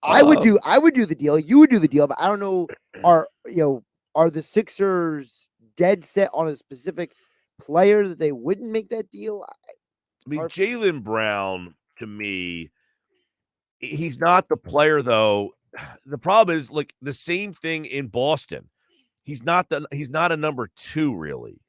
I would do the deal. You would do the deal, but I don't know. Are the Sixers dead set on a specific player that they wouldn't make that deal? I mean, Jaylen Brown, to me, he's not the player, though. The problem is, like, the same thing in Boston. He's not a number two, really.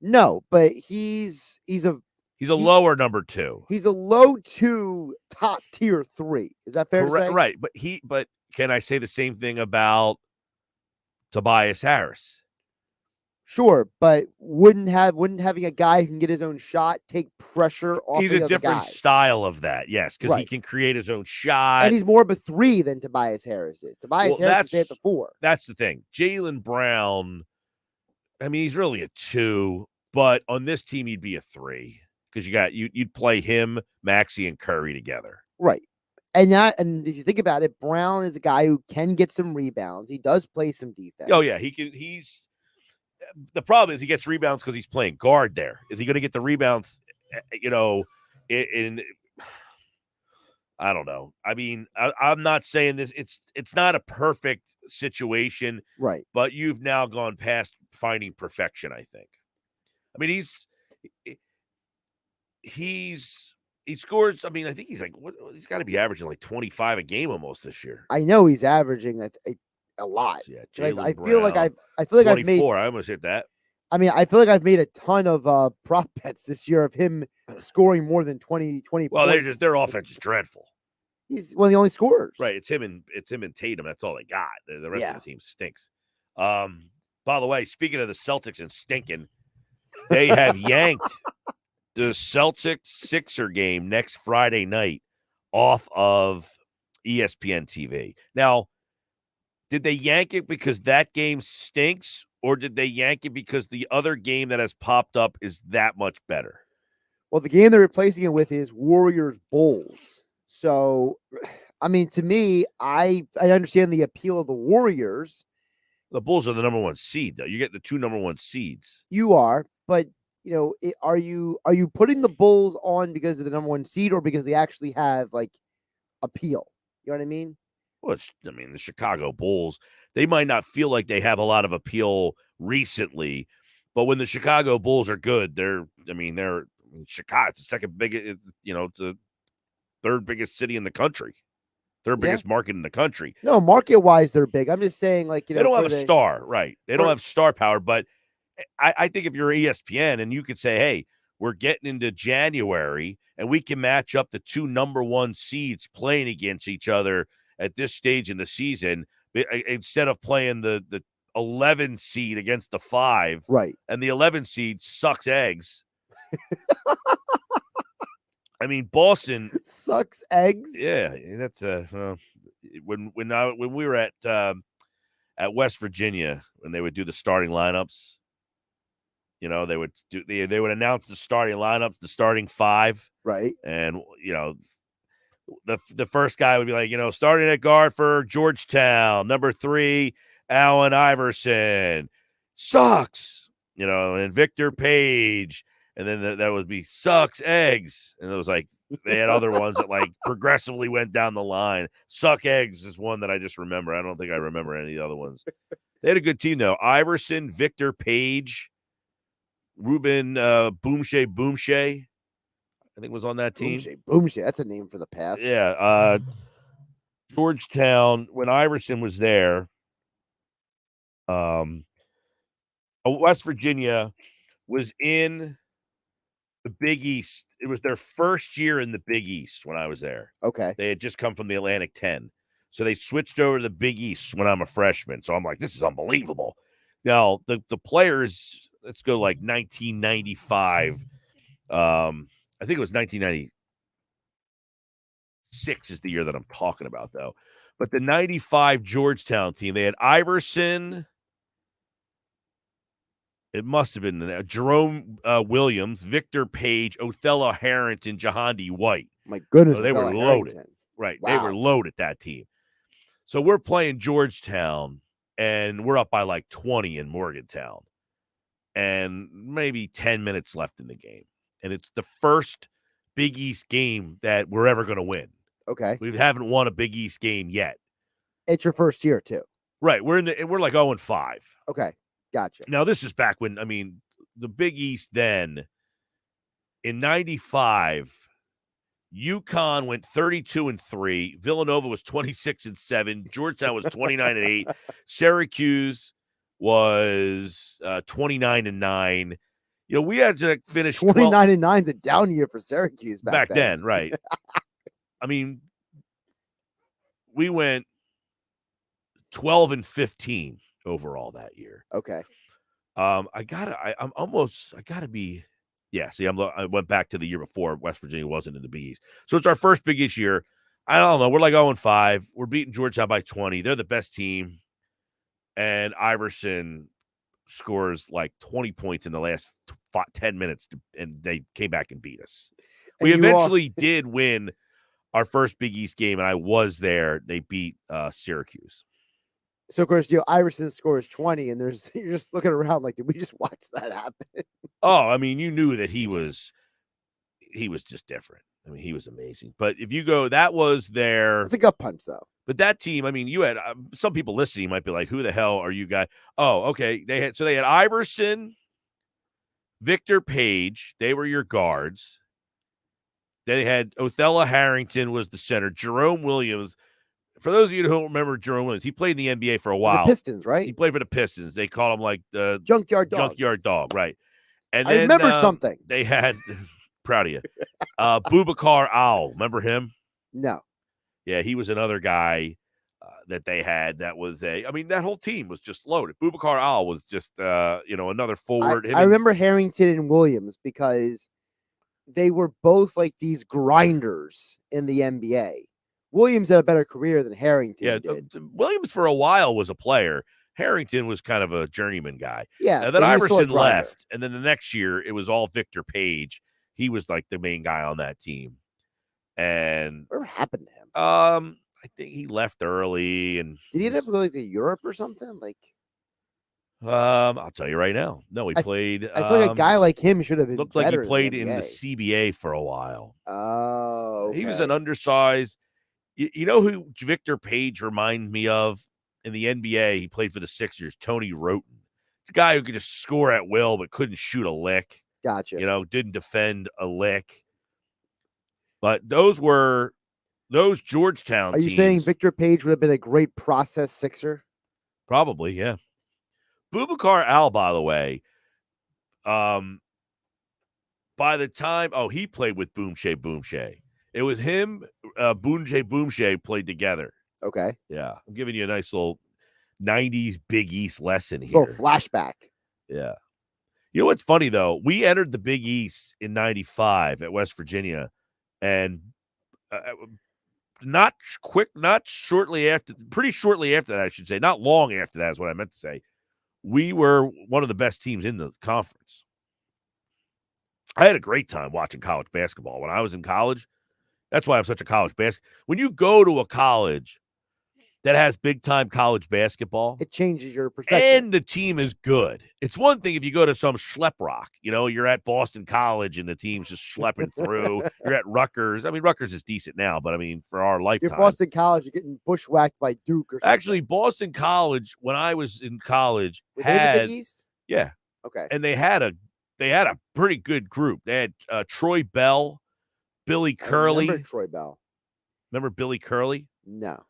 No, but he's a lower number two. He's a low two, top tier 3. Is that fair to say? Right. But can I say the same thing about Tobias Harris? Sure, but wouldn't having a guy who can get his own shot take pressure off? He's a different style of that, yes, because he can create his own shot, and he's more of a 3 than Tobias Harris is. Tobias Harris is at the 4. That's the thing. Jaylen Brown, I mean, he's really a 2, but on this team he'd be a 3 because you'd play him, Maxey, and Curry together, right? And if you think about it, Brown is a guy who can get some rebounds. He does play some defense. Oh yeah, he can. The problem is he gets rebounds because he's playing guard there. Is he going to get the rebounds, in I don't know. I mean, I'm not saying this. It's not a perfect situation. Right. But you've now gone past finding perfection, I think. I mean, he scores. I mean, I think he's like, he's got to be averaging like 25 a game almost this year. I know he's averaging a lot. Yeah, I feel like I've made. I almost hit that. I mean, I feel like I've made a ton of prop bets this year of him scoring more than 20 Well, points. their offense is dreadful. He's one of the only scorers. Right. It's him and Tatum. That's all they got. The rest of the team stinks. By the way, speaking of the Celtics and stinking, they have yanked the Celtics-Sixer game next Friday night off of ESPN TV. Now, did they yank it because that game stinks, or did they yank it because the other game that has popped up is that much better? Well, the game they're replacing it with is Warriors-Bulls. So, I mean, to me, I understand the appeal of the Warriors. The Bulls are the number 1 seed, though. You get the 2 number 1 seeds. You are, but are you putting the Bulls on because of the number 1 seed or because they actually have like appeal? You know what I mean? Well, the Chicago Bulls, they might not feel like they have a lot of appeal recently, but when the Chicago Bulls are good, they're Chicago. It's the second biggest, the third biggest city in the country, third biggest market in the country. No, market wise, they're big. I'm just saying, like, they don't have a star, right? They don't have star power, but I think if you're ESPN and you could say, hey, we're getting into January and we can match up the 2 number 1 seeds playing against each other at this stage in the season, instead of playing the 11 seed against the 5, right? And the 11 seed sucks eggs. I mean, Boston sucks eggs. Yeah, that's when we were at West Virginia, when they would do the starting lineups, they would announce the starting lineups, the starting 5, right? And the first guy would be like, starting at guard for Georgetown, number 3, Allen Iverson, sucks, and Victor Page. And then that would be sucks eggs. And it was like, they had other ones that like progressively went down the line. Suck eggs is one that I just remember. I don't think I remember any of the other ones. They had a good team though. Iverson, Victor Page, Ruben Boomshay, I think was on that team. Boomshay. That's a name for the past. Yeah. Georgetown, when Iverson was there, West Virginia was in the Big East. It was their first year in the Big East when I was there. Okay. They had just come from the Atlantic 10. So they switched over to the Big East when I'm a freshman. So I'm like, this is unbelievable. Now, the players, let's go like 1995. I think it was 1996 is the year that I'm talking about, though. But the 95 Georgetown team, they had Iverson. It must have been Jerome Williams, Victor Page, Othello Harrington, Jahandi White. My goodness, So they were Othello loaded. Harrington. Right. Wow. They were loaded, that team. So we're playing Georgetown, and we're up by like 20 in Morgantown. And maybe 10 minutes left in the game. And it's the first Big East game that we're ever going to win. Okay. We haven't won a Big East game yet. It's your first year, too. Right. We're like 0-5. Okay. Gotcha. Now, this is back when, the Big East then, in 95, UConn went 32-3. Villanova was 26-7. Georgetown was 29-8. Syracuse was 29-9. We had to finish 29-9 is a down year for Syracuse back then, right? We went 12-15 overall that year. Okay. I went back to the year before West Virginia wasn't in the Big East. So it's our first Big East year. I don't know. We're like 0-5. We're beating Georgetown by 20. They're the best team. And Iverson scores like 20 points in the last 10 minutes, and they came back and beat us. We eventually did win our first Big East game, and I was there. They beat Syracuse. So, of course, Iverson scores 20, and you're just looking around like, did we just watch that happen? Oh, you knew that he was just different. He was amazing. But if you go, that was their... It's a gut punch, though. But that team, you had some people listening might be like, who the hell are you guys? Oh, okay. They had Iverson, Victor Page. They were your guards. They had Othello Harrington was the center. Jerome Williams. For those of you who don't remember Jerome Williams, he played in the NBA for a while. The Pistons, right? He played for the Pistons. They called him like the Junkyard Dog. Junkyard Dog, right. And I then, remember something. They had, proud of you, Boubacar Owl. Remember him? No. Yeah, he was another guy that they had that was that whole team was just loaded. Boubacar Owl was just, another forward. I remember Harrington and Williams because they were both like these grinders in the NBA. Williams had a better career than Harrington did. Williams for a while was a player. Harrington was kind of a journeyman guy. Yeah. And then Iverson left, and then the next year it was all Victor Page. He was like the main guy on that team. And whatever happened to him? I think he left early. And did he end up going to Europe or something? Like, I'll tell you right now. No, he played. I feel like a guy like him should have been. Looked like he better played in the CBA for a while. Oh, He was an undersized. You know who Victor Page reminded me of in the NBA? He played for the Sixers. Tony Roten, the guy who could just score at will but couldn't shoot a lick. Gotcha. Didn't defend a lick. But those Georgetown Are you teams, saying Victor Page would have been a great process Sixer? Probably, yeah. Boubacar Al, by the way, by the time, he played with Boomshay. It was him, Boomshay played together. Okay. Yeah. I'm giving you a nice little 90s Big East lesson here. Little flashback. Yeah. You know what's funny, though? We entered the Big East in 95 at West Virginia, and pretty shortly after that, I should say, not long after that is what I meant to say, we were one of the best teams in the conference. I had a great time watching college basketball when I was in college. That's why I'm such a college basketball. When you go to a college that has big-time college basketball, it changes your perspective. And the team is good. It's one thing if you go to some schlep rock. You're at Boston College and the team's just schlepping through. You're at Rutgers. Rutgers is decent now, but for our lifetime. You're Boston College, you're getting bushwhacked by Duke or something. Actually, Boston College, when I was in college, had the Big East? Yeah. Okay. And they had a pretty good group. They had Troy Bell, Billy Curley. I remember Troy Bell. Remember Billy Curley? No.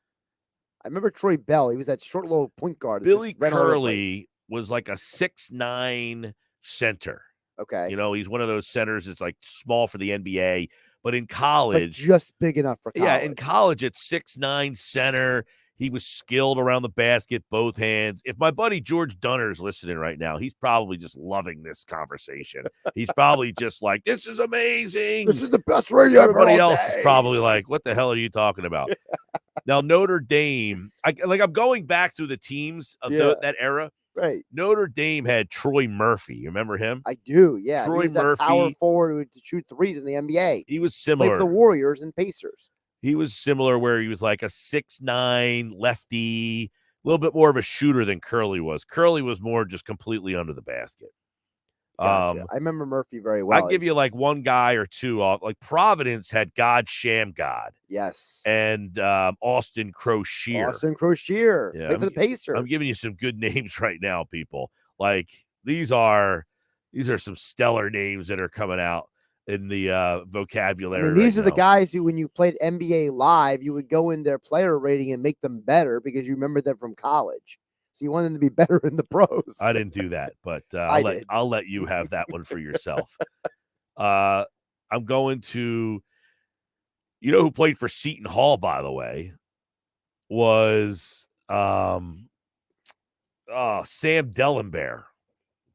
I remember Troy Bell. He was that short little point guard. Billy Curley was like a 6'9" center. Okay. You know, he's one of those centers that's like small for the NBA, but in But college, just big enough for college. yeah, in college at 6'9" center, he was skilled around the basket, both hands. If my buddy George Dunner is listening right now, he's probably just loving this conversation. He's probably just like, this is amazing. This is the best radio I've heard Everybody all else is day. probably like, what the hell are you talking about? Now, Notre Dame, I'm going back through the teams of that era. Right. Notre Dame had Troy Murphy. You remember him? I do, yeah. Troy he was that Murphy. power forward who would shoot threes in the NBA. He was Played similar. for the Warriors and Pacers. He was similar where he was like a 6'9" lefty, a little bit more of a shooter than Curly was. Curly was more just completely under the basket. Gotcha. I remember Murphy very well. I'd give you like one guy or two off. Like Providence had God Sham God. Yes. And Austin Crocier. Austin Crocier. Yeah, Played for the Pacers. I'm giving you some good names right now, people. Like these are some stellar names that are coming out in the vocabulary. I mean, these right are the now. guys who, when you played NBA Live, you would go in their player rating and make them better because you remember them from college. So you want them to be better in the pros. I didn't do that, but did. I'll let you have that one for yourself. I'm going to, you know, who played for Seton Hall, by the way, was Sam Dellenbear.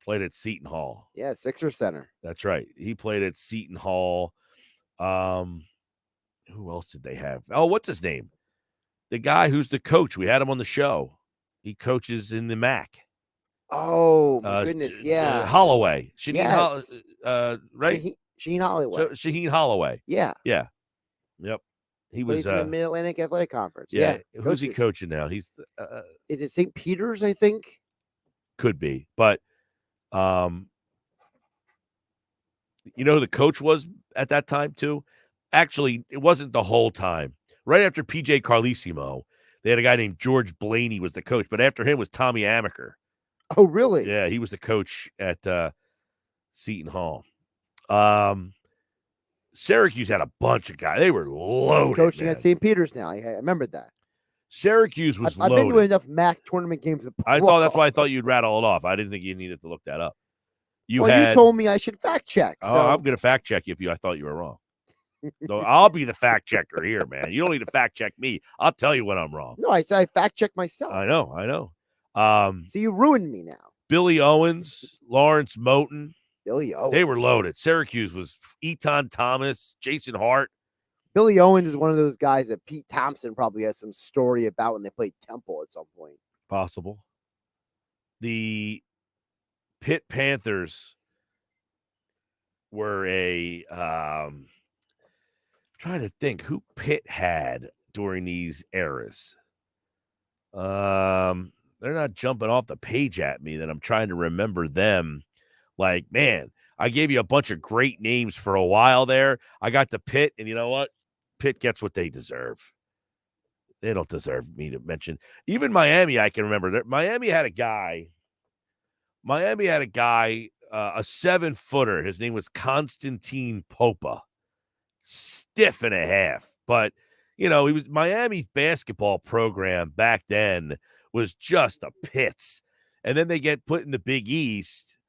Played at Seton Hall. Yeah, Sixer center. That's right. He played at Seton Hall. Who else did they have? Oh, what's his name? The guy who's the coach. We had him on the show. He coaches in the MAC. Oh, my goodness. Yeah. Holloway. Shaheen Yes. right? Shaheen Holloway. Shaheen Holloway. Yeah. Yeah. Yep. He Plays was in the Mid-Atlantic Athletic Conference. yeah. Yeah. Who's he Coaches. coaching now? He's Is it St. Peter's, I think? could be, but you know who the coach was at that time too? Actually, it wasn't the whole time. Right after PJ Carlesimo, they had a guy named George Blaney was the coach, but after him was Tommy Amaker. Oh, really? Yeah, he was the coach at Seton Hall. Syracuse had a bunch of guys. They were loaded. He's coaching man. at St. Peter's now. I remembered that. Syracuse was I've loaded. been to enough MAC tournament games. That's why I thought you'd rattle it off. I didn't think you needed to look that up. You told me I should fact check. Oh, So I'm going to fact check you I thought you were wrong. So I'll be the fact checker here, man. You don't need to fact check me. I'll tell you when I'm wrong. no, I said I fact check myself. I know. So you ruined me now. Billy Owens, Lawrence Moten, Billy Owens. they were loaded. Syracuse was Eton Thomas, Jason Hart. Billy Owens is one of those guys that Pete Thompson probably has some story about when they played Temple at some point. Possible. The Pitt Panthers were trying to think who Pitt had during these eras. They're not jumping off the page at me that I'm trying to remember them. Like, man, I gave you a bunch of great names for a while there. I got the Pitt, and you know what? Pitt gets what they deserve. They don't deserve me to mention. Even Miami, I can remember. Miami had a guy, a 7-footer. His name was Constantine Popa. Stiff and a half. But, you know, he was Miami's basketball program back then was just a pits. And then they get put in the Big East,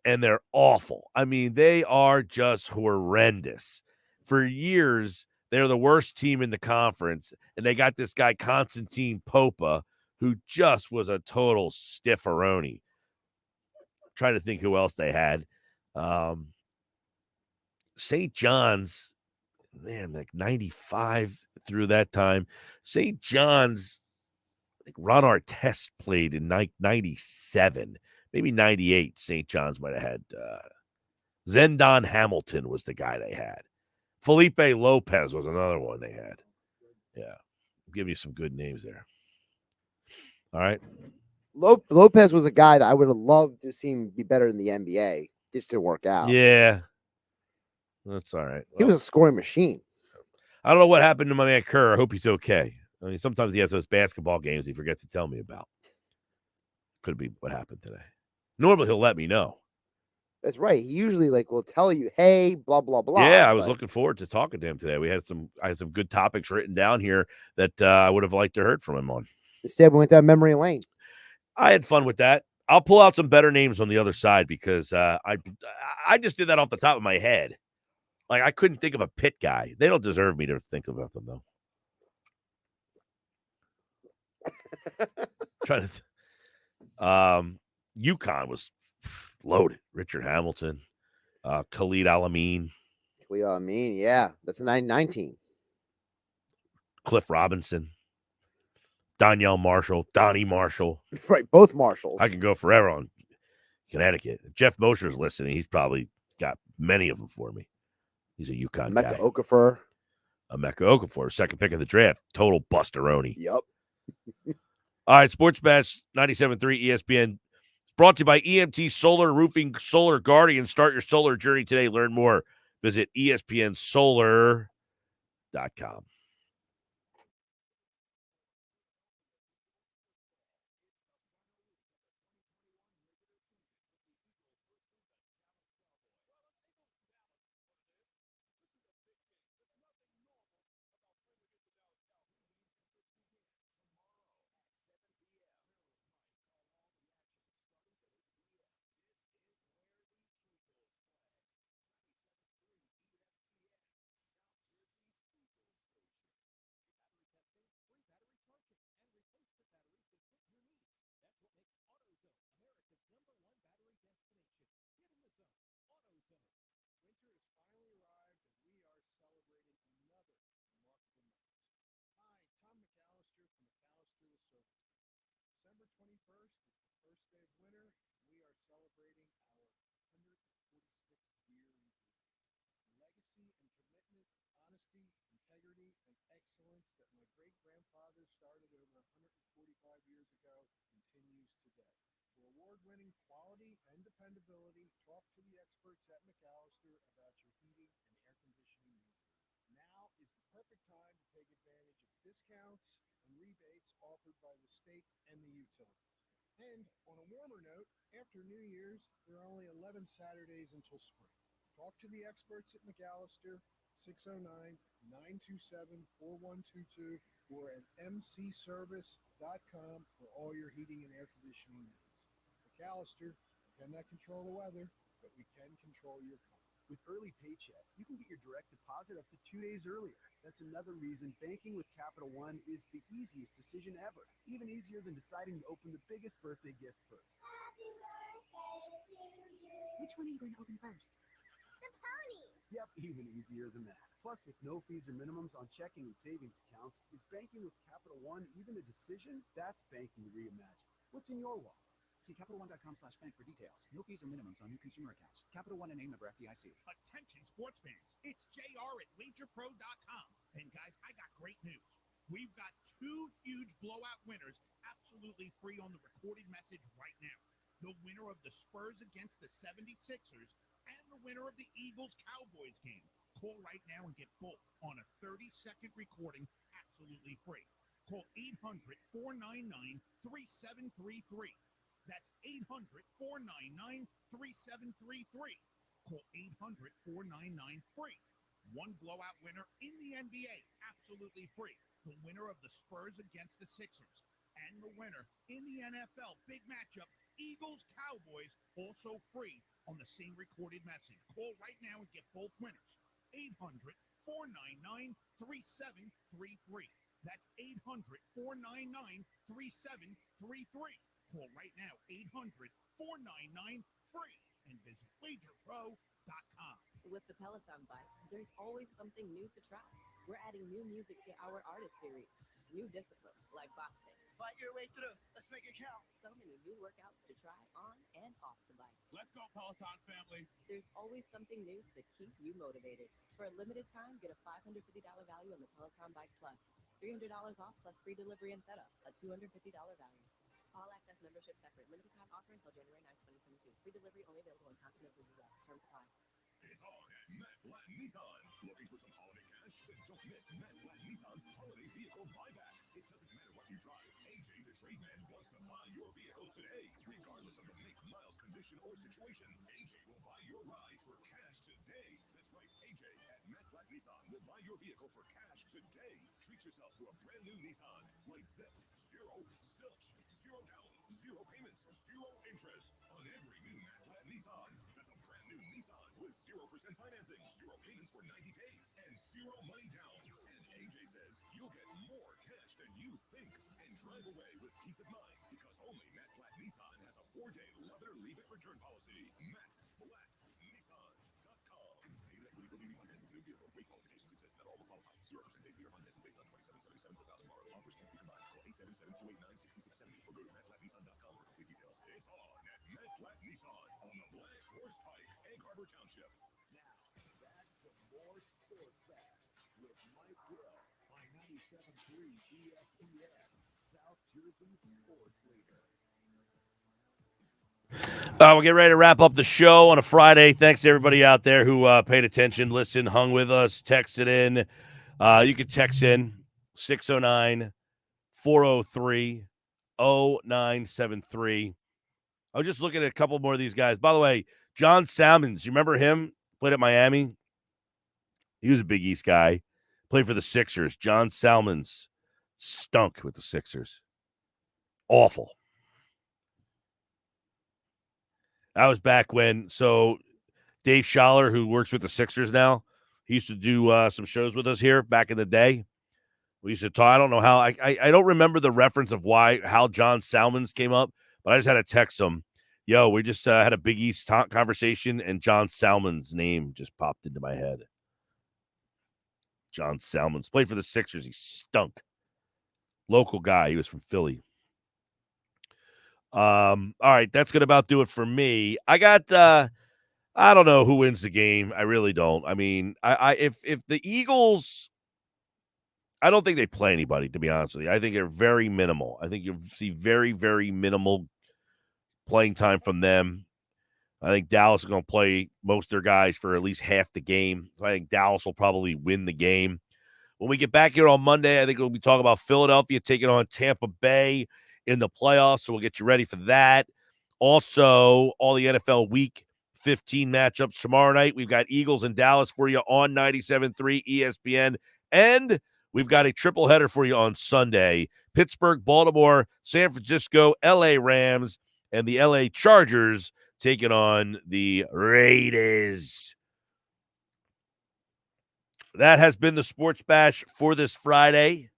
and they're awful. I mean, they are just horrendous. For years, they're the worst team in the conference, and they got this guy, Constantine Popa, who just was a total stifferoni. Trying to think who else they had. St. John's, man, like 95 through that time. St. John's, I think Ron Artest played in 97, maybe 98. St. John's might have had. Zendon Hamilton was the guy they had. Felipe Lopez was another one they had. Yeah. I'll give you some good names there. All right. Lopez was a guy that I would have loved to see him be better in the NBA. Just didn't work out. Yeah. That's all right. He was a scoring machine. I don't know what happened to my man Kerr. I hope he's okay. I mean, sometimes he has those basketball games he forgets to tell me about. Could be what happened today. Normally he'll let me know. That's right. He usually will tell you, hey, blah, blah, blah. Yeah, I was looking forward to talking to him today. I had some good topics written down here that I would have liked to heard from him on. Instead, we went down memory lane. I had fun with that. I'll pull out some better names on the other side because I just did that off the top of my head. Like, I couldn't think of a Pitt guy. They don't deserve me to think about them, though. Trying to UConn was loaded. Richard Hamilton, Khalid Al-Amin. Khalid Al-Amin, yeah. That's a 9-19. Cliff Robinson. Donyell Marshall. Donnie Marshall. Right, both Marshalls. I can go forever on Connecticut. If Jeff Mosher's listening, he's probably got many of them for me. He's a UConn guy. Emeka Okafor. Emeka Okafor, second pick of the draft. Total busteroni. Yep. All right, Sports Bash 97.3 ESPN. Brought to you by EMT Solar Roofing Solar Guardian. Start your solar journey today. Learn more. Visit ESPNSolar.com. December 21st is the first day of winter. We are celebrating our 146th year in business. Legacy and commitment, honesty, integrity, and excellence that my great-grandfather started over 145 years ago continues today. For award-winning quality and dependability, talk to the experts at McAllister about your heating and air conditioning needs. Now is the perfect time to take advantage of discounts and rebates offered by the state and the utilities. And on a warmer note, after New Year's, there are only 11 Saturdays until spring. Talk to the experts at McAllister, 609-927-4122, or at mcservice.com for all your heating and air conditioning needs. McAllister, we cannot control the weather, but we can control your car. With Early Paycheck, you can get your direct deposit up to 2 days earlier. That's another reason banking with Capital One is the easiest decision ever. Even easier than deciding to open the biggest birthday gift first. Which one are you going to open first? The pony! Yep, even easier than that. Plus, with no fees or minimums on checking and savings accounts, is banking with Capital One even a decision? That's banking reimagined. What's in your wallet? See CapitalOne.com/bank for details. No fees or minimums on new consumer accounts. Capital One and name member FDIC. Attention sports fans, it's JR at WagerPro.com. And guys, I got great news. We've got two huge blowout winners absolutely free on the recorded message right now. The winner of the Spurs against the 76ers and the winner of the Eagles-Cowboys game. Call right now and get both on a 30-second recording absolutely free. Call 800-499-3733. That's 800-499-3733. Call 800-499-FREE. One blowout winner in the NBA, absolutely free. The winner of the Spurs against the Sixers. And the winner in the NFL, big matchup, Eagles-Cowboys, also free on the same recorded message. Call right now and get both winners. 800-499-3733. That's 800-499-3733. Call right now, 800-499-FREE, and visit WagerPro.com. With the Peloton bike, there's always something new to try. We're adding new music to our artist series, new disciplines like boxing. Fight your way through. Let's make it count. So many new workouts to try on and off the bike. Let's go, Peloton family. There's always something new to keep you motivated. For a limited time, get a $550 value on the Peloton Bike Plus. $300 off plus free delivery and setup, a $250 value. All access membership separate. Limited time offer until January 9, 2022. Free delivery only available in continental U.S. Terms apply. It's on at Matt Blatt Nissan. Looking for some holiday cash? Then don't miss Matt Blatt Nissan's holiday vehicle buyback. It doesn't matter what you drive. AJ the Trade Man wants to buy your vehicle today. Regardless of the make, miles, condition, or situation, AJ will buy your ride for cash today. That's right, AJ at Matt Blatt Nissan will buy your vehicle for cash today. Treat yourself to a brand new Nissan. Like Zip, 0 zilch, 0 down, 0 Zero payments, zero interest on every new Matt Platt Nissan. That's a brand new Nissan with 0% financing, zero payments for 90 days, and zero money down. And AJ says you'll get more cash than you think and drive away with peace of mind because only Matt Platt Nissan has a 4-day love it or leave it return policy. MattPlattNissan.com. Paid equity will be refinanced with new vehicle. Rate qualifications exist. Not all will qualify. 0% APR financing based on 2777 per thousand borrowed. Offers can be combined. Call 877-289-6670 or go to MattPlattNissan.com for complete details. It's on at Matt Platt Nissan on the Black Horse Pike, Egg Harbor Township. Now, back to more Sports Bash with Mike Gill on 97.3 ESPN, South Jersey sports leader. We'll get ready to wrap up the show on a Friday. Thanks to everybody out there who paid attention, listened, hung with us, texted in. You can text in 609-403-0973. I was just looking at a couple more of these guys. By the way, John Salmons, you remember him? Played at Miami. He was a Big East guy. Played for the Sixers. John Salmons stunk with the Sixers. Awful. That was back when, so Dave Schaller, who works with the Sixers now, he used to do some shows with us here back in the day. We used to talk. I don't know how. I don't remember the reference of how John Salmons came up, but I just had to text him. Yo, we just had a Big East conversation, and John Salmons' name just popped into my head. John Salmons played for the Sixers. He stunk. Local guy. He was from Philly. All right, that's gonna about do it for me. I got I don't know who wins the game. I really don't. I mean, if the Eagles, I don't think they play anybody, to be honest with you. I think they're very minimal. I think you'll see very, very minimal playing time from them. I think Dallas is going to play most of their guys for at least half the game. So I think Dallas will probably win the game. When we get back here on Monday, I think we'll be talking about Philadelphia taking on Tampa Bay in the playoffs, so we'll get you ready for that. Also, all the NFL Week 15 matchups tomorrow night. We've got Eagles and Dallas for you on 97.3 ESPN, and we've got a triple header for you on Sunday. Pittsburgh, Baltimore, San Francisco, L.A. Rams, and the L.A. Chargers taking on the Raiders. That has been the Sports Bash for this Friday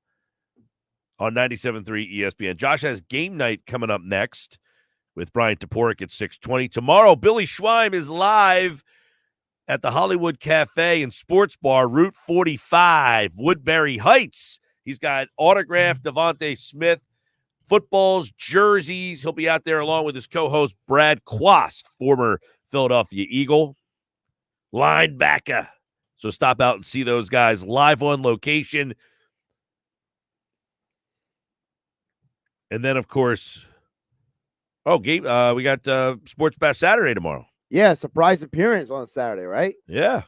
on 97.3 ESPN. Josh has game night coming up next with Brian Toporek at 6:20. Tomorrow, Billy Schweim is live at the Hollywood Cafe and Sports Bar, Route 45, Woodbury Heights. He's got autographed Devonte Smith footballs, jerseys. He'll be out there along with his co-host Brad Quast, former Philadelphia Eagle linebacker. So stop out and see those guys live on location. And then, of course, we got Sports Bash Saturday tomorrow. Yeah, surprise appearance on Saturday, right? Yeah.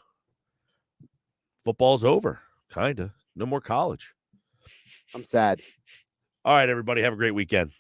Football's over, kind of. No more college. I'm sad. All right, everybody. Have a great weekend.